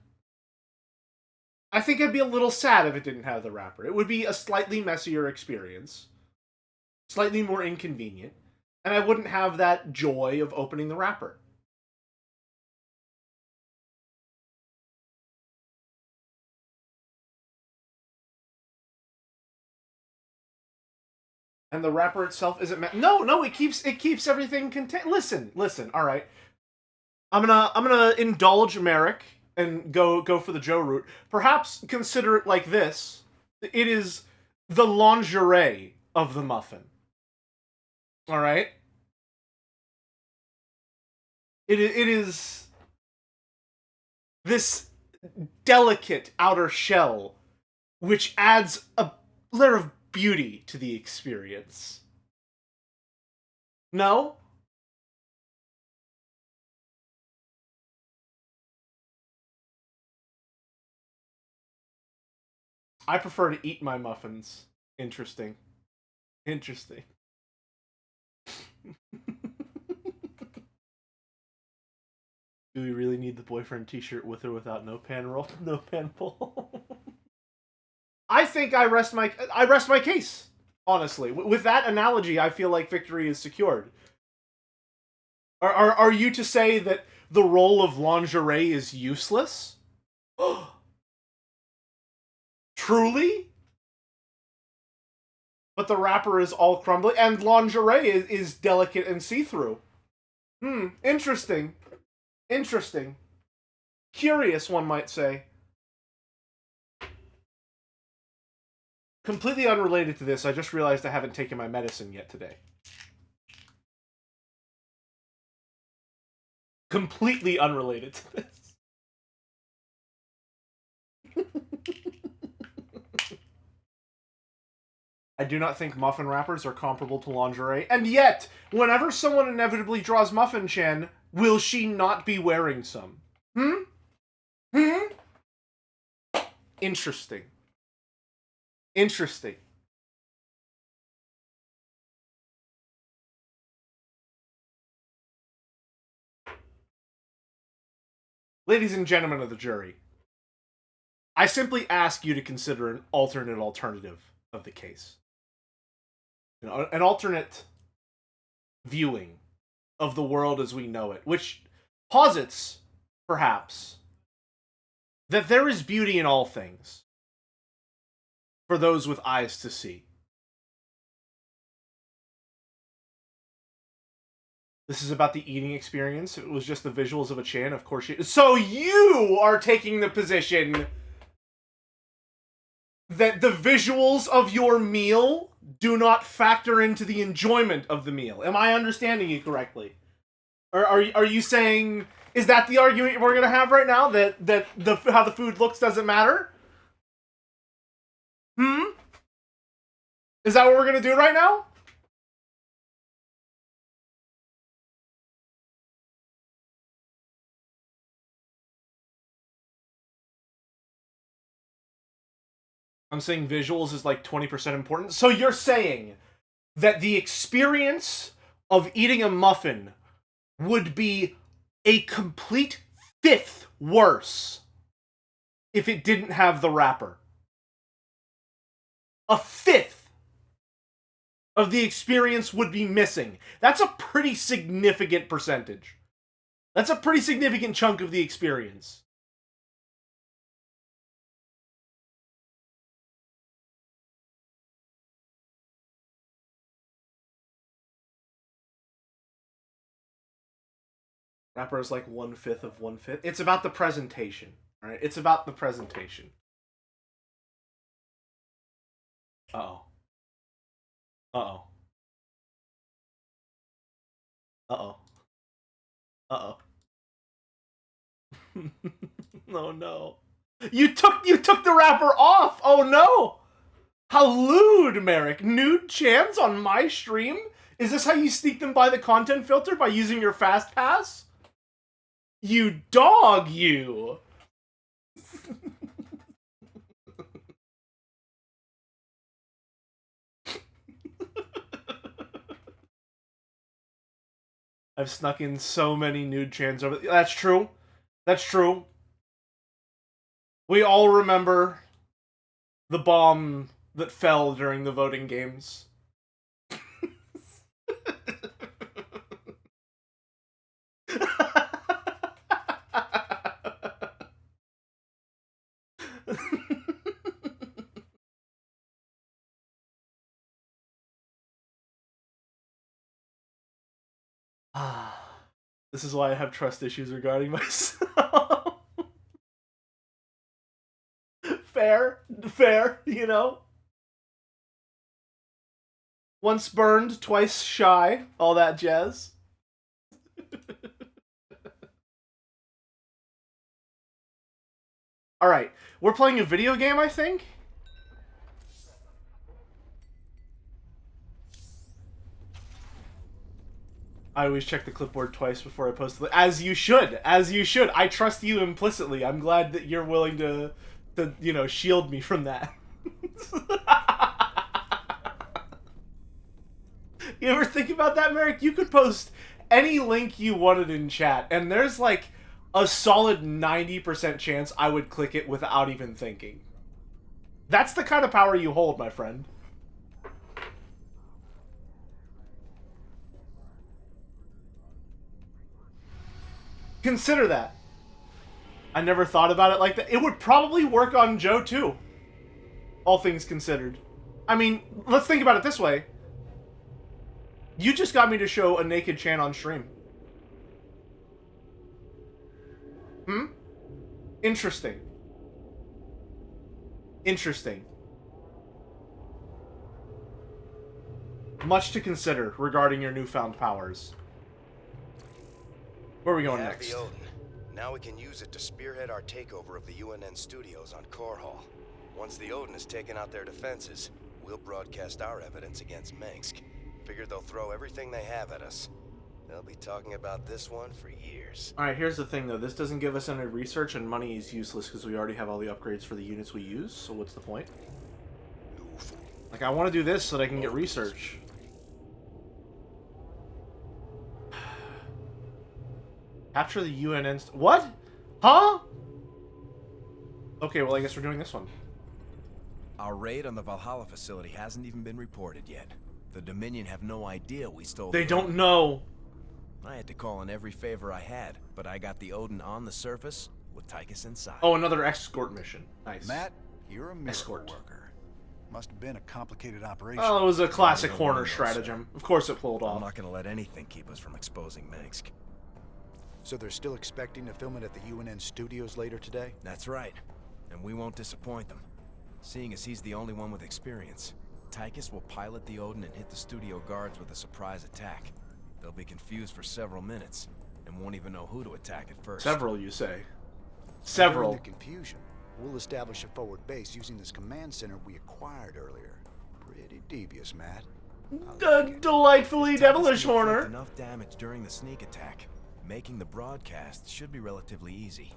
I think I'd be a little sad if it didn't have the wrapper. It would be a slightly messier experience, slightly more inconvenient, and I wouldn't have that joy of opening the wrapper. And the wrapper itself isn't no, it keeps everything contained. Listen, all right. I'm gonna indulge Merrick and go for the Joe route. Perhaps consider it like this. It is the lingerie of the muffin. All right? It is this delicate outer shell which adds a layer of beauty to the experience. No? I prefer to eat my muffins. Interesting. Interesting. Do we really need the boyfriend t-shirt with or without no pan roll? No pan pull? I think I rest my case, honestly. With that analogy, I feel like victory is secured. Are you to say that the role of lingerie is useless? Truly? But the wrapper is all crumbly, and lingerie is delicate and see-through. Interesting. Interesting. Curious, one might say. Completely unrelated to this, I just realized I haven't taken my medicine yet today. Completely unrelated to this. I do not think muffin wrappers are comparable to lingerie, and yet, whenever someone inevitably draws Muffin Chan, will she not be wearing some? Interesting. Interesting. Ladies and gentlemen of the jury, I simply ask you to consider an alternate alternative of the case. An alternate viewing of the world as we know it, which posits, perhaps, that there is beauty in all things for those with eyes to see. This is about the eating experience. It was just the visuals of a Chan, of course. So you are taking the position that the visuals of your meal do not factor into the enjoyment of the meal. Am I understanding you correctly? Or are you saying, is that the argument we're going to have right now, that how the food looks doesn't matter? Is that what we're going to do right now? I'm saying visuals is like 20% important. So you're saying that the experience of eating a muffin would be a complete fifth worse if it didn't have the wrapper. A fifth of the experience would be missing. That's a pretty significant percentage. That's a pretty significant chunk of the experience. Wrapper is like 1/5 of 1/5. It's about the presentation. Alright? It's about the presentation. Uh-oh. Uh-oh. Uh-oh. Uh-oh. Oh no. You took the wrapper off! Oh no! How lewd, Merrick. Nude chans on my stream? Is this how you sneak them by the content filter? By using your fast pass? You dog, you! I've snuck in so many nude chans over. That's true. That's true. We all remember the bomb that fell during the voting games. This is why I have trust issues regarding myself. Fair, you know? Once burned, twice shy, all that jazz. Alright, we're playing a video game, I think? I always check the clipboard twice before I post the... As you should! As you should! I trust you implicitly. I'm glad that you're willing to you know, shield me from that. You ever think about that, Merrick? You could post any link you wanted in chat, and there's like a solid 90% chance I would click it without even thinking. That's the kind of power you hold, my friend. Consider that. I never thought about it like that. It would probably work on Joe, too. All things considered. I mean, let's think about it this way. You just got me to show a naked Chan on stream. Interesting. Interesting. Much to consider regarding your newfound powers. Where are we going next? The Odin. Now we can use it to spearhead our takeover of the UNN studios on Core Hall. Once the Odin has taken out their defenses, we'll broadcast our evidence against Minsk. Figure they'll throw everything they have at us. They'll be talking about this one for years. Alright, here's the thing though. This doesn't give us any research, and money is useless because we already have all the upgrades for the units we use, so what's the point? Like, I want to do this so that I can get research. Capture the UNN... What? Huh? Okay, well, I guess we're doing this one. Our raid on the Valhalla facility hasn't even been reported yet. The Dominion have no idea we stole They don't know. I had to call in every favor I had, but I got the Odin on the surface with Tychus inside. Oh, another escort mission. Nice. Matt, you're a miracle escort worker. Must have been a complicated operation. Oh, it was a classic Horner stratagem. Of course it pulled off. I'm not going to let anything keep us from exposing Minsk. So they're still expecting to film it at the UNN studios later today? That's right. And we won't disappoint them, seeing as he's the only one with experience. Tychus will pilot the Odin and hit the studio guards with a surprise attack. They'll be confused for several minutes and won't even know who to attack at first. Several, you say? Several. During the confusion, we'll establish a forward base using this command center we acquired earlier. Pretty devious, Matt. Delightfully devilish, Horner. Enough damage during the sneak attack. Making the broadcast should be relatively easy.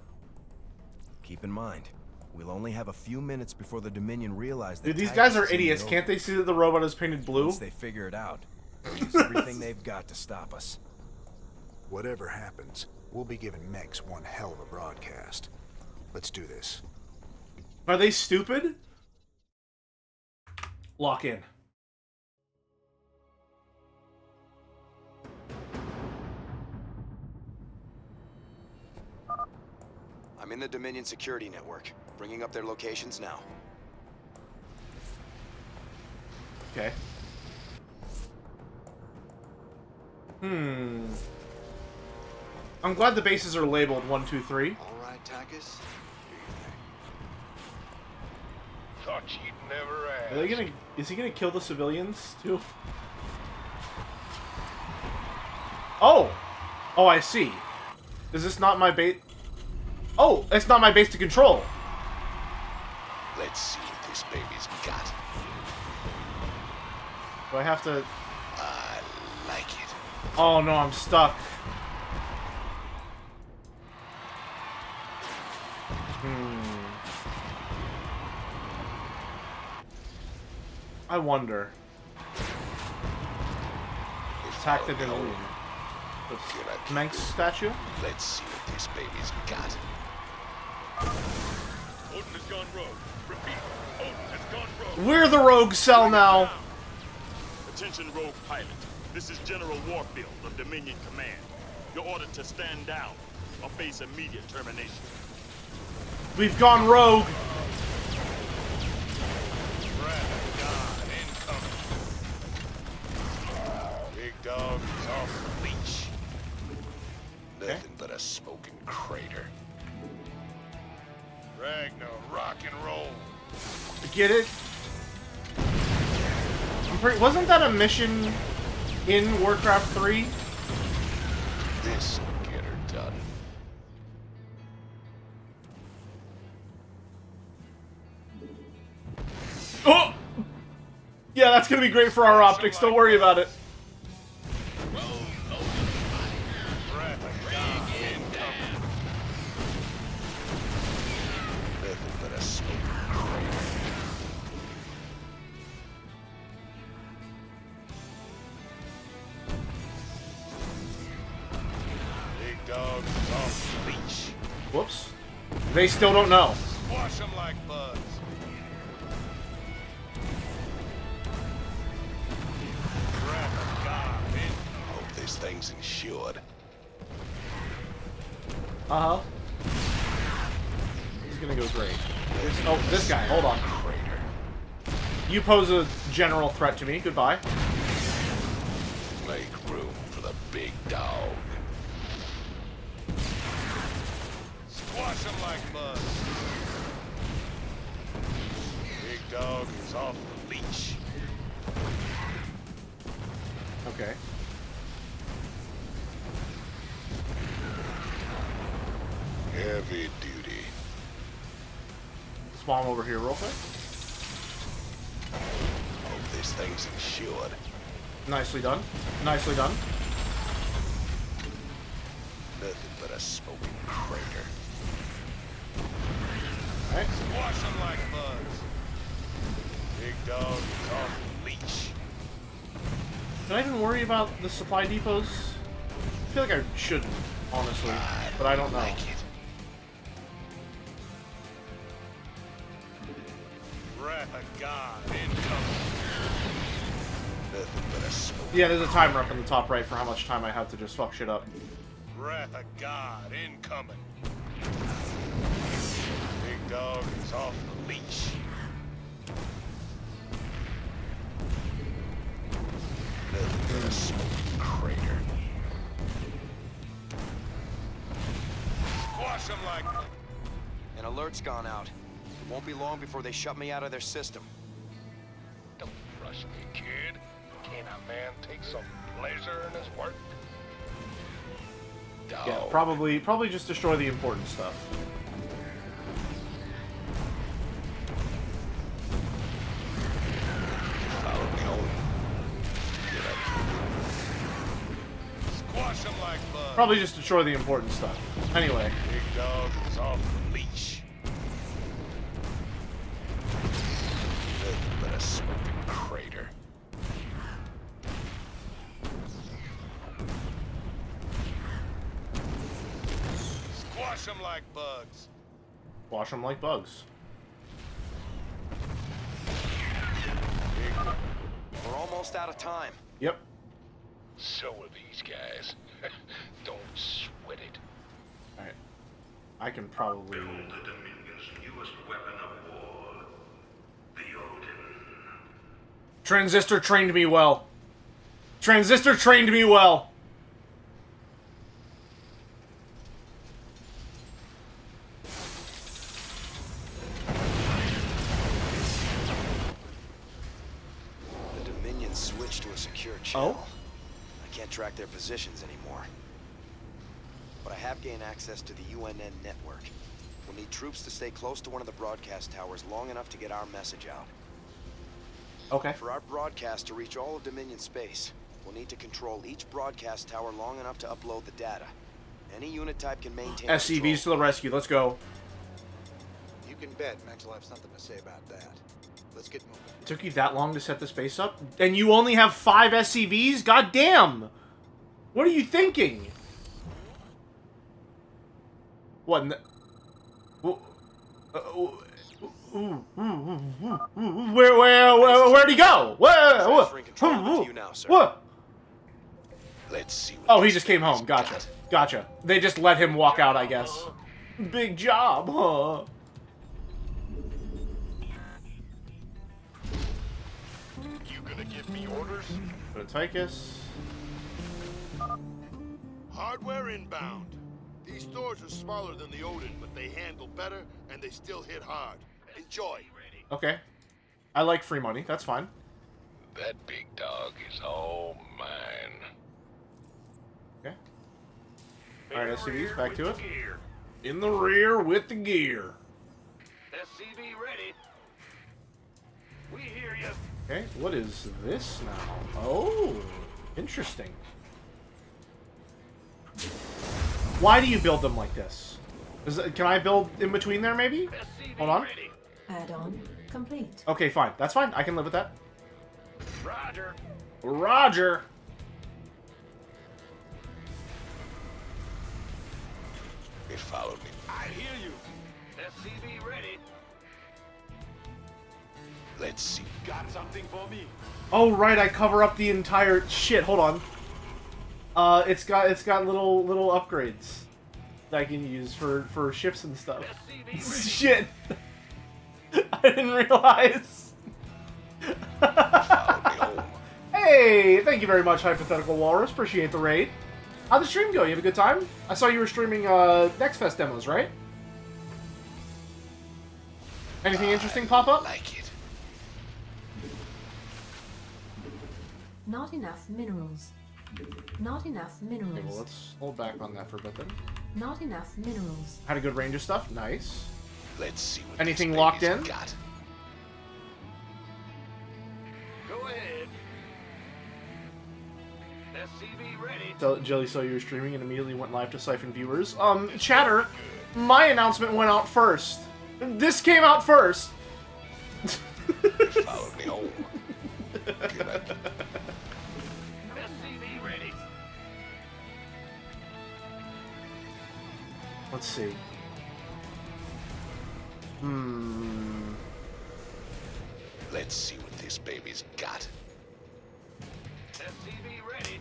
Keep in mind, we'll only have a few minutes before the Dominion realize that. Dude, these guys are idiots. Can't they see that the robot is painted blue? Once they figure it out, they'll use everything they've got to stop us. Whatever happens, we'll be giving Menks one hell of a broadcast. Let's do this. Are they stupid? Lock in. I'm in the Dominion security network, bringing up their locations now. Okay. I'm glad the bases are labeled 1, 2, 3. All right, Tychus. Thought you'd never ask. Are they gonna? Is he gonna kill the civilians too? Oh, oh, I see. Is this not my base? Oh, it's not my base to control. Let's see what this baby's got. Do I have to? I like it. Oh no, I'm stuck. I wonder. Attack the Dominion. The Manx statue? Let's see what this baby's got. Odin has gone rogue. Repeat, Odin has gone rogue. We're the rogue cell now. Attention, rogue pilot. This is General Warfield of Dominion Command. You're ordered to stand down or face immediate termination. We've gone rogue. Big dog is off the leash. Nothing but a smoking crater. Ragnar, rock and roll. Get it? Wasn't that a mission in Warcraft 3? This'll get her done. Oh! Yeah, that's gonna be great for our optics. Don't worry about it. Whoops. They still don't know. Squash them like bugs. Hope this thing's insured. Uh-huh. This is gonna go great. Oh, this guy. Hold on. You pose a general threat to me. Goodbye. Make room for the big dog. Squash them like bugs. Big dog is off the leash. Okay. Heavy duty. Spawn over here real quick. Hope this thing's insured. Nicely done. Nicely done. Nothing but a smoking crater. Alright. Squash them like bugs. Big dog is off the leash. Did I even worry about the supply depots? I feel like I shouldn't, honestly, but I don't know. Wrath of God incoming. Nothing but a smoke. Yeah, there's a timer up in the top right for how much time I have to just fuck shit up. Wrath of God incoming. Big dog is off the leash. Nothing but a smoking crater. Squash them like... An alert's gone out. It won't be long before they shut me out of their system. Don't rush Trust me, kid. Can a man take some pleasure in his work? Yeah, probably just destroy the important stuff. Squash him like bugs. Probably just destroy the important stuff. Anyway. Big dog is off the leash. Nothing but a smoking crater. Squash him like bugs. Wash them like bugs. We're almost out of time. Yep. So are these guys. Don't sweat it. Alright. I can probably... The Dominion's newest weapon of war, the Odin. Transistor trained me well. Transistor trained me well. The Dominion switched to a secure channel. I can't track their positions anymore. But I have gained access to the UNN network. We'll need troops to stay close to one of the broadcast towers long enough to get our message out. Okay. For our broadcast to reach all of Dominion space, we'll need to control each broadcast tower long enough to upload the data. Any unit type can maintain SCVs to the rescue. Let's go. You can bet Max will have something to say about that. Let's get moving. It took you that long to set this base up? And you only have 5 SCVs? God damn! What are you thinking? What in the... Where'd he go? What? Let's see. Oh, he just came home. Gotcha. Gotcha. They just let him walk out, I guess. Big job, huh? You gonna give me orders? Go to Tychus. Hardware inbound. These stores are smaller than the Odin, but they handle better and they still hit hard. Enjoy. Okay. I like free money. That's fine. That big dog is all mine. Okay. Alright, SCVs, back to it. In the rear with the gear. SCV ready. We hear you. Okay, what is this now? Oh, interesting. Why do you build them like this? Can I build in between there, maybe? Hold on. Add-on complete. Okay, fine. That's fine. I can live with that. Roger. Roger. It followed me. I hear you. SCV ready. Let's see. Got something for me? Oh, right. I cover up the entire shit. Hold on. It's got little upgrades that I can use for ships and stuff. Shit. I didn't realize. Hey, thank you very much, Hypothetical Walrus. Appreciate the raid. How'd the stream go? You have a good time? I saw you were streaming Next Fest demos, right? Anything interesting pop up? Like it. Not enough minerals. Not enough minerals. Okay, well, let's hold back on that for a bit then. Not enough minerals. Had a good range of stuff. Nice. Let's see what anything this locked in? Got. Go ahead. SCV ready. So, Jelly saw you were streaming and immediately went live to siphon viewers. Chatter, my announcement went out first. This came out first. Followed me home. SCV ready. Let's see. Let's see what this baby's got. SCV ready.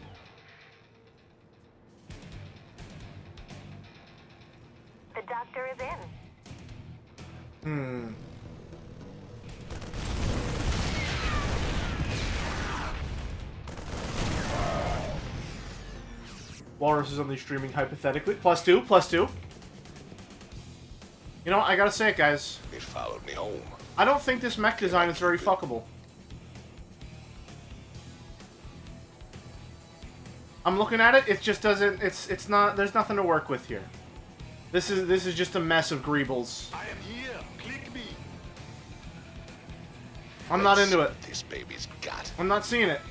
The doctor is in. Walrus is only streaming hypothetically. +2, +2. You know, I gotta say it, guys. It followed me home. I don't think this mech design is very fuckable. I'm looking at it. It just doesn't. It's not. There's nothing to work with here. This is just a mess of greebles. I am here. Click me. I'm not into it. This baby's got. I'm not seeing it.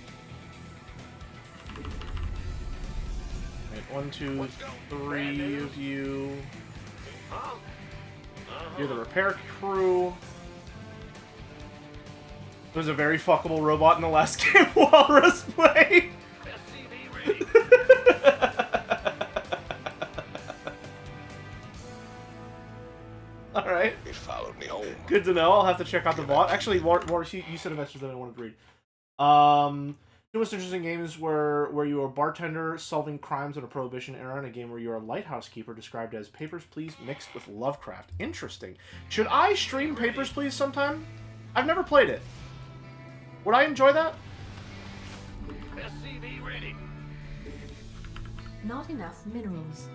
Right, 1, 2, 3 of you. You're the repair crew. There was a very fuckable robot in the last game Walrus played. Alright. It followed me home. Good to know. I'll have to check out the VOD. Actually, Walrus, you said a message that I wanted to read. Two most interesting games where you are a bartender solving crimes in a Prohibition era, and a game where you are a lighthouse keeper described as Papers, Please mixed with Lovecraft. Interesting. Should I stream Papers, Please sometime? I've never played it. Would I enjoy that? SCV ready. Not enough minerals.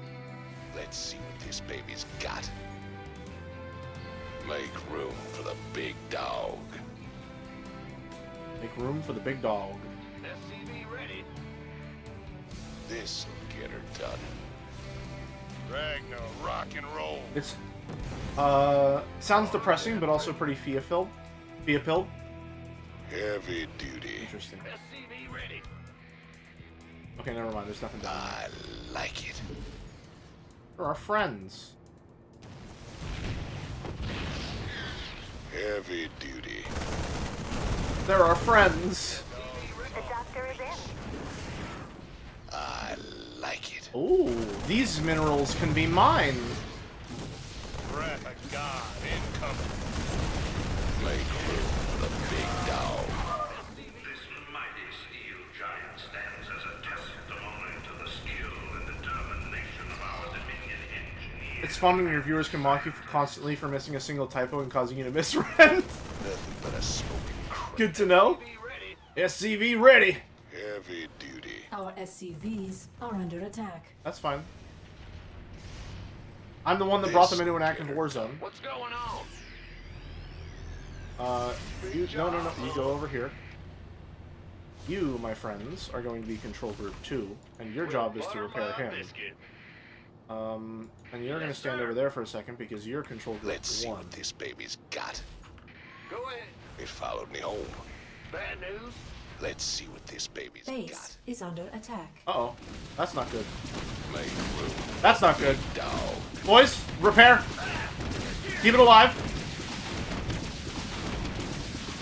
Let's see what this baby's got. Make room for the big dog. Make room for the big dog. SCV ready. This'll get her done. Ragnar, rock and roll. It's sounds depressing, but also pretty filled. Heavy duty. Interesting. SCV ready. Okay, never mind. There's nothing down there. I like it. We're our friends. Heavy duty. They're our friends. The doctor is in. I like it. Ooh, these minerals can be mined. Breath of God incoming. Make room for the big dog. This mighty steel giant stands as a testimony to the skill and determination of our Dominion engineers. It's fun when your viewers can mock you constantly for missing a single typo and causing you to misread. Nothing but a smoking crack. Good to know. SCV ready. Heavy duty. Our SCVs are under attack. That's fine. I'm the one that brought them into an active war zone. What's going on? No. You go over here. You, my friends, are going to be Control Group 2, and your job is to repair him. And you're going to stand over there for a second because you're Control Group 1. Let's see what this baby's got. Go ahead. It followed me home. Bad news. Let's see what this baby's Base got. is under attack. Uh-oh. That's not good. Make room. That's not good. Dog. Boys, repair. Keep it alive.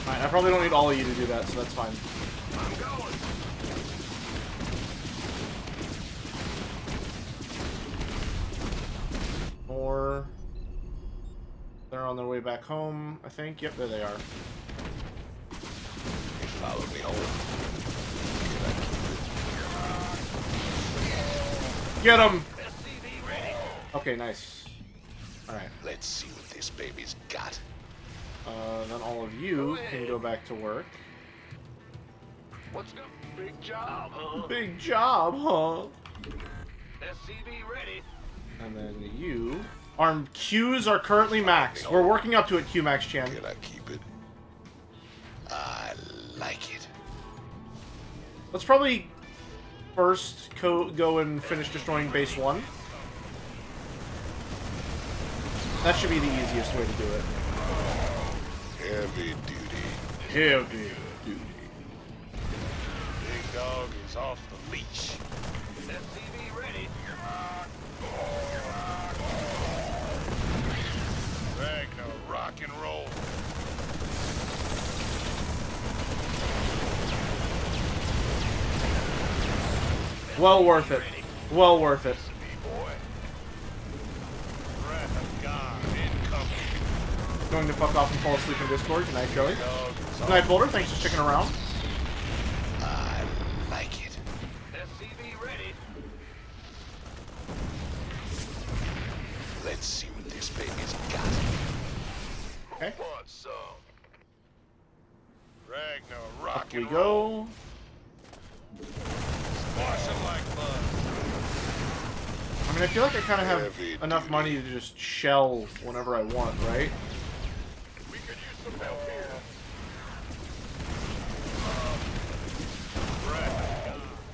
Alright, I probably don't need all of you to do that, so that's fine. I'm going. Or they're on their way back home, I think. Yep, there they are. It followed me home. Get him! Okay, nice. Alright. Let's see what this baby's got. Then all of you can go back to work. What's up? Big job, huh? Big job, huh? SCV ready. And then you... Our Qs are currently maxed. We're working up to it, Q max, Chan. Can I keep it? I like it. Let's probably first go and finish destroying base 1. That should be the easiest way to do it. Heavy duty. Heavy duty. Big dog is off the leash. SCV ready. Ragnar, rock and roll. Well worth it. Well worth it. Going to fuck off and fall asleep in Discord. Good night, Joey. Good night, Boulder. Thanks for sticking around. I like it. SCV ready. Let's see what this baby's got. Okay. Who wants some? Ragnar, rock Up we and go. Squashing like blood. I mean, I feel like I kind of have enough money to just shell whenever I want, right? We could use some help here.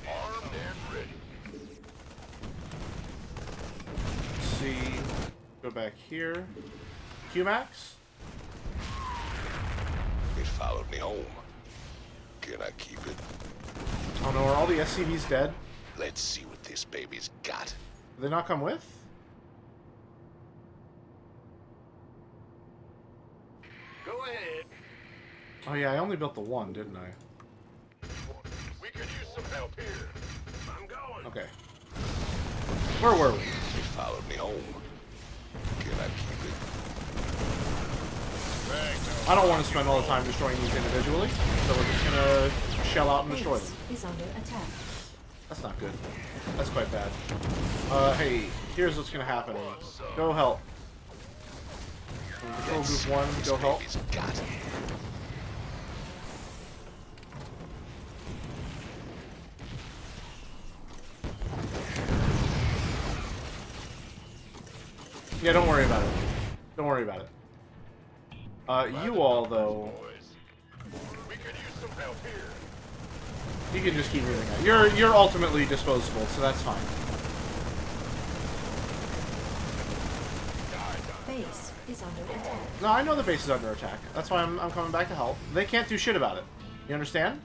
Armed and ready. back here. Q-Max? It followed me home. Can I keep it? Oh no, are all the SCVs dead? Let's see what this baby's got. Do they not come with? Go ahead. Oh yeah, I only built the one, didn't I? We could use some help here. I'm going. Okay. Where were we? It followed me home. Can I keep it? I don't want to spend all the time destroying these individually, so we're just gonna shell out and destroy them. Is under attack. That's not good. That's quite bad. Hey, here's what's gonna happen. Go help. Control group 1, go help. Yeah, don't worry about it. Don't worry about it. You all, though... We could use some help here. You can just keep moving on. You're ultimately disposable, so that's fine. Base is under attack. No, I know the base is under attack. That's why I'm coming back to help. They can't do shit about it. You understand?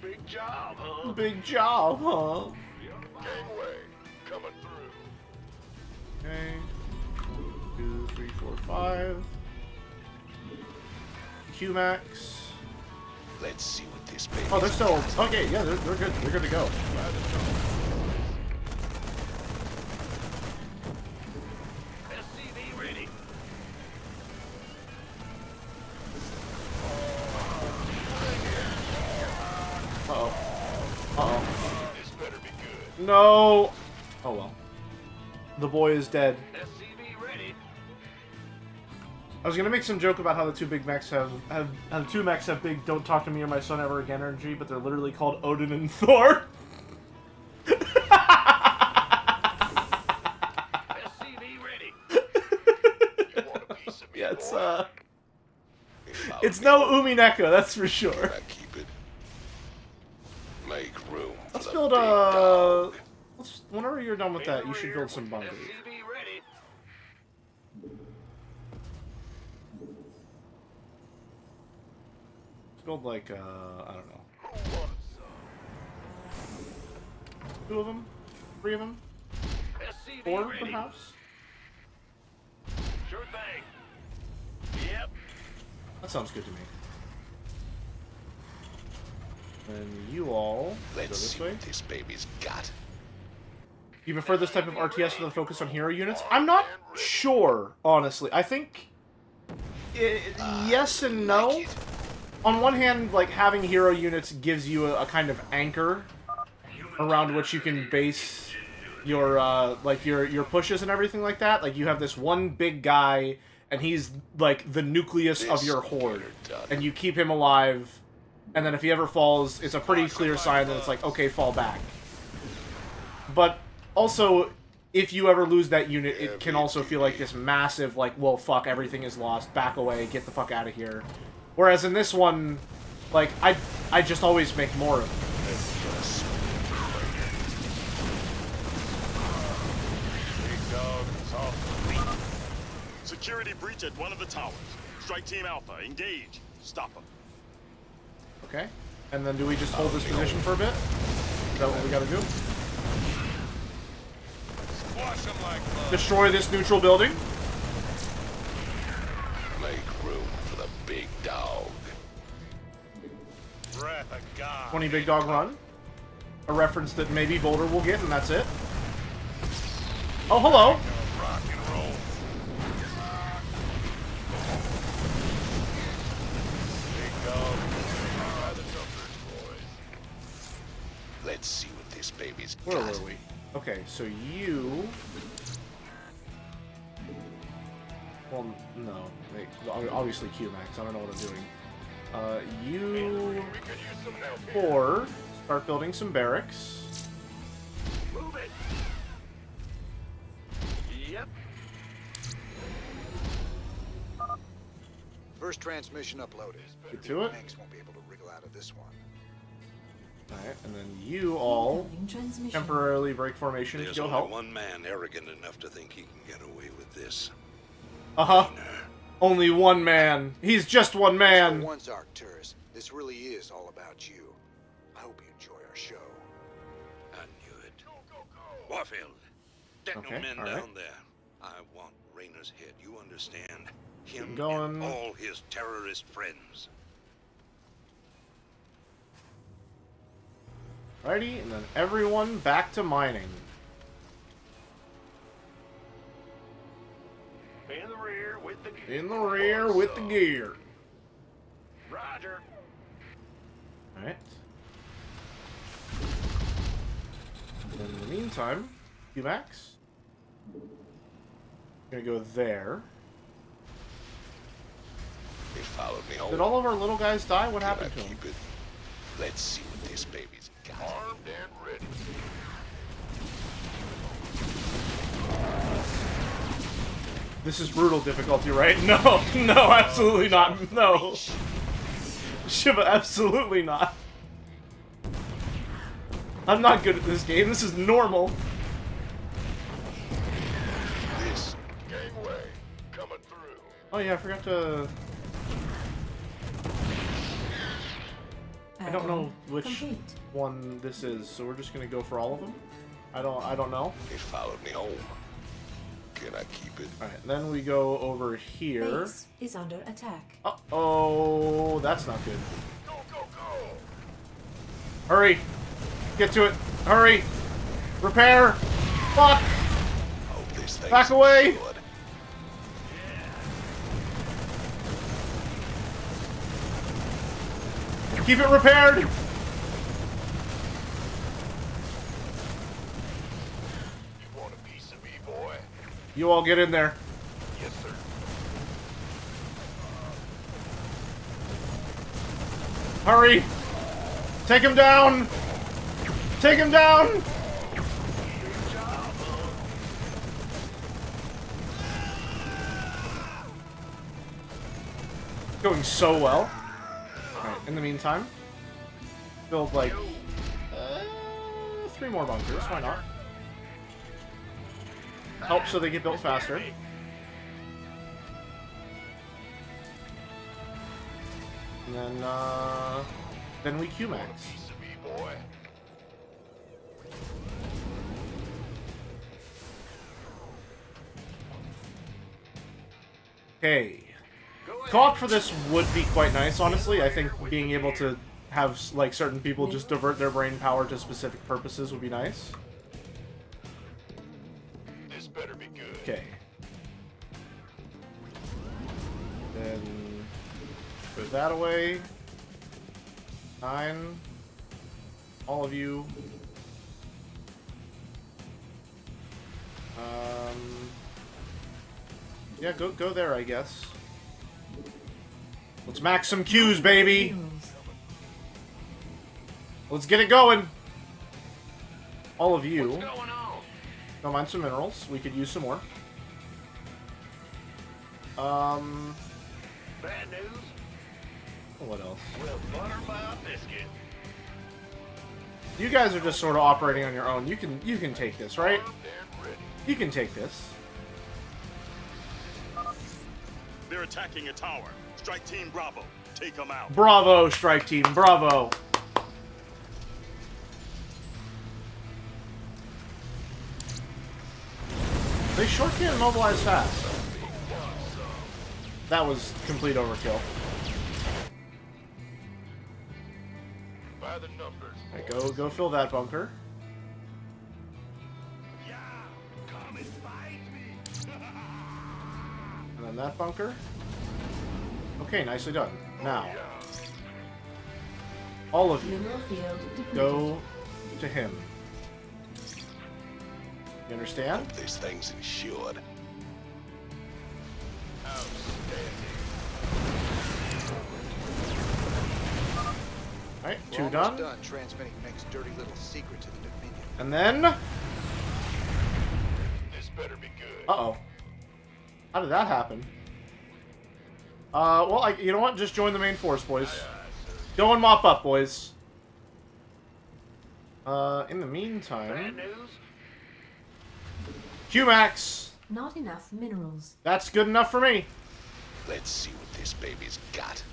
Big job, huh? Big job, huh? Gangway, coming through. Okay. 1, 2, 3, 4, 5. Q-Max. Let's see what this baby. Oh, they're still... Okay, yeah, they're good. They're good to go. SCV ready. Uh-oh. Uh-oh. This better be good. No! Oh, well. The boy is dead. SCV ready. I was gonna make some joke about how the two big mechs how the two mechs have big "Don't talk to me or my son ever again" energy, but they're literally called Odin and Thor. SCV ready. You want a piece of me, Yeah, it's boy? it's no Umineko, that's for sure. Can I keep it? Make room for Let's the build big dog. whenever you're done with that, you should build some bunkers. SCV ready. Let's build like I don't know. 2 of them? 3 of them? SCV 4 ready. perhaps? Sure thing. Yep. That sounds good to me. And you all go Let's this see way. what this baby's got. You prefer this type of RTS with a focus on hero units? I'm not sure, honestly. I think yes and no. On one hand, like having hero units gives you a kind of anchor around which you can base your like your pushes and everything like that. Like you have this one big guy, and he's like the nucleus of your horde, and you keep him alive. And then if he ever falls, it's a pretty clear sign that it's like, okay, fall back. But also, if you ever lose that unit, it can also feel like this massive, like, well, fuck, everything is lost, back away, get the fuck out of here. Whereas in this one, like, I just always make more of it. Big dog is off the lead. Security breach at one of the towers. Strike Team Alpha, engage. Stop them. Okay. And then do we just hold this position for a bit? Is that what we gotta do? Squash 'em like bugs. Destroy this neutral building? Make room for the big dog. Breath of God. 20 big dog run. A reference that maybe Boulder will get, and that's it. Oh, hello! Rock and roll. Big dog. By the numbers, boys. Let's see what this baby's Where got. were we? Okay, so you... Well, no. Wait, obviously Q-Max. I don't know what I'm doing. You... We could use some help here. 4. Start building some barracks. Move it. Yep. First transmission uploaded. Get to it. Manx won't be able to wriggle out of this one. Alright, and then you all temporarily break formation There's to go only help. one man arrogant enough to think he can get away with this. Uh-huh. Only one man. He's just one man. Mr. One's Arcturus. This really is all about you. I hope you enjoy our show. I knew it. Warfield, Okay, men all right. down there. I want Raynor's head. You understand? Him going. and all his terrorist friends. Righty, and then everyone back to mining. In the rear with the gear. In the rear with the gear. Roger. Alright. In the meantime, Max, gonna go there. They followed me home. Did all of our little guys die? What happened to them? Keep it. Let's see what this baby's got. Armed and ready. This is brutal difficulty, right? No, no, absolutely not. No. Shiva, absolutely not. I'm not good at this game. This is normal. This gangway coming through. Oh yeah, I forgot to... I don't know which one this is, so we're just gonna go for all of them? I don't know. They followed me home. Can I keep it? Alright, then we go over here. Base is under attack. Uh-oh, that's not good. Hurry! Get to it! Hurry! Repair! Fuck! Back away! Keep it repaired! You want a piece of me, boy? You all get in there. Yes, sir. Hurry! Take him down! Take him down! Going so well. Alright, in the meantime, build like 3 more bunkers, why not? Help so they get built faster. And then we Q-Max. Okay. Co-op for this would be quite nice, honestly. I think being able to have, like, certain people just divert their brain power to specific purposes would be nice. This better be good. Okay. Then put that away. 9. All of you. Yeah, go there, I guess. Let's max some Qs, baby! Let's get it going! All of you. Don't mind some minerals. We could use some more. Bad news? What else? We'll butter my biscuit. You guys are just sort of operating on your own. You can take this, right? You can take this. They're attacking a tower. Strike Team Bravo. Take them out. Bravo, Strike Team. Bravo. They sure can mobilize fast. That was complete overkill. By the numbers. Right, go fill that bunker. And then that bunker. Okay, nicely done. Now, all of you, go to him. You understand? This thing's insured. Alright, We're 2 almost done. transmitting Meng's dirty little secret to the Dominion. And then... This better be good. Uh-oh. How did that happen? Well, you know what? Just join the main force, boys. Go and mop up, boys. In the meantime... Q-Max! Not enough minerals. That's good enough for me. Let's see what this baby's got.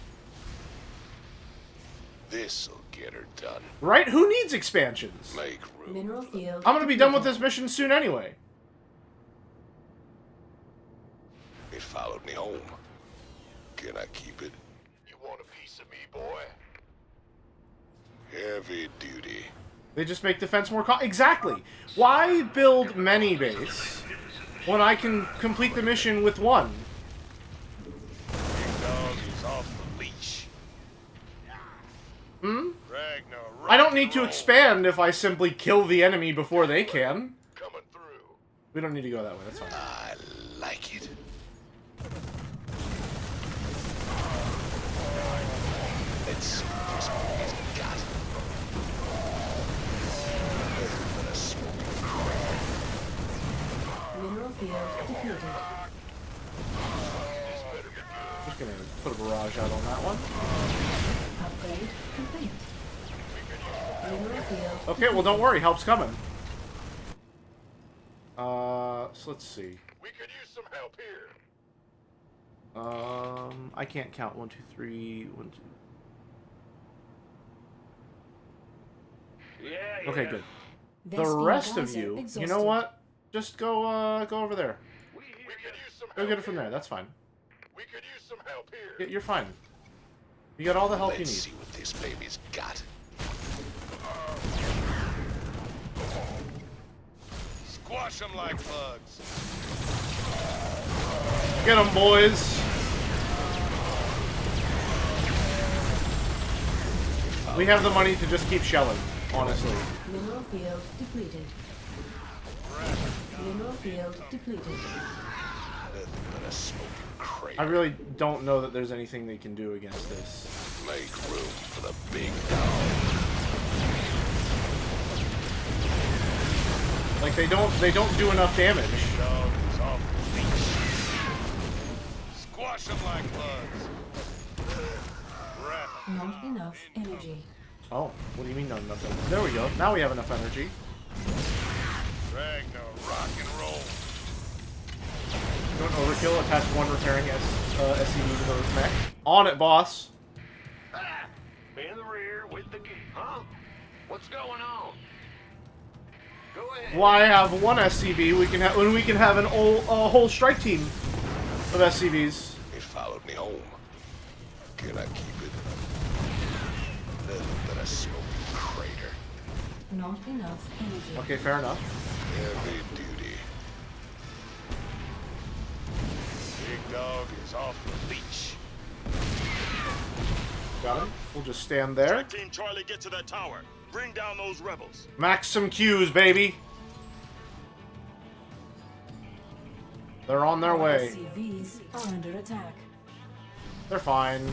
This'll get her done. Right? Who needs expansions? Make room. Mineral field. I'm gonna be done with this mission soon anyway. It followed me home. Can I keep it? You want a piece of me, boy? Heavy duty. They just make defense more exactly. Why build many base when I can complete the mission with one? Big dog is off the leash. Hmm? Ragnar, I don't need to expand if I simply kill the enemy before they can. Coming through. We don't need to go that way, that's fine. I like it. Let's see what this baby's got. Nothing but a smoking crack. Mineral field depleted. Just gonna put a barrage out on that one. Upgrade complete. Mineral field. Okay, well don't worry, help's coming. So let's see. We could use some help here. I can't count 1, 2, 3, 1, 2. Yeah. Okay, good. This The rest of geyser you, you exhausted. know what? Just go over there. We could use some Go help get it from here. there. That's fine. We could use some help here. You're fine. You got all the help you Let's need. see what this baby's got. Squash them like bugs. Get them, boys. We have the money to just keep shelling, honestly. Mineral field depleted. Mineral field depleted. Nothing but a smoking crater. I really don't know that there's anything they can do against this. Make room for the big dog. Like they don't do enough damage. Dog is off the leash. Squash them like bugs. Not enough energy. Oh, what do you mean not enough energy? There we go. Now we have enough energy. Ragnar, rock and roll. Don't overkill. Attach one repairing SCV to the mech. On it, boss. In the rear with the geek, huh? What's going on? Go ahead. Why have one SCV? We can have when we can have a whole strike team of SCVs. It followed me home. Can I keep it? Nothing but a smoking crater. Not enough energy. Okay, fair enough. Heavy duty. Big dog is off the leash. Got him. We'll just stand there. Strike Team Charlie, get to that tower. Bring down those rebels. Max some Qs, baby. They're on their way. SCVs are under attack. They're fine.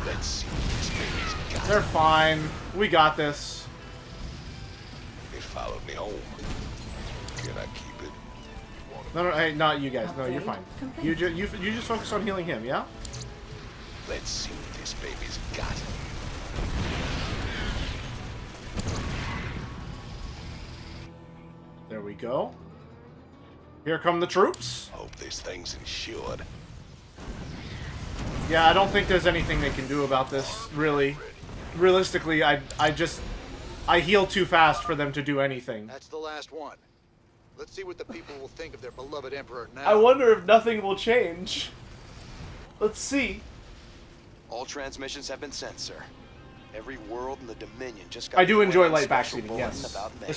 Let's see what this baby's got. They're fine. We got this. It followed me home. Can I keep it? No, hey, not you guys. No, you're fine. You just focus on healing him, yeah? Let's see what this baby's got. There we go. Here come the troops. Hope this thing's insured. Yeah, I don't think there's anything they can do about this, really. Realistically, I heal too fast for them to do anything. That's the last one. Let's see what the people will think of their beloved Emperor now. I wonder if nothing will change. Let's see. All transmissions have been sent, sir. Every world in the Dominion just got... I do enjoy light special backseating, bulletin yes. about Mix.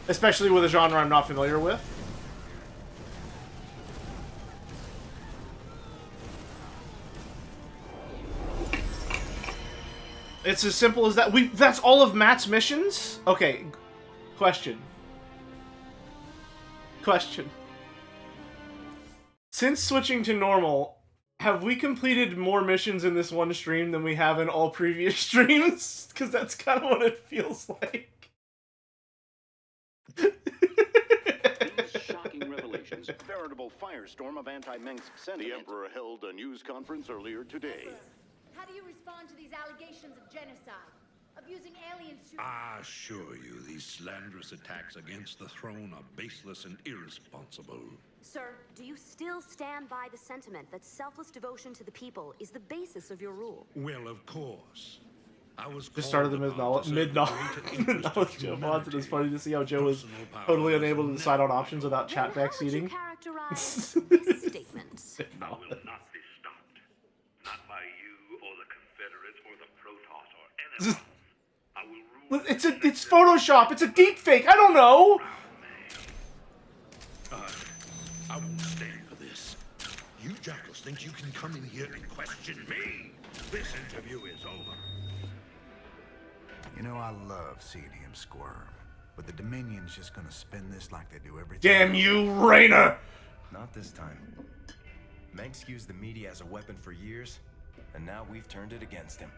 Especially with a genre I'm not familiar with. It's as simple as that. That's all of Matt's missions? Okay. Question. Since switching to normal, have we completed more missions in this one stream than we have in all previous streams? Because that's kind of what it feels like. These shocking revelations, veritable firestorm of anti-Mengsk sentiment. The Emperor held a news conference earlier today. How do you respond to these allegations of genocide? of using aliens to... I assure you, these slanderous attacks against the throne are baseless and irresponsible. Sir, do you still stand by the sentiment that selfless devotion to the people is the basis of your rule? Well, of course. I was Just started the mid-knowledge Joe Bonds, and it's funny to see how Joe was totally unable to decide on options without chat backseating. Characterize this statement. No. Will not be stopped. Not by you or the Confederates or the Protoss or anyone. I will rule. It's Photoshop. It's a deep fake. I don't know. I won't stand for this. You jackals think you can come in here and question me? This interview is over. You know, I love seeing him squirm. But the Dominion's just gonna spin this like they do every time. Damn you, Rainer! Not this time. Mengsk used the media as a weapon for years, and now we've turned it against him.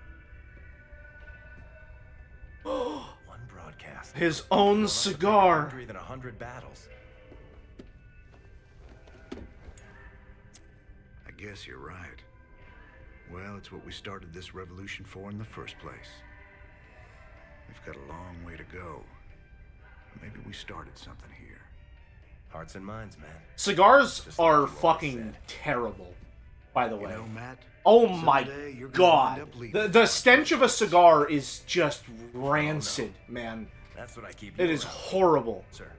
One broadcast. His own cigar. Than 100 battles. I guess you're right. Well, it's what we started this revolution for in the first place. We've got a long way to go. Maybe we started something here. Hearts and minds, man. Cigars are fucking terrible, by the way. You know, Matt, oh my god. The stench of a cigar is just rancid, man. That's what I keep. It is horrible. Sir.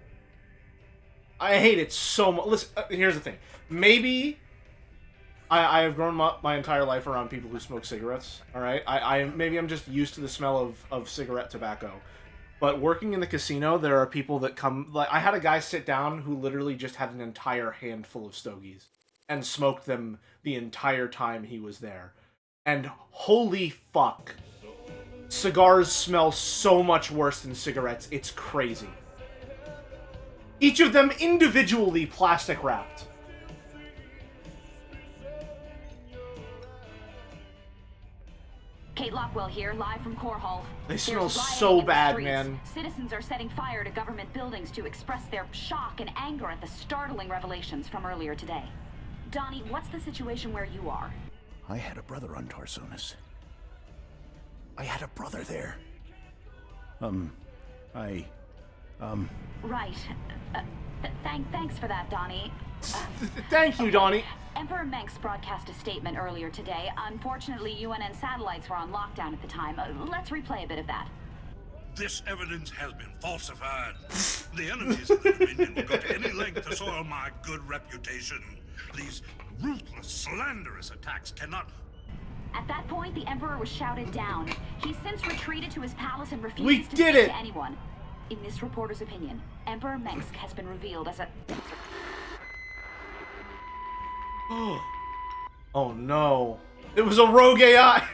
I hate it so much. Listen, here's the thing. Maybe I have grown up my entire life around people who smoke cigarettes. All right, maybe I'm just used to the smell of cigarette tobacco. But working in the casino, there are people that come. Like I had a guy sit down who literally just had an entire handful of stogies and smoked them the entire time he was there. And holy fuck, cigars smell so much worse than cigarettes. It's crazy. Each of them individually plastic wrapped. Kate Lockwell here, live from Core Hall. They smell There's rioting so in the bad, streets. man. Citizens are setting fire to government buildings to express their shock and anger at the startling revelations from earlier today. Donnie, what's the situation where you are? I had a brother on Tarsonis. I had a brother there. Right. Thanks for that, Donnie. Thank you, Donnie. Emperor Mengsk broadcast a statement earlier today. Unfortunately, UNN satellites were on lockdown at the time. Let's replay a bit of that. This evidence has been falsified. The enemies of the Dominion will go to any length to soil my good reputation. These ruthless, slanderous attacks cannot... At that point, the Emperor was shouted down. He's since retreated to his palace and We refuses to did speak it! to anyone. In this reporter's opinion, Emperor Mengsk has been revealed as a... Oh no. It was a rogue AI!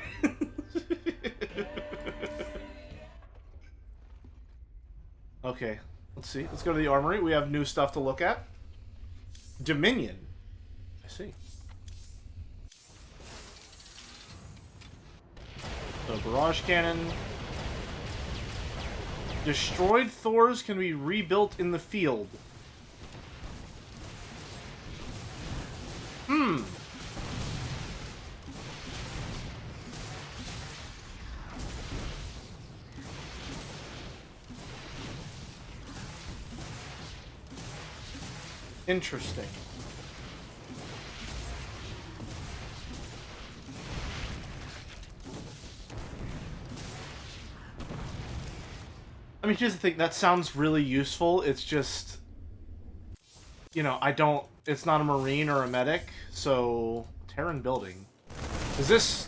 Okay, let's see. Let's go to the armory. We have new stuff to look at. Dominion. I see. So, barrage cannon. Destroyed Thors can be rebuilt in the field. Interesting. I mean, here's the thing. That sounds really useful. It's just, you know, it's not a Marine or a medic, so... Terran building. Is this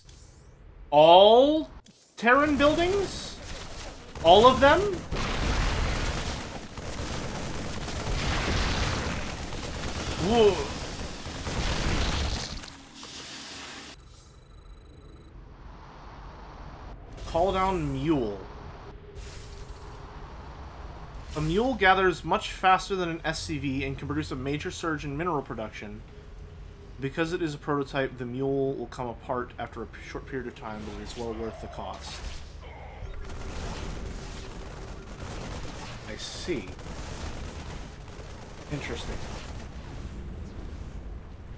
all Terran buildings? All of them? Whoa. Call down Mule. A mule gathers much faster than an SCV and can produce a major surge in mineral production. Because it is a prototype, the mule will come apart after a short period of time, but it's well worth the cost. I see. Interesting.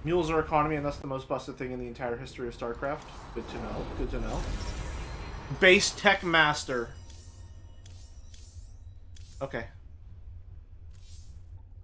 Mules are economy, and that's the most busted thing in the entire history of StarCraft. Good to know. Good to know. Base Tech Master. Okay.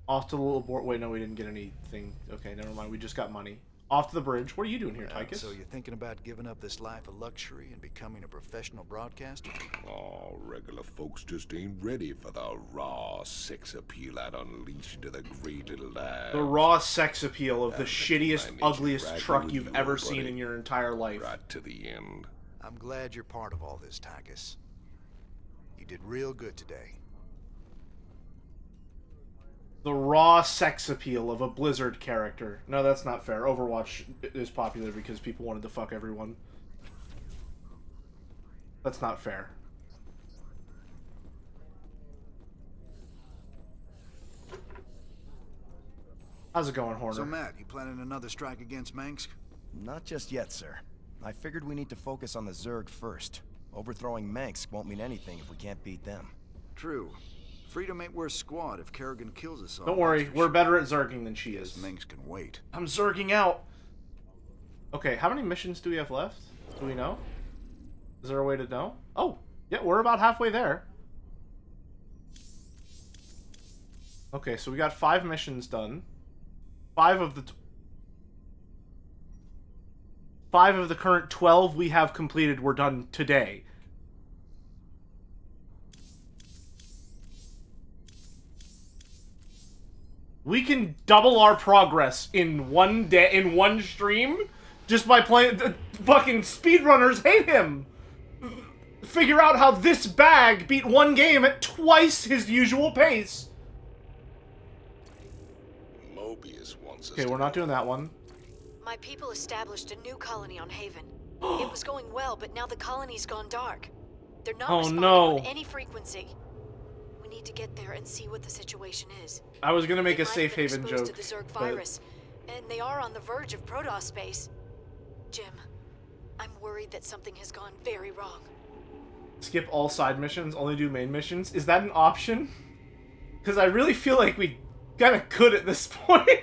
Off to the little board. Wait, no, we didn't get anything. Okay, never mind. We just got money. Off to the bridge. What are you doing here, Tychus? So you're thinking about giving up this life of luxury and becoming a professional broadcaster? Oh, regular folks just ain't ready for the raw sex appeal I'd unleash into the great little lads. The raw sex appeal of the shittiest, ugliest truck you've ever seen in your entire life. Right to the end. I'm glad you're part of all this, Tychus. You did real good today. The raw sex appeal of a Blizzard character. No, that's not fair. Overwatch is popular because people wanted to fuck everyone. That's not fair. How's it going, Horner? So, Matt, you planning another strike against Mengsk? Not just yet, sir. I figured we need to focus on the Zerg first. Overthrowing Mengsk won't mean anything if we can't beat them. True. Freedom ain't worth squat if Kerrigan kills us all. Don't worry, we're better at zerging than she is. Mengsk can wait. I'm zerging out. Okay, how many missions do we have left? Do we know? Is there a way to know? Oh, yeah, we're about halfway there. Okay, so we got 5 missions done. 5 of the current 12 we have completed were done today. We can double our progress in one day, in one stream, just by playing. The fucking speedrunners hate him. Figure out how this bag beat one game at twice his usual pace. Mobius wants us. Okay, we're not doing that one. My people established a new colony on Haven. It was going well, but now the colony's gone dark. They're not responding on any frequency. We need to get there and see what the situation is. I was gonna make They a might safe have been haven exposed joke, to the Zerg but virus, and they are on the verge of Protoss space. Jim, I'm worried that something has gone very wrong. skip all side missions, only do main missions. Is that an option? Because I really feel like we kinda could at this point.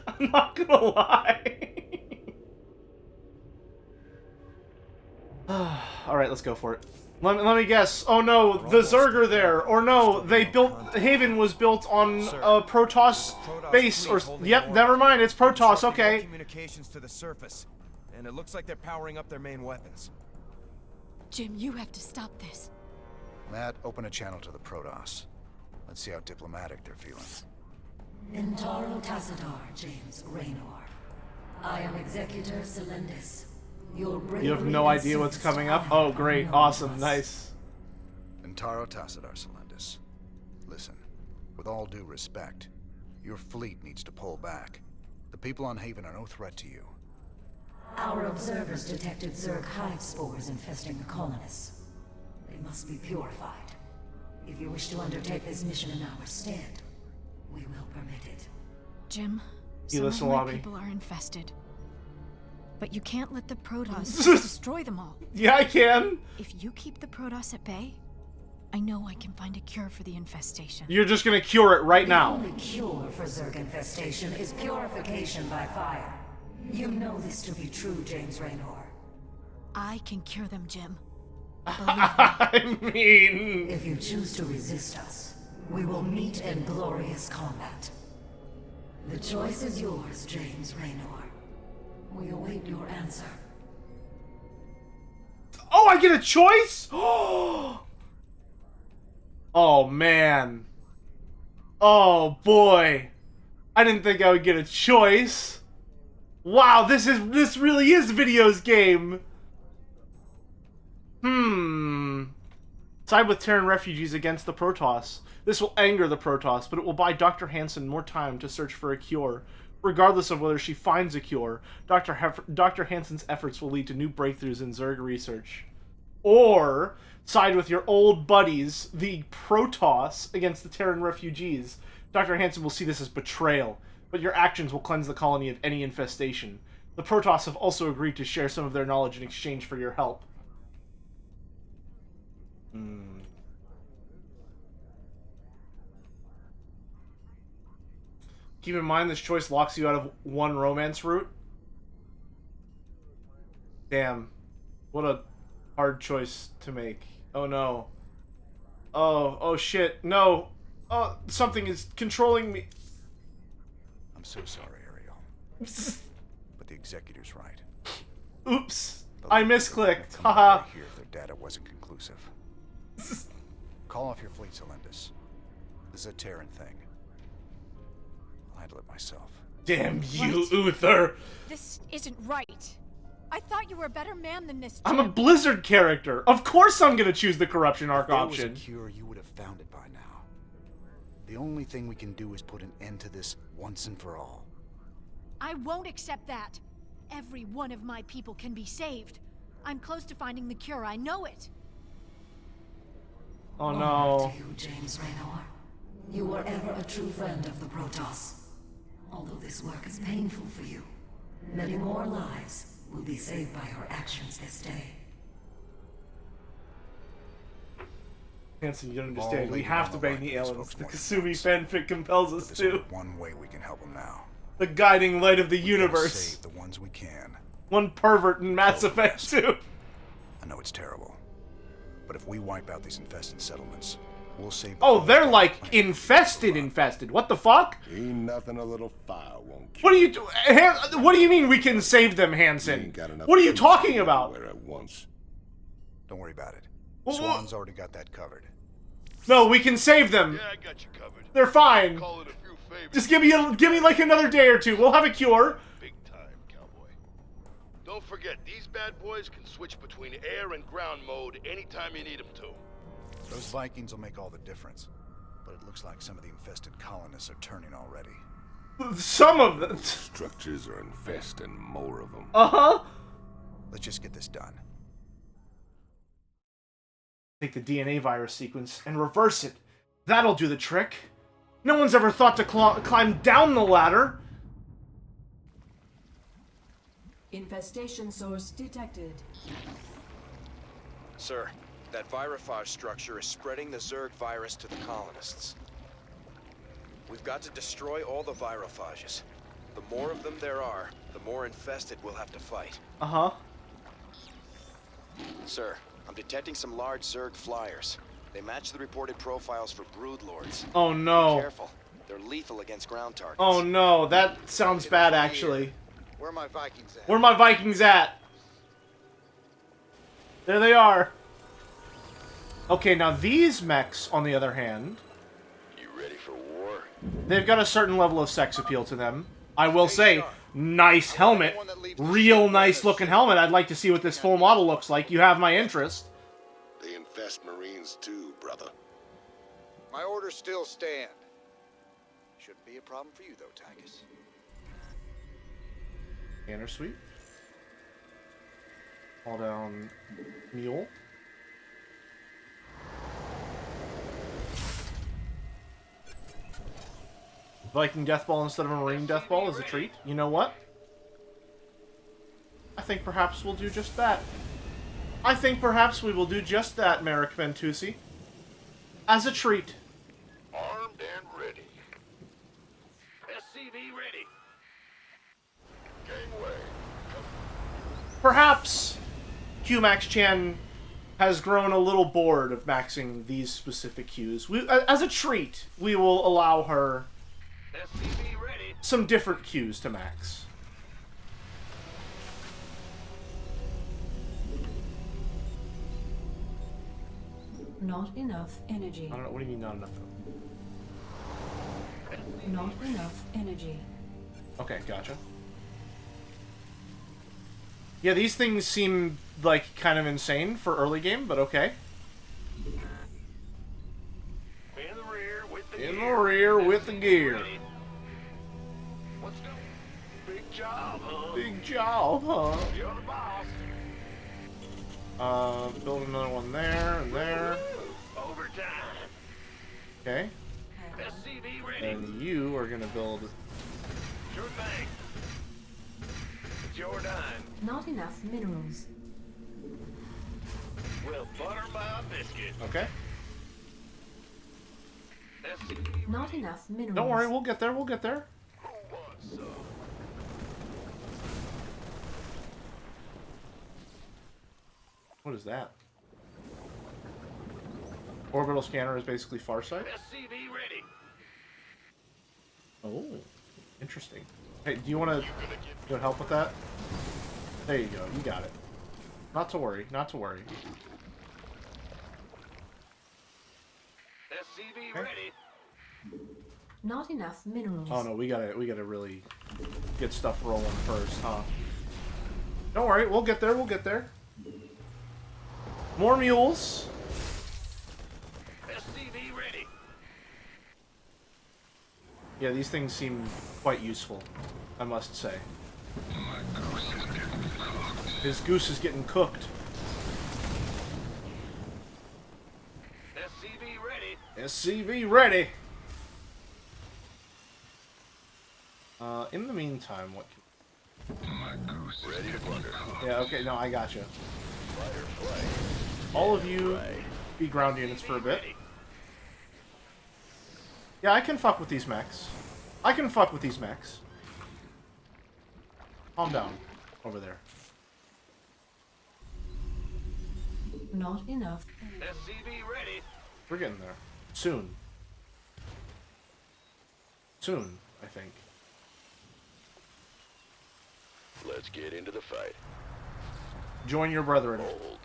I'm not gonna lie. Alright, let's go for it. Let me guess. Oh no, the Zerg are there. Or no, they built... Haven was built on a Protoss base. Or yep, never mind, it's Protoss, okay. Communications to the surface, and it looks like they're powering up their main weapons. Jim, you have to stop this. Matt, open a channel to the Protoss. Let's see how diplomatic they're feeling. Intaro Tassadar, James Raynor. I am Executor Celendis. You have no idea what's coming up? Oh, great. Awesome. Nice. Intaro Tassadar, Celendis. Listen, with all due respect, your fleet needs to pull back. The people on Haven are no threat to you. Our observers detected Zerg hive spores infesting the colonists. They must be purified. If you wish to undertake this mission in our stead, we will permit it. Jim, some of my people are infested. But you can't let the Protoss destroy them all. Yeah, I can. If you keep the Protoss at bay, I know I can find a cure for the infestation. You're just gonna cure it right now. The only cure for Zerg infestation is purification by fire. You know this to be true, James Raynor. I can cure them, Jim. I mean... If you choose to resist us, we will meet in glorious combat. The choice is yours, James Raynor. We await your answer. Oh, I get a choice? Oh, man. Oh, boy. I didn't think I would get a choice. Wow, this really is Video's game. Side with Terran refugees against the Protoss. This will anger the Protoss, but it will buy Dr. Hansen more time to search for a cure. Regardless of whether she finds a cure, Dr. Hansen's efforts will lead to new breakthroughs in Zerg research. Or side with your old buddies, the Protoss, against the Terran refugees. Dr. Hansen will see this as betrayal, but your actions will cleanse the colony of any infestation. The Protoss have also agreed to share some of their knowledge in exchange for your help. Keep in mind, this choice locks you out of one romance route. Damn. What a hard choice to make. Oh no. Oh shit. No. Oh, something is controlling me. I'm so sorry, Ariel. But the executor's right. Oops. I misclicked. Haha. Here if their data wasn't conclusive. Call off your fleet, Celendis. This is a Terran thing. I'll handle it myself. Damn you, Uther. This isn't right. I thought you were a better man than this, Jim. I'm a Blizzard character. Of course I'm gonna choose the corruption arc option. If there was a cure, you would have found it by now. The only thing we can do is put an end to this once and for all. I won't accept that. Every one of my people can be saved. I'm close to finding the cure, I know it. Oh no. To you, James Raynor. You were ever a true friend of the Protoss. Although this work is painful for you, many more lives will be saved by your actions this day. Hanson, you don't understand. We have to bang the aliens. The Kasumi fanfic compels us to. One way we can help them now. The guiding light of the universe. Save the ones we can. One pervert in Mass Effect 2. I know it's terrible, but if we wipe out these infested settlements, we'll save. Oh, they're like infested. What the fuck? Ain't nothing a little fire won't kill. What do you do? What do you mean we can save them, Hanson? What are you talking about? At once. Don't worry about it. Swan's already got that covered. No, we can save them. Yeah, I got you covered. They're fine. Call it a few favors. Just give me like another day or two. We'll have a cure. Big time, cowboy. Don't forget, these bad boys can switch between air and ground mode anytime you need them to. Those Vikings will make all the difference, but it looks like some of the infested colonists are turning already. Some of them. Structures are infesting more of them. Uh-huh. Let's just get this done. Take the DNA virus sequence and reverse it. That'll do the trick. No one's ever thought to climb down the ladder. Infestation source detected. Sir, that virophage structure is spreading the Zerg virus to the colonists. We've got to destroy all the virophages. The more of them there are, the more infested we'll have to fight. Uh-huh. Sir, I'm detecting some large Zerg flyers. They match the reported profiles for broodlords. Oh no. Be careful. They're lethal against ground targets. Oh no, that sounds bad actually. Where are my Vikings at? Where are my Vikings at? There they are. Okay, now these mechs, on the other hand... You ready for war? They've got a certain level of sex appeal to them. I will say, nice helmet. Real nice looking helmet. I'd like to see what this full model looks like. You have my interest. They infest Marines too, brother. My orders still stand. Shouldn't be a problem for you, though, Tychus. Scanner suite. Call down Mule. Viking Death Ball instead of a Marine Death Ball is a treat. You know what? I think perhaps we'll do just that. I think perhaps we will do just that, Merrick Ventusi. As a treat. Armed and ready. SCV ready. Gangway. Perhaps Q-Max Chan has grown a little bored of maxing these specific cues. As a treat, we will allow her some different cues to max. Not enough energy. I don't know, what do you mean not enough? Not enough energy. Okay, gotcha. Yeah, these things seem like kind of insane for early game, but okay. In the rear with the In the gear. rear with the gear. Let's go. Big job, huh? Big job, huh? You're the boss. Build another one there and there. Overtime. Okay. SCV ready. And you are gonna build. Sure thing. It's your dime. Not enough minerals. Well, butter my biscuit. Okay. SCV Not enough minerals. Don't worry, we'll get there. We'll get there. Who wants some? What is that? Orbital scanner is basically Farsight. SCV ready. Oh, interesting. Hey, do you want to help with that? There you go. You got it. Not to worry. Not to worry. SCV ready. Not enough minerals. Oh no, we gotta really get stuff rolling first, huh? Don't worry, we'll get there. We'll get there. More mules. SCV ready. Yeah, these things seem quite useful, I must say. His goose is getting cooked. SCV ready. SCV ready. In the meantime, what? Ready to plunder. Yeah. Okay. No, I got you. All of you, be ground units for a bit. Yeah, I can fuck with these mechs. I can fuck with these mechs. Calm down, over there. Not enough. SCV ready. We're getting there. Soon. Soon, I think. Let's get into the fight. Join your brethren. Hold.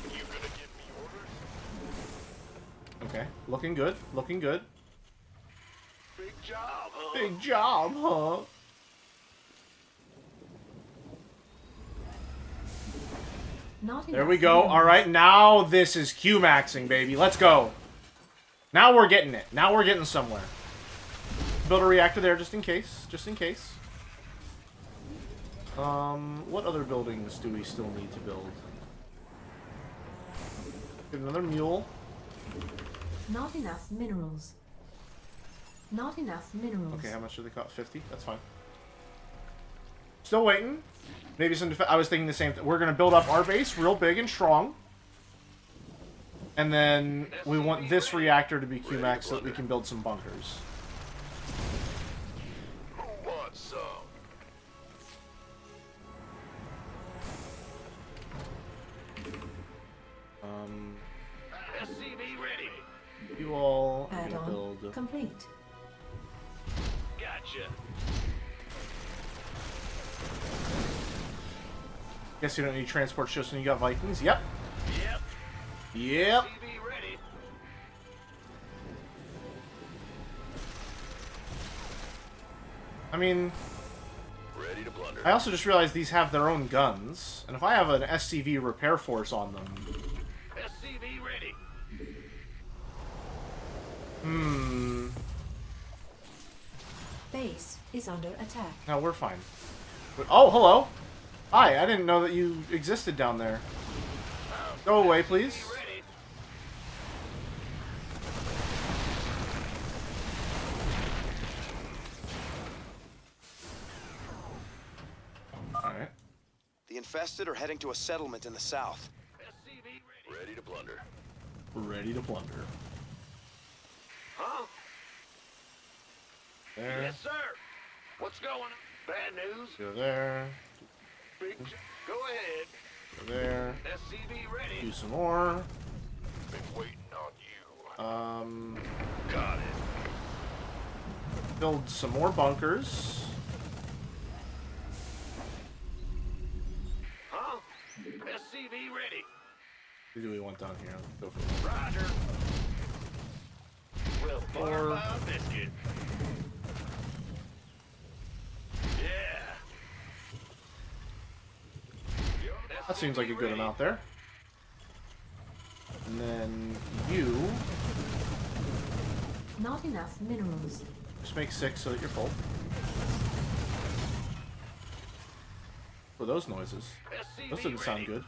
You gonna give me orders? Okay, looking good. Looking good. Big job, huh? Big job, huh? Not There we go. All right, now this is Q-maxing, baby. Let's go. Now we're getting it. Now we're getting somewhere. Build a reactor there just in case. Just in case. What other buildings do we still need to build? Get another mule. Not enough minerals. Not enough minerals. Okay, how much do they cost? 50? That's fine. Still waiting. Maybe some I was thinking the same thing. We're going to build up our base real big and strong. And then we want this reactor to be Q-max so that we can build some bunkers. Who wants some? SCV ready. You all are Add going to on build... complete. Gotcha. Guess you don't need transport ships when you got Vikings. Yep. Yep. Yep. SCV ready. I mean... Ready to plunder. I also just realized these have their own guns. And if I have an SCV repair force on them... SCV ready. Base is under attack. No, we're fine. But, oh, hello. Hi, I didn't know that you existed down there. Go away, please. Alright. The infested are heading to a settlement in the south. Ready to plunder. Ready to plunder. Huh? There. Yes, sir. What's going on? Bad news? Go there. Big Go ahead. Go there. SCV ready. Do some more. Been waiting on you. Got it. Build some more bunkers. Huh? SCV ready. What do we want down here? Let's go for it. Roger. We'll farm a biscuit. Yeah. That seems like a good amount there. And then you... Not enough minerals. Just make 6 so that you're full. For those noises. Those didn't sound good.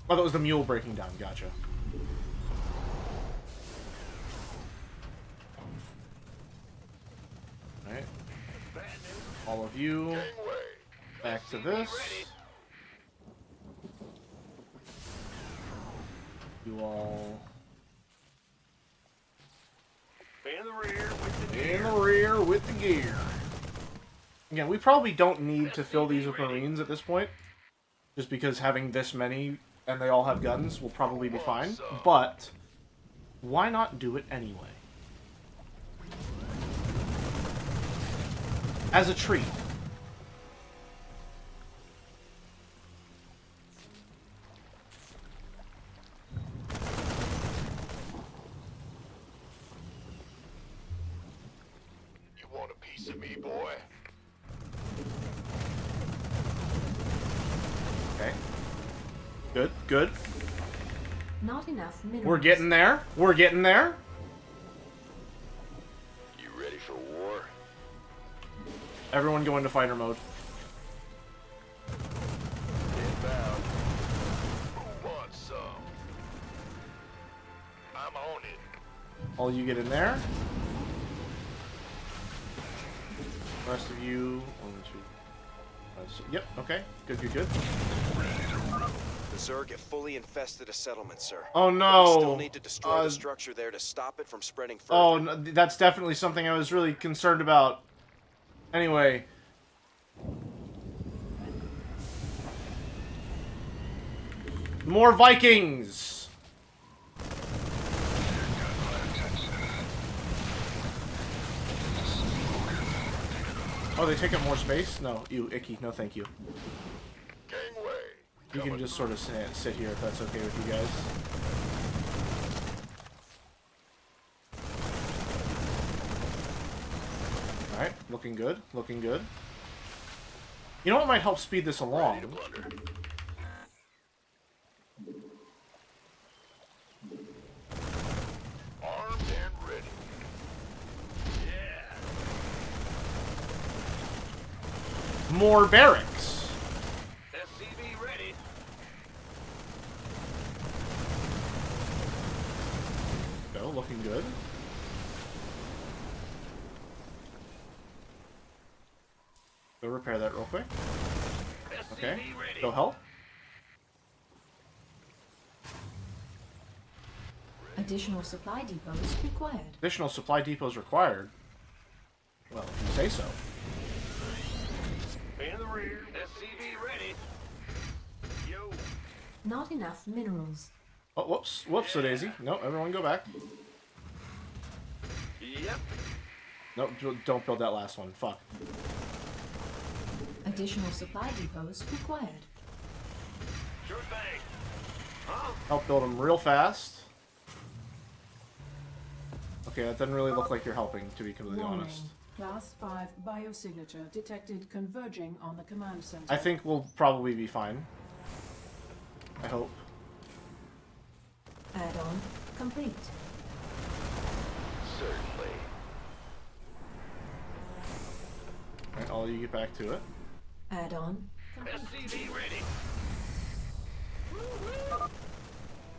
Oh, that was the mule breaking down. Gotcha. Alright. All of you, back to this. You all... In the rear with the in the rear with the gear. Again, we probably don't need to fill these with Marines at this point. Just because having this many, and they all have guns, will probably be fine. But, why not do it anyway? As a treat. You want a piece of me, boy? Okay. Good, good. Not enough minerals. We're getting there. We're getting there. You ready for war? Everyone go into fighter mode. Inbound. Who wants some? I'm on it. All you get in there. The rest of you. 1, 2. Yep. Okay. Good. Good. Good. The Zerg have fully infested a settlement, sir. Oh no! But we still need to destroy the structure there to stop it from spreading further. Oh, no, that's definitely something I was really concerned about. Anyway. More Vikings! Oh, they take up more space? No, ew, icky. No, thank you. You can just sort of sit here if that's okay with you guys. Alright, looking good, looking good. You know what might help speed this along? Armed and ready. Yeah. More barracks. SCV ready. Go, looking good. Go repair that real quick. Okay, go help. Additional supply depots required. Additional supply depots required. Well, if you say so. In the rear. SCV ready. Yo. Not enough minerals. Oh, whoops. Whoops, so Daisy. No, everyone go back. Yep. No, don't build that last one. Fuck. Additional supply depots required. Sure thing. Huh? Help build them real fast. Okay, that doesn't really look like you're helping, to be completely honest. Class 5 biosignature detected converging on the command center. I think we'll probably be fine. I hope. Add-on complete. Certainly. Alright, all you get back to it. Add-on complete. SCV ready.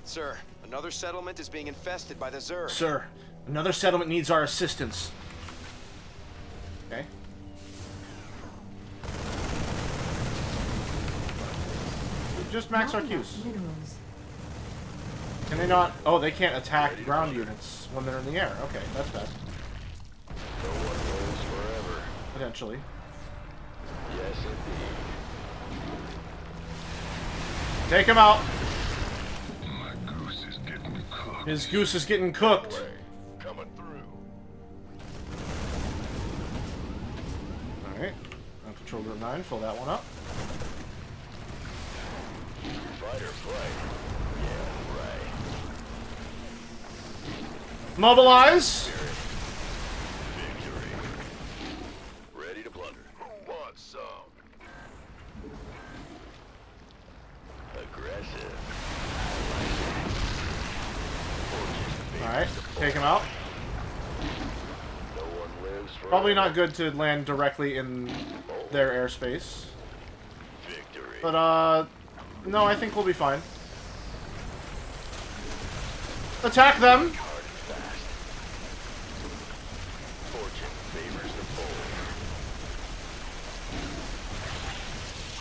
Sir, another settlement is being infested by the Zerg. Sir, another settlement needs our assistance. Okay. Just max our Qs. Can they not? Oh, they can't attack ground units when they're in the air. Okay, that's bad. No one lives forever. Potentially. Yes, indeed. Take him out. My goose is getting cooked. His goose is getting cooked. Coming through. Alright. Patrol Group 9, fill that one up. Fight or flight. Yeah, right. Mobilize. Victory. Ready to plunder. Who wants some? Aggressive. Alright, take him out. No one lives forever. Probably not good to land directly in their airspace. Victory. But, no, I think we'll be fine. Attack them! Hard and fast. Fortune favors the bold.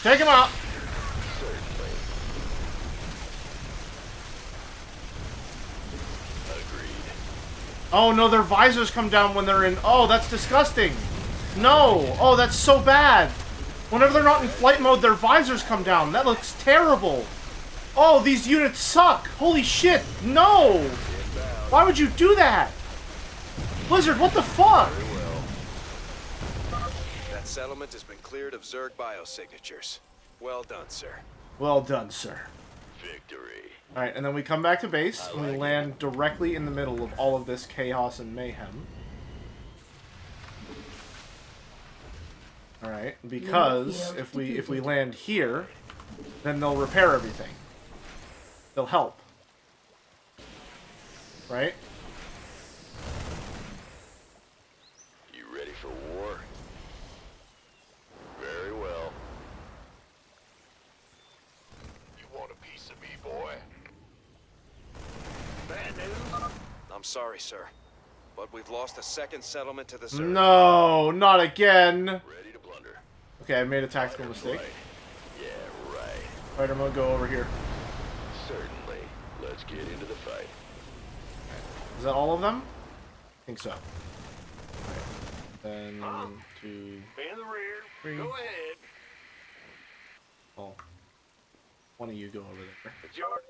Take him out! Certainly. Agreed. Oh no, their visors come down when they're in... Oh, that's disgusting! No! Oh, that's so bad! Whenever they're not in flight mode, their visors come down. That looks terrible. Oh, these units suck! Holy shit! No! Why would you do that? Blizzard, what the fuck? That settlement has been cleared of Zerg biosignatures. Well done, sir. Well done, sir. Victory. Alright, and then we come back to base, and we land directly in the middle of all of this chaos and mayhem. Alright, because if we land here, then they'll repair everything. They'll help. Right? You ready for war? Very well. You want a piece of me, boy? Bad news? I'm sorry, sir. But we've lost a second settlement to the Zerg. No, not again. Ready to blunder. Okay, I made a tactical mistake. Right. Yeah, right. Fighter mode, go over here. Certainly. Let's get into the fight. Is that all of them? I think so. Okay. Then 2, In the rear. 3. Go ahead. Oh. One of you go over there. It's your...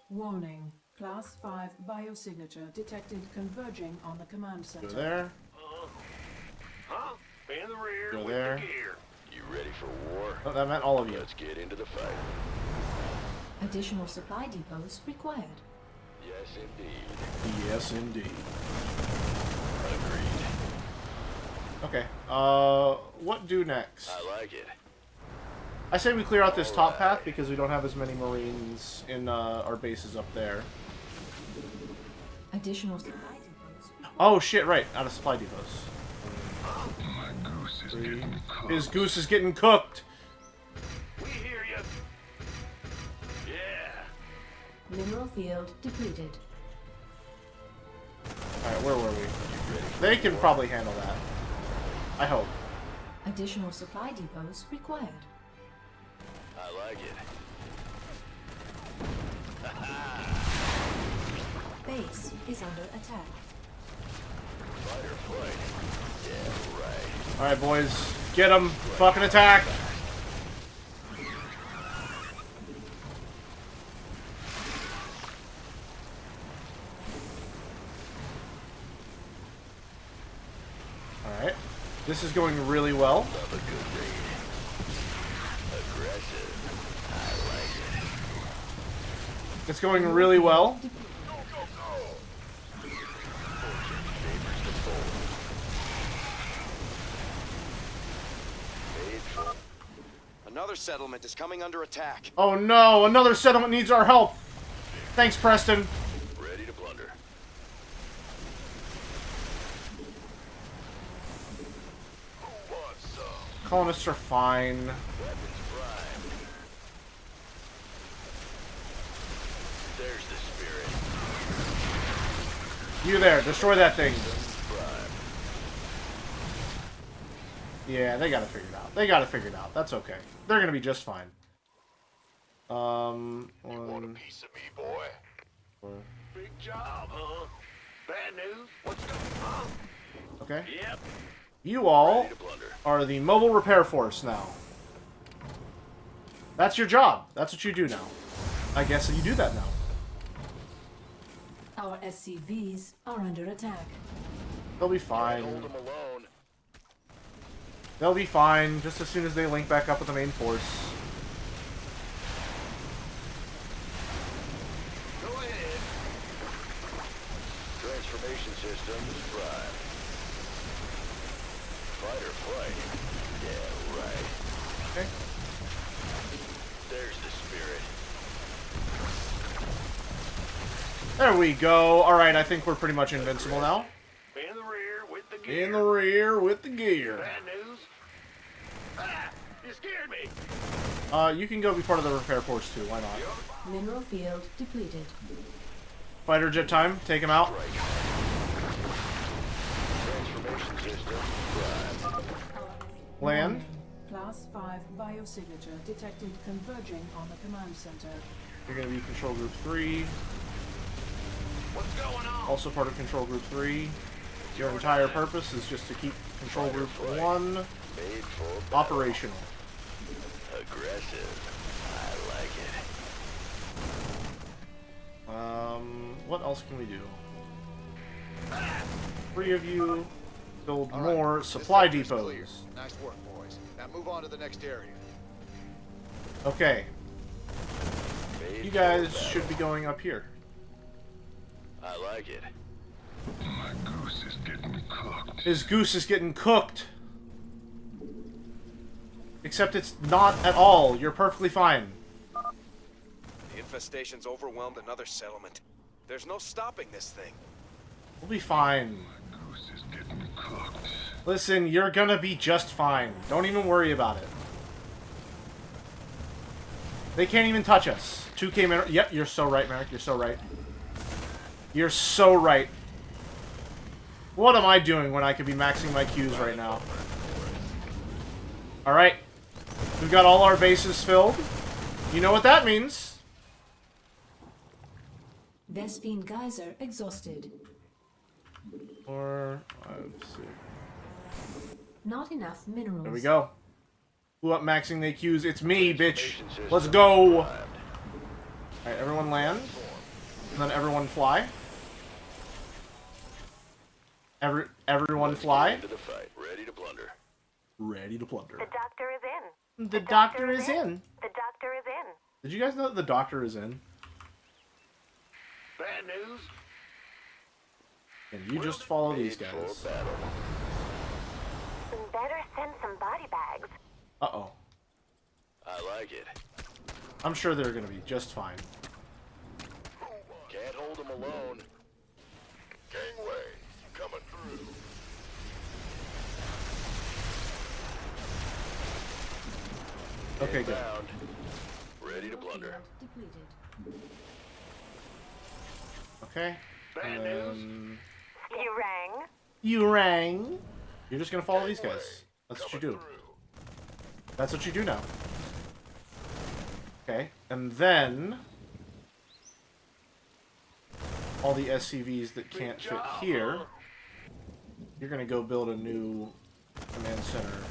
Warning. Class 5 biosignature detected converging on the command center. Go there. Huh? In the rear. Go with there. the gear. You ready for war? Oh, that meant all of you. Let's get into the fight. Additional supply depots required. Yes, indeed. Yes, indeed. Agreed. Okay. What do next? I like it. I say we clear out this top path because we don't have as many Marines in our bases up there. Additional supply depots. Oh shit! Right, out of supply depots. My goose is getting cooked. His goose is getting cooked. We hear you. Yeah. Mineral field depleted. Alright, where were we? They can probably handle that. I hope. Additional supply depots required. I like it. Base is under attack. Fighter flight. Yeah, right. Alright, boys. Get them. Fucking attack. Alright. This is going really well. Love a good raid. Aggressive. I like it. It's going really well. Another settlement is coming under attack. Oh no, another settlement needs our help. Thanks, Preston. Ready to blunder. Who wants some? Colonists are fine. Weapons primed. There's the spirit. You there, destroy that thing. Primed. Yeah, they got it figured out. They got it figured out. That's okay. They're gonna be just fine. You want a piece of me, boy? Big job, huh? Bad news? What's going on? Okay. Yep. You all Ready to blunder. are the mobile repair force now. That's your job. That's what you do now. I guess you do that now. Our SCVs are under attack. They'll be fine. Hold them alone. They'll be fine just as soon as they link back up with the main force. Go ahead. Transformation systems primed. Fighter flight. Yeah, right. Okay. There's the spirit. There we go. Alright, I think we're pretty much invincible now. In the rear with the gear. In the rear with the gear. Bad news? Ah! You scared me! You can go be part of the repair force too. Why not? Mineral field depleted. Fighter jet time. Take him out. Transformation system primed. Land. Class 5 biosignature detected converging on the command center. You're going to be control group 3. What's going on? Also part of control group 3. Your entire purpose is just to keep Control Group 1 operational. Aggressive. I like it. What else can we do? 3 of you build more supply depots. Nice work, boys. Now move on to the next area. Okay. You guys should be going up here. I like it. My goose is getting cooked. His goose is getting cooked. Except it's not at all. You're perfectly fine. The infestation's overwhelmed another settlement. There's no stopping this thing. We'll be fine. My goose is getting cooked. Listen, you're gonna be just fine. Don't even worry about it. They can't even touch us. 2K minutes. Yep, you're so right, Merrick. You're so right. You're so right. What am I doing when I could be maxing my Qs right now? Alright. We've got all our bases filled. You know what that means. Vespine geyser exhausted. 4, 5, 6. Not enough minerals. There we go. Who up maxing the Qs? It's me, bitch. Let's go. Alright, everyone land. And then everyone fly. Everyone fly. Ready to plunder. Ready to plunder. The doctor is in. The doctor is in. The doctor is in. Did you guys know that the doctor is in? Bad news? And you just follow these guys. Better send some body bags. Uh-oh. I like it. I'm sure they're gonna be just fine. Can't hold them alone. Gangway, coming through. Okay, good. Inbound. Ready to plunder. Okay. And then... You rang? You rang. You're just gonna follow these guys. That's what you do. That's what you do now. Okay. And then... all the SCVs that can't fit here, you're gonna go build a new command center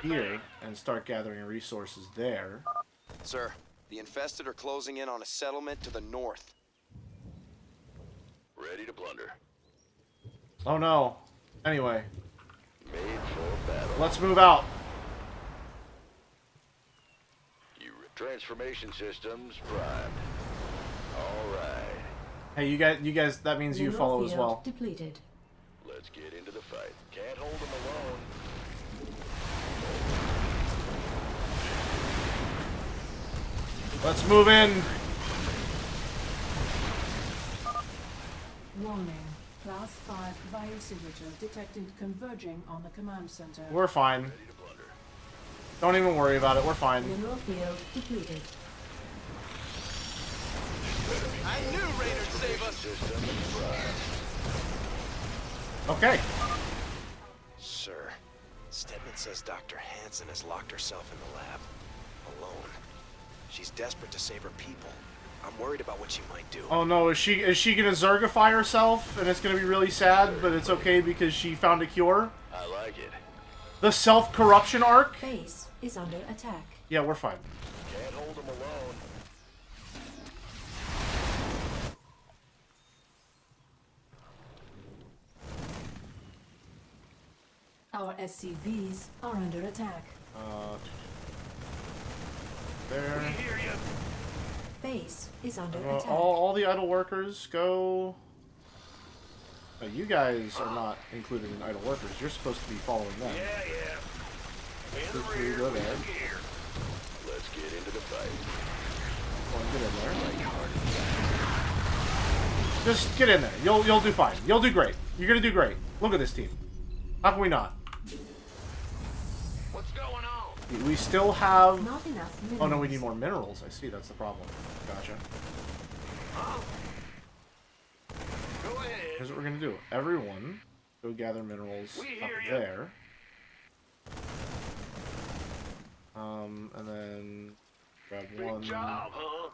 here and start gathering resources there. Sir, the infested are closing in on a settlement to the north. Ready to plunder. Oh no. Anyway. Made for battle. Let's move out. Transformation systems primed. All right. Hey, you guys, that means you follow as well. Depleted. Let's get into the fight. Can't hold them alone. Let's move in. Warning. Class 5 biosignature detected converging on the command center. We're fine. Don't even worry about it. We're fine. Mineral field depleted. I knew Raider'd save us. Okay. Sir, Stedman says Dr. Hansen has locked herself in the lab, alone. She's desperate to save her people. I'm worried about what she might do. Oh no, is she gonna Zergify herself and it's gonna be really sad, but it's okay because she found a cure? I like it. The self-corruption arc? Base is under attack. Yeah, we're fine. Can't hold them alone. Our SCVs are under attack. There. Base is under attack. All the idle workers go... Oh, you guys are not included in idle workers. You're supposed to be following them. Yeah. In the rear, go there. Let's get into the fight. Get in there. Just get in there. You'll do fine. You'll do great. You're gonna do great. Look at this team. How can we not? What's going on? We still have... Not enough minerals. Oh no, we need more minerals. I see, that's the problem. Gotcha. Go ahead. Here's what we're gonna do. Everyone, go gather minerals up there. And then grab one, job, huh?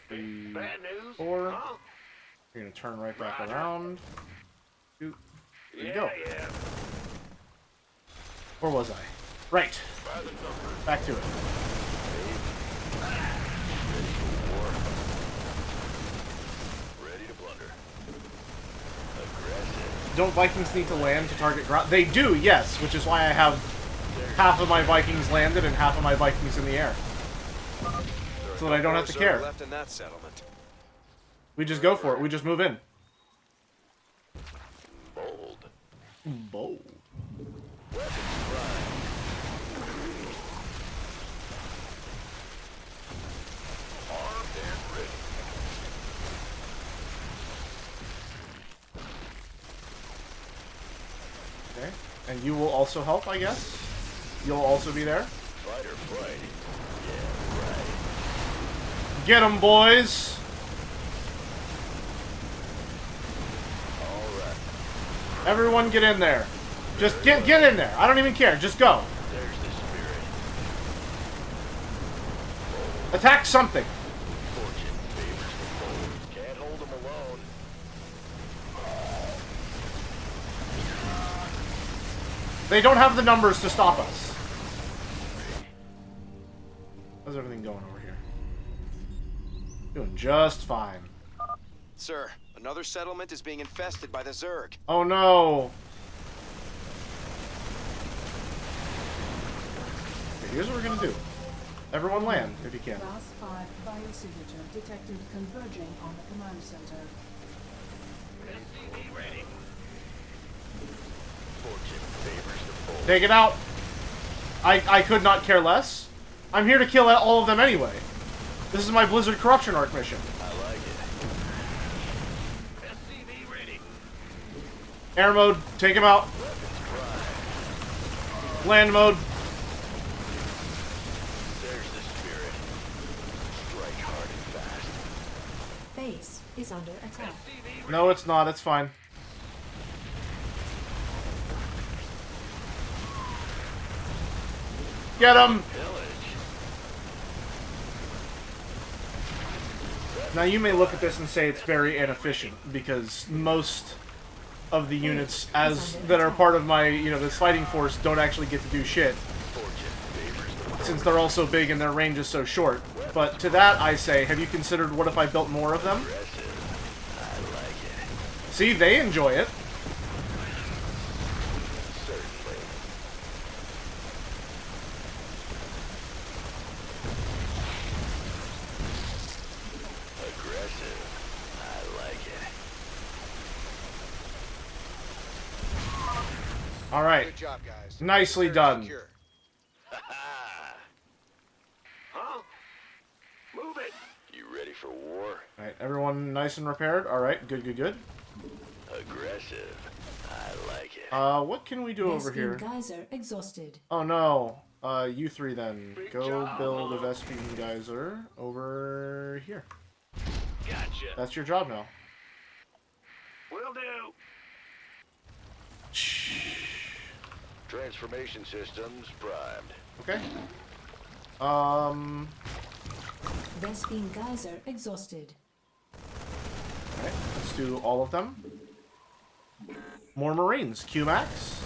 3, Bad news? 4. Huh? You're gonna turn right back around. Shoot. There you go. Where was I? Right. Back to it. Ready to plunder. Don't Vikings need to land to target ground? They do, yes, which is why I have half of my Vikings landed and half of my Vikings in the air. So that I don't have to care. Left in that settlement. We just go for it. We just move in. Bold. Bold. Weapons prime. Armed and ready. Okay. And you will also help, I guess? You'll also be there? Fight or flight. Yeah, right. Get 'em, boys! Alright. Everyone get in there. Just get in there. I don't even care. Just go. There's the spirit. Attack something. Fortune favors the bold. Can't hold them alone. They don't have the numbers to stop us. How's everything going over here? Doing just fine. Sir, another settlement is being infested by the Zerg. Oh no. Okay, here's what we're gonna do. Everyone land, if you can. Class 5 biosignature detected converging on the command center. Ready. Fortune favors the bold. Take it out. I could not care less. I'm here to kill all of them anyway. This is my Blizzard Corruption Arc mission. I like it. SCV ready. Air mode, take him out. Land mode. There's the spirit. Strike hard and fast. Base is under attack. No, it's not. It's fine. Get him! Now you may look at this and say it's very inefficient because most of the units that are part of my, this fighting force don't actually get to do shit. Since they're all so big and their range is so short. But to that I say, have you considered what if I built more of them? I like it. See, they enjoy it. Certainly. Aggressive. I like it. Alright. Good job, guys. Nicely done. Secure. Huh? Move it. You ready for war? Alright, everyone nice and repaired? Alright, good, good, good. Aggressive. I like it. What can we do over here? Geyser exhausted. Oh no. You three then. Go build a Vespine Geyser over here. Gotcha. That's your job now. Will do. Transformation systems primed. Okay. Vespine Geyser exhausted. Alright, let's do all of them. More Marines. Q-Max.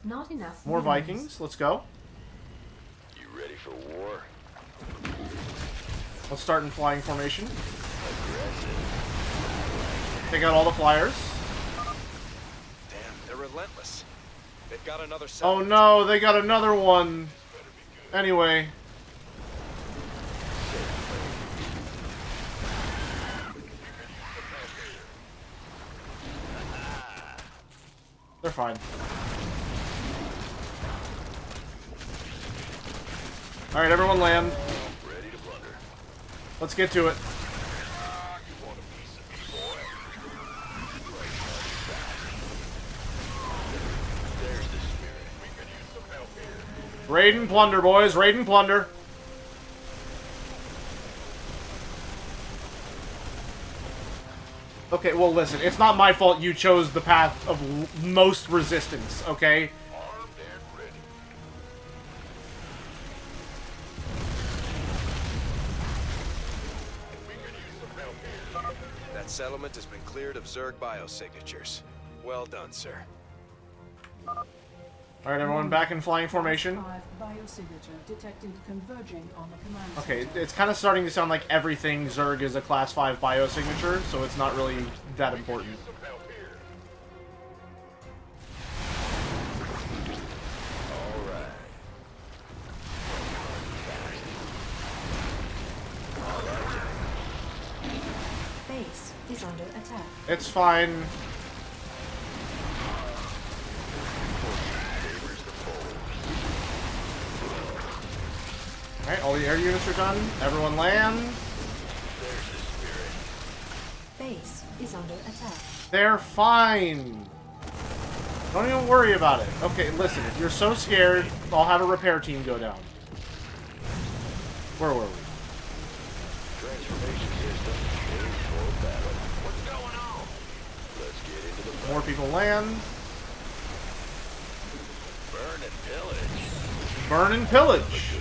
Not enough. More minerals. Vikings. Let's go. You ready for war? Let's start in flying formation. Aggressive. Take out all the flyers. Damn, they're relentless. They've got another Oh settlement. no, they got another one. Anyway. They're fine. Alright, everyone land. Ready to plunder. Let's get to it. There's the spirit. We could use some help here. Raid and plunder, boys. Raid and plunder. Okay, well, listen. It's not my fault you chose the path of most resistance, okay? Armed and ready. We could use some help here. That settlement has been cleared of Zerg biosignatures. Well done, sir. Alright, everyone, back in flying formation. 5 biosignature detected converging on the command Okay, center. it's kind of starting to sound like everything Zerg is a Class 5 biosignature, so it's not really that important. Base is under attack. It's fine. Alright, all the air units are done. Everyone land. Base is under attack. They're fine. Don't even worry about it. Okay, listen, if you're so scared, I'll have a repair team go down. Where were we? Transformation system ready for battle. What's going on? Let's get into the More people land. burn and pillage. Burn and pillage.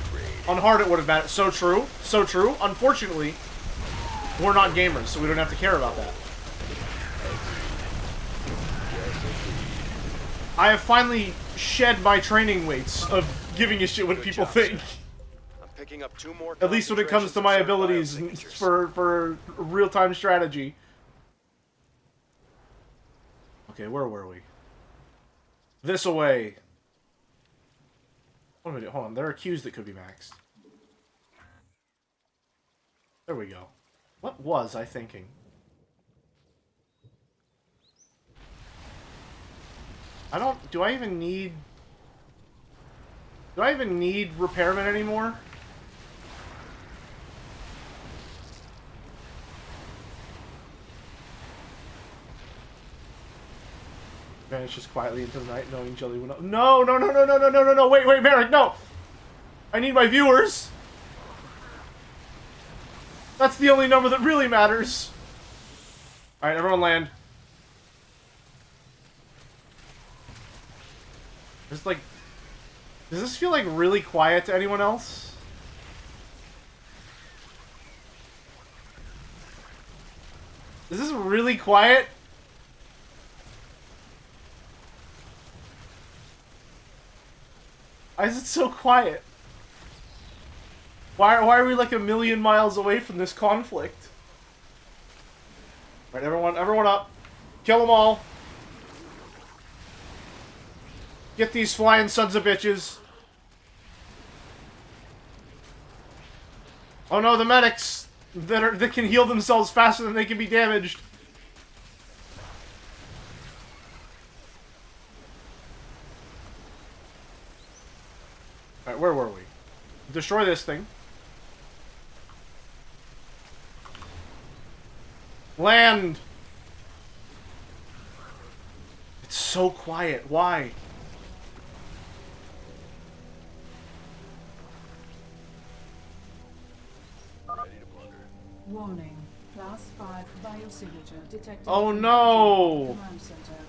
On hard it would have been so true. So true. Unfortunately, we're not gamers, so we don't have to care about that. I have finally shed my training weights of giving a shit what people think. I'm picking up 2 more. At least when it comes to my abilities for real-time strategy. Okay, where were we? This away. What am I doing? Hold on, there are Qs that could be maxed. There we go. What was I thinking? Do I even need repairmen anymore? Vanishes quietly into the night, knowing Jelly will not. No! Wait, Merrick, no! I need my viewers! That's the only number that really matters! Alright, everyone land. Just like... Does this feel like really quiet to anyone else? Is this really quiet? Why is it so quiet? Why are we like a million miles away from this conflict? Right, everyone up. Kill them all. Get these flying sons of bitches. Oh no, the medics that can heal themselves faster than they can be damaged. Alright, where were we? Destroy this thing. Land! It's so quiet. Why? Warning. Class 5 biosignature detected. Oh no! Command center.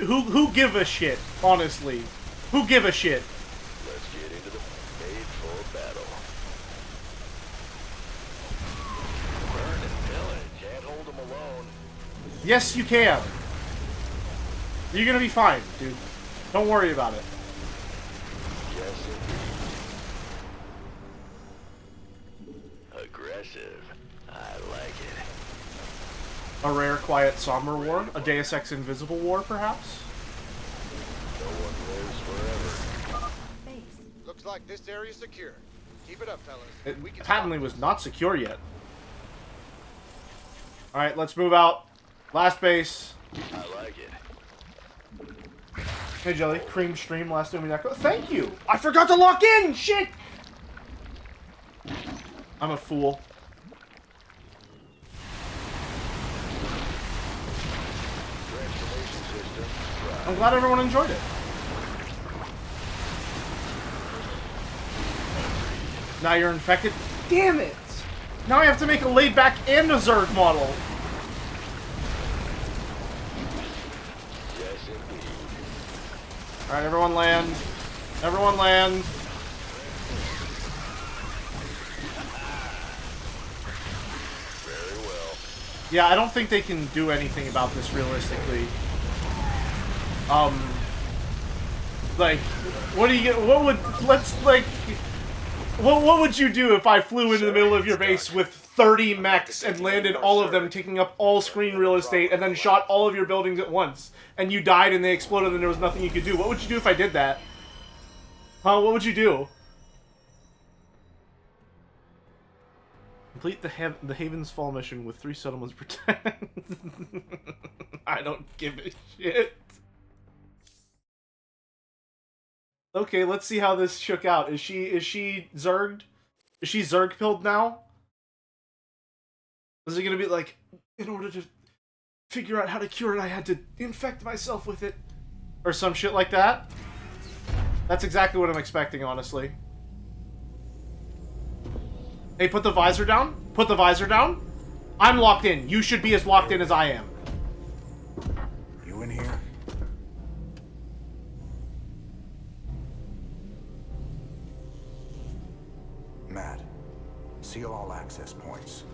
Who give a shit, honestly? Who give a shit? Let's get into the made for battle. Burn and pillage. Can't hold them alone. Yes, you can. You're gonna be fine, dude. Don't worry about it. Yes, indeed. Aggressive. I like it. A rare, quiet, somber war? A Deus Ex Invisible war, perhaps? No one lives forever. Looks like this area's secure. Keep it up, fellas. It We can patently was not secure yet. Alright, let's move out. Last base. I like it. Hey, Jelly. Cream stream, last time we got. Thank you! I forgot to lock in! Shit! I'm a fool. I'm glad everyone enjoyed it. Now you're infected. Damn it! Now I have to make a laid back and a Zerg model. Yes, indeed. Alright, everyone land. Everyone land. Very well. Yeah, I don't think they can do anything about this realistically. Like, what do you get? What would what would you do if I flew into the middle of your base with 30 mechs and landed all of them, taking up all screen real estate, and then shot all of your buildings at once, and you died and they exploded and there was nothing you could do? What would you do if I did that? Huh? What would you do? Complete the Haven's Fall mission with 3 settlements protect. I don't give a shit. Okay, let's see how this shook out. Is she Zerged? Is she Zerg-pilled now? Is it gonna be like, in order to figure out how to cure it, I had to infect myself with it? Or some shit like that? That's exactly what I'm expecting, honestly. Hey, put the visor down. Put the visor down. I'm locked in. You should be as locked in as I am. You in here? Matt, seal all access points.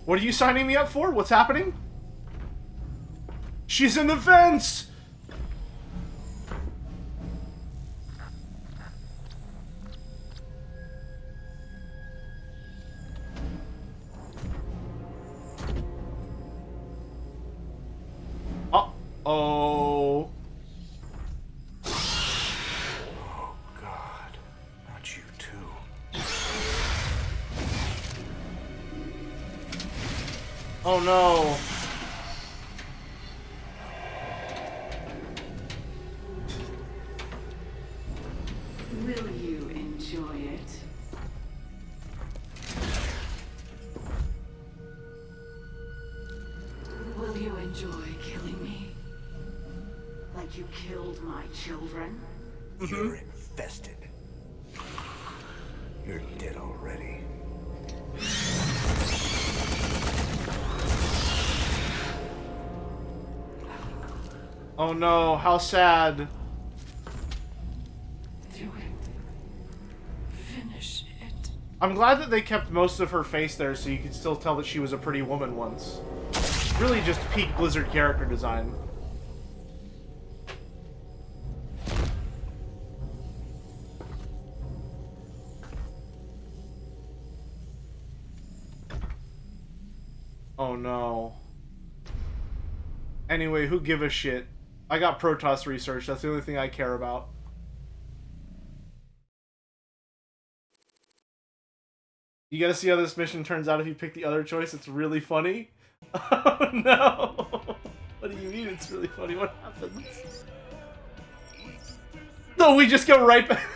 What are you signing me up for? What's happening? She's in the vents! Uh-oh. Oh, God. Not you, too. Oh, no. Will you enjoy it? Will you enjoy killing me? Like you killed my children? You're infested. You're dead already. Oh no, how sad. Do it. Finish it. I'm glad that they kept most of her face there so you could still tell that she was a pretty woman once. Really just peak Blizzard character design. Oh no. Anyway, who give a shit? I got Protoss research, that's the only thing I care about. You gotta see how this mission turns out if you pick the other choice. It's really funny. Oh no! What do you mean it's really funny? What happens? No, we just go right back.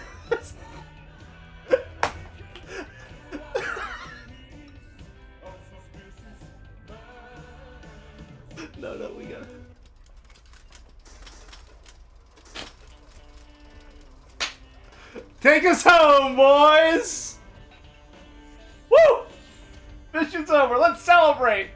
No, we gotta. Take us home, boys! Woo! Mission's over. Let's celebrate.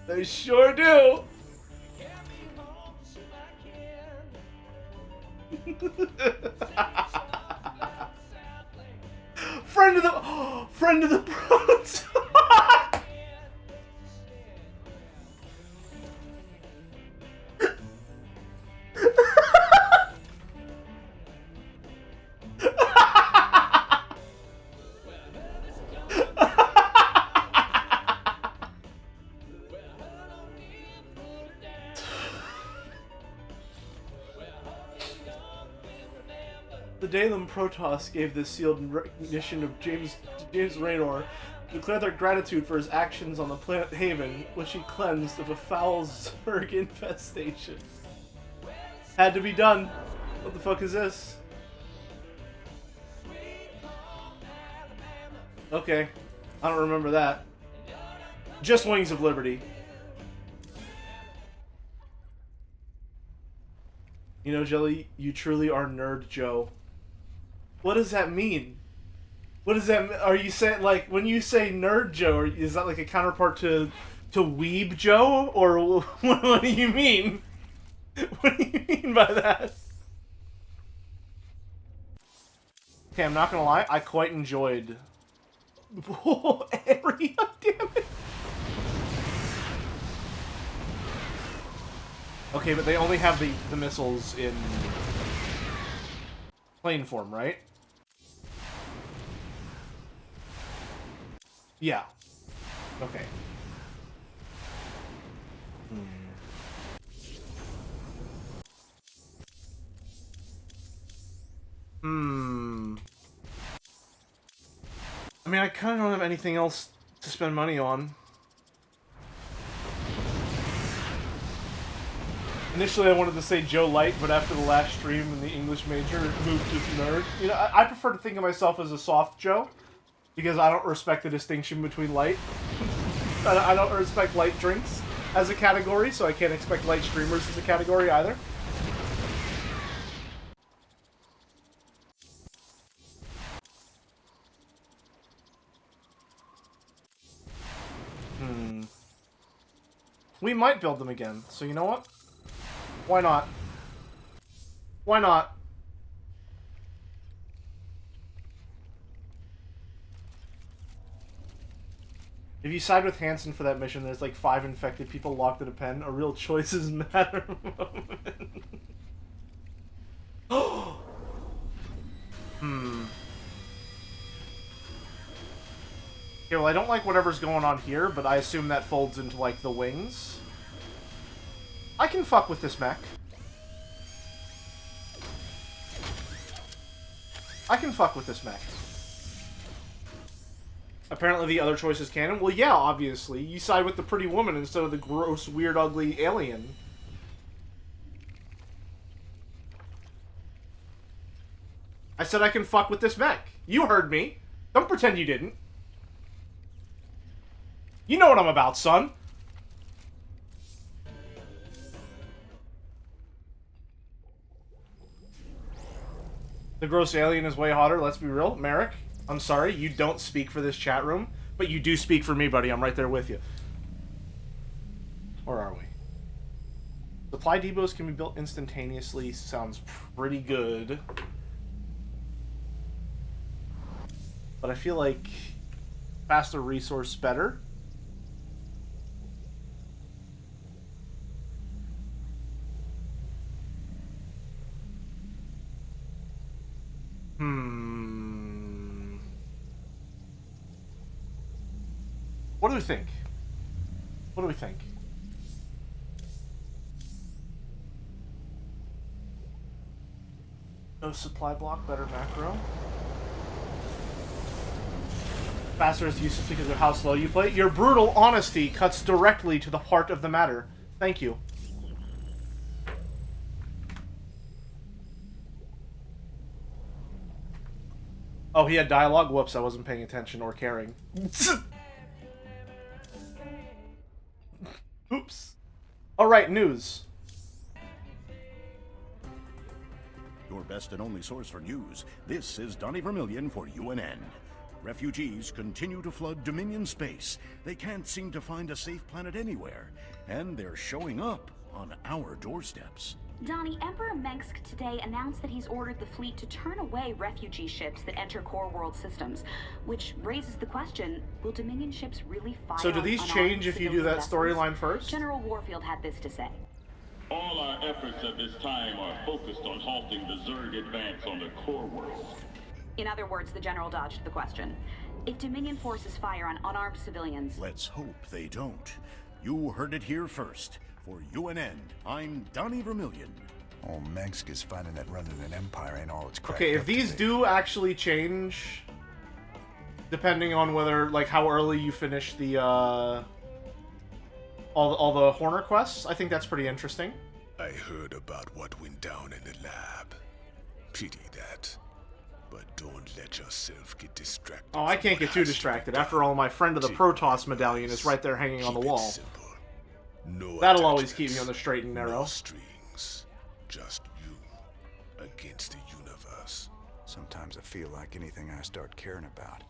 They sure do. Friend of the Protoss. The Daelin Protoss gave this sealed in recognition of James Raynor, declared their gratitude for his actions on the planet Haven, which he cleansed of a foul Zerg infestation. Had to be done. What the fuck is this? Okay. I don't remember that. Just Wings of Liberty. You know, Jelly, you truly are Nerd Joe. What does that mean? What is that? Are you saying, like, when you say Nerd Joe, is that like a counterpart to Weeb Joe? Or what do you mean? What do you mean by that? Okay, I'm not gonna lie, I quite enjoyed... Oh, area, damn it! Okay, but they only have the missiles in plane form, right? Yeah. Okay. I mean, I kind of don't have anything else to spend money on. Initially, I wanted to say Joe Light, but after the last stream and the English major, it moved to Nerd. You know, I prefer to think of myself as a soft Joe, because I don't respect the distinction between light. I don't respect light drinks as a category, so I can't expect light streamers as a category either. We might build them again, so you know what? Why not? Why not? If you side with Hansen for that mission, there's like 5 infected people locked in a pen. A real choices matter moment. Okay, well, I don't like whatever's going on here, but I assume that folds into, like, the wings. I can fuck with this mech. I can fuck with this mech. Apparently the other choice is canon. Well, yeah, obviously. You side with the pretty woman instead of the gross, weird, ugly alien. I said I can fuck with this mech. You heard me. Don't pretend you didn't. You know what I'm about, son. The gross alien is way hotter, let's be real. Merrick, I'm sorry, you don't speak for this chat room, but you do speak for me, buddy. I'm right there with you. Or are we? Supply depots can be built instantaneously. Sounds pretty good. But I feel like faster resource better. What do we think? What do we think? No supply block, better macro. Faster is useless because of how slow you play. Your brutal honesty cuts directly to the heart of the matter. Thank you. Oh, he had dialogue? Whoops, I wasn't paying attention or caring. Oops. Alright, news. Your best and only source for news. This is Donnie Vermillion for UNN. Refugees continue to flood Dominion space. They can't seem to find a safe planet anywhere. And they're showing up on our doorsteps. Donnie, Emperor Mengsk today announced that he's ordered the fleet to turn away refugee ships that enter core world systems, which raises the question, will Dominion ships really fire So do these change if you do that storyline first? General Warfield had this to say. All our efforts at this time are focused on halting the Zerg advance on the core world. In other words, the General dodged the question. If Dominion forces fire on unarmed civilians... Let's hope they don't. You heard it here first. For UNN, I'm Donnie Vermillion. Oh, Mengsk is finding that running an empire ain't all it's cracked Okay, if up to these be. do actually change, depending on whether, like, how early you finish the, all the Horner quests, I think that's pretty interesting. I heard about what went down in the lab. Pity that. But don't let yourself get distracted. Oh, I can't get too distracted. After all, my friend of the Protoss medallion is right there hanging on the wall. No That'll always keep me on the straight and narrow. No strings. Just you against the universe. Sometimes I feel like anything I start caring about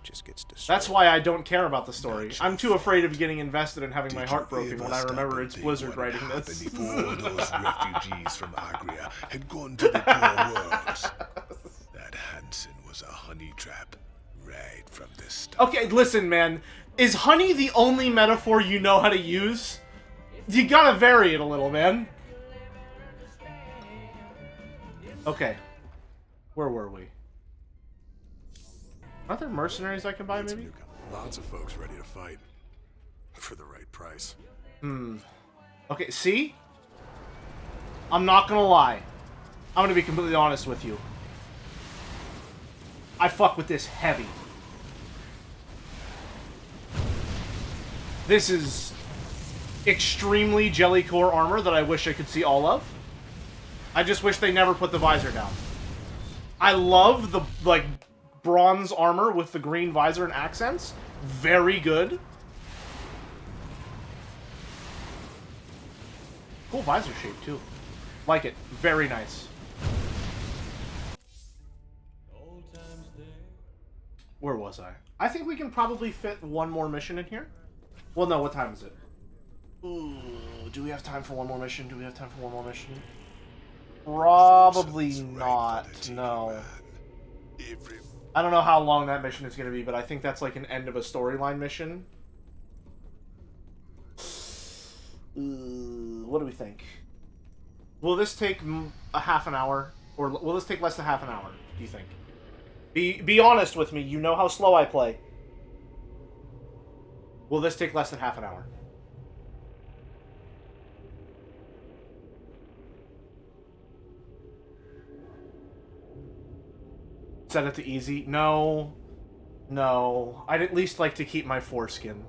just gets destroyed. That's why I don't care about the story. I'm too afraid of getting invested and having my heart broken when I remember it's Blizzard writing this. If all those refugees from Agria had gone to the core worlds, that Hansen was a honey trap right from the start. Okay, listen, man. Is honey the only metaphor you know how to use? You gotta vary it a little, man. Okay. Where were we? Aren't there mercenaries I can buy, maybe? Lots of folks ready to fight. For the right price. Okay, see? I'm not gonna lie. I'm gonna be completely honest with you. I fuck with this heavy. This is extremely jellycore armor that I wish I could see all of. I just wish they never put the visor down. I love the, like, bronze armor with the green visor and accents. Very good. Cool visor shape, too. Like it. Very nice. Where was I? I think we can probably fit one more mission in here. Well, no, what time is it? Ooh, do we have time for one more mission? Do we have time for one more mission? Probably not, no. I don't know how long that mission is going to be, but I think that's like an end of a storyline mission. What do we think? Will this take a half an hour? Or will this take less than half an hour, do you think? Be honest with me, you know how slow I play. Will this take less than half an hour? Set it to easy? No. No. I'd at least like to keep my foreskin.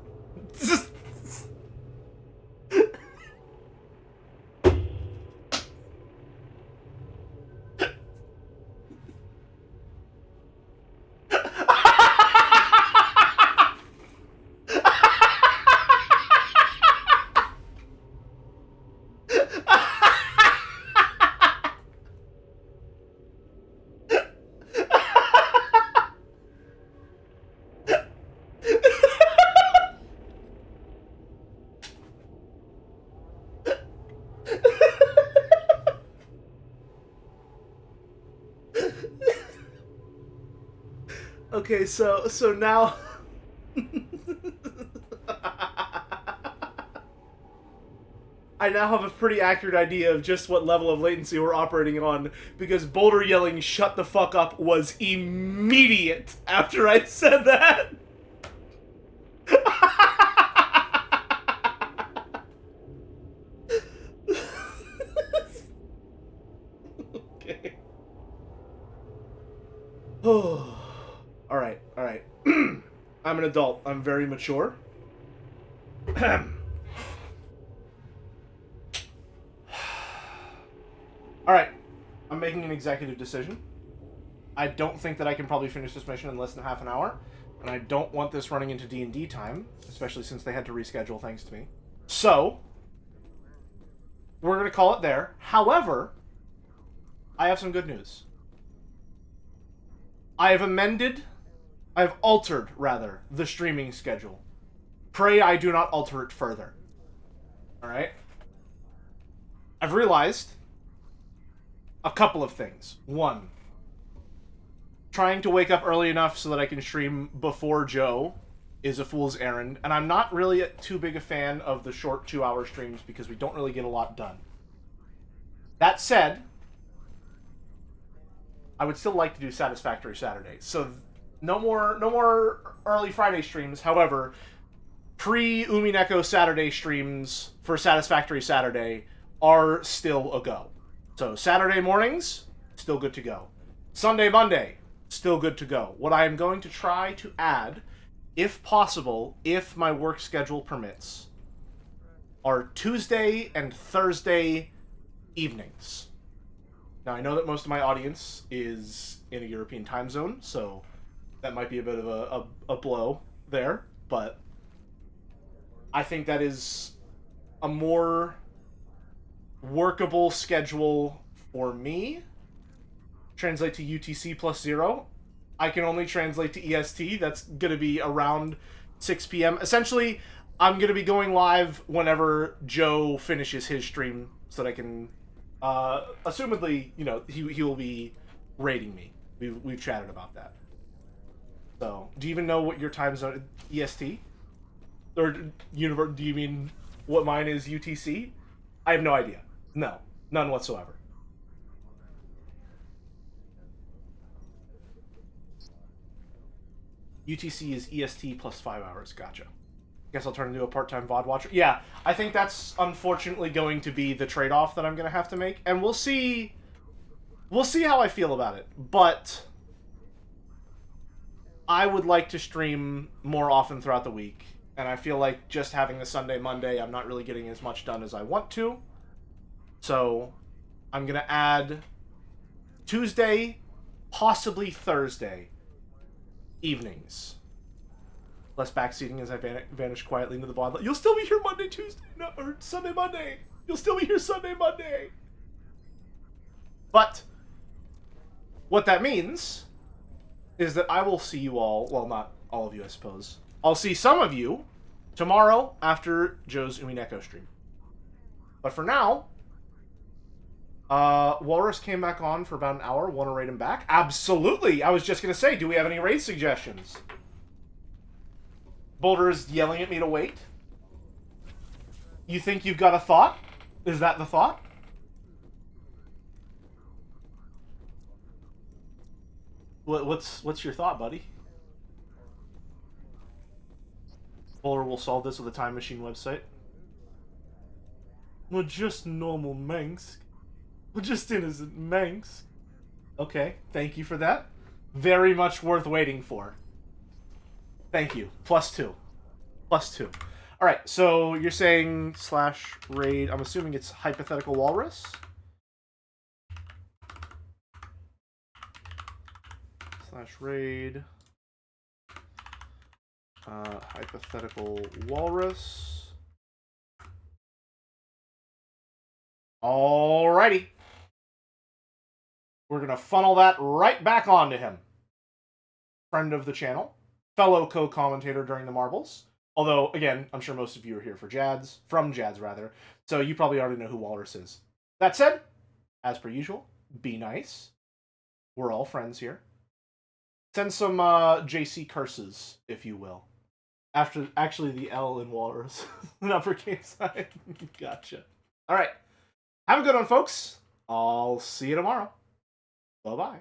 Okay, so now I now have a pretty accurate idea of just what level of latency we're operating on, because Boulder yelling "shut the fuck up" was immediate after I said that. Okay. Oh. Alright, alright. I'm an adult. I'm very mature. Alright. I'm making an executive decision. I don't think that I can probably finish this mission in less than half an hour. And I don't want this running into D&D time, especially since they had to reschedule thanks to me. So, we're going to call it there. However, I have some good news. I have altered, rather, the streaming schedule. Pray I do not alter it further. Alright? I've realized a couple of things. One, trying to wake up early enough so that I can stream before Joe is a fool's errand, and I'm not really too big a fan of the short 2-hour streams because we don't really get a lot done. That said, I would still like to do Satisfactory Saturdays. So no more early Friday streams. However, pre-Umineko Saturday streams for Satisfactory Saturday are still a go. So Saturday mornings, still good to go. Sunday, Monday, still good to go. What I am going to try to add, if possible, if my work schedule permits, are Tuesday and Thursday evenings. Now, I know that most of my audience is in a European time zone, so that might be a bit of a blow there, but I think that is a more workable schedule for me translate to UTC plus 0. I can only translate to EST. That's going to be around 6 p.m. Essentially, I'm going to be going live whenever Joe finishes his stream so that I can, assumedly, you know, he will be raiding me. We've chatted about that. So, do you even know what your time zone EST? Or do you mean what mine is UTC? I have no idea. No, none whatsoever. UTC is EST plus 5 hours. Gotcha. Guess I'll turn into a part-time VOD watcher. Yeah, I think that's unfortunately going to be the trade-off that I'm going to have to make. And we'll see how I feel about it. But I would like to stream more often throughout the week. And I feel like just having the Sunday, Monday, I'm not really getting as much done as I want to. So I'm going to add Tuesday, possibly Thursday evenings. Less backseating as I vanish quietly into the bond. You'll still be here Monday, Tuesday, no, or Sunday, Monday. You'll still be here Sunday, Monday. But what that means is that I will see you all, well, not all of you, I suppose. I'll see some of you tomorrow after Joe's Umineko stream. But for now, Walrus came back on for about an hour. Want to raid him back? Absolutely! I was just going to say, do we have any raid suggestions? Boulder is yelling at me to wait. You think you've got a thought? Is that the thought? What's your thought, buddy? Boulder will solve this with a time machine website. We're just normal Manx. We're just innocent Manx. Okay, thank you for that. Very much worth waiting for. Thank you. +2. +2. Alright, so you're saying /raid. I'm assuming it's hypothetical walrus. /raid. Hypothetical walrus. Alrighty. We're going to funnel that right back onto him. Friend of the channel. Fellow co-commentator during the Marbles. Although, again, I'm sure most of you are here for Jads. From Jads, rather. So you probably already know who Walrus is. That said, as per usual, be nice. We're all friends here. Send some JC curses, if you will. After, actually, the L in Walrus. An uppercase sign. Gotcha. Alright. Have a good one, folks. I'll see you tomorrow. Bye-bye.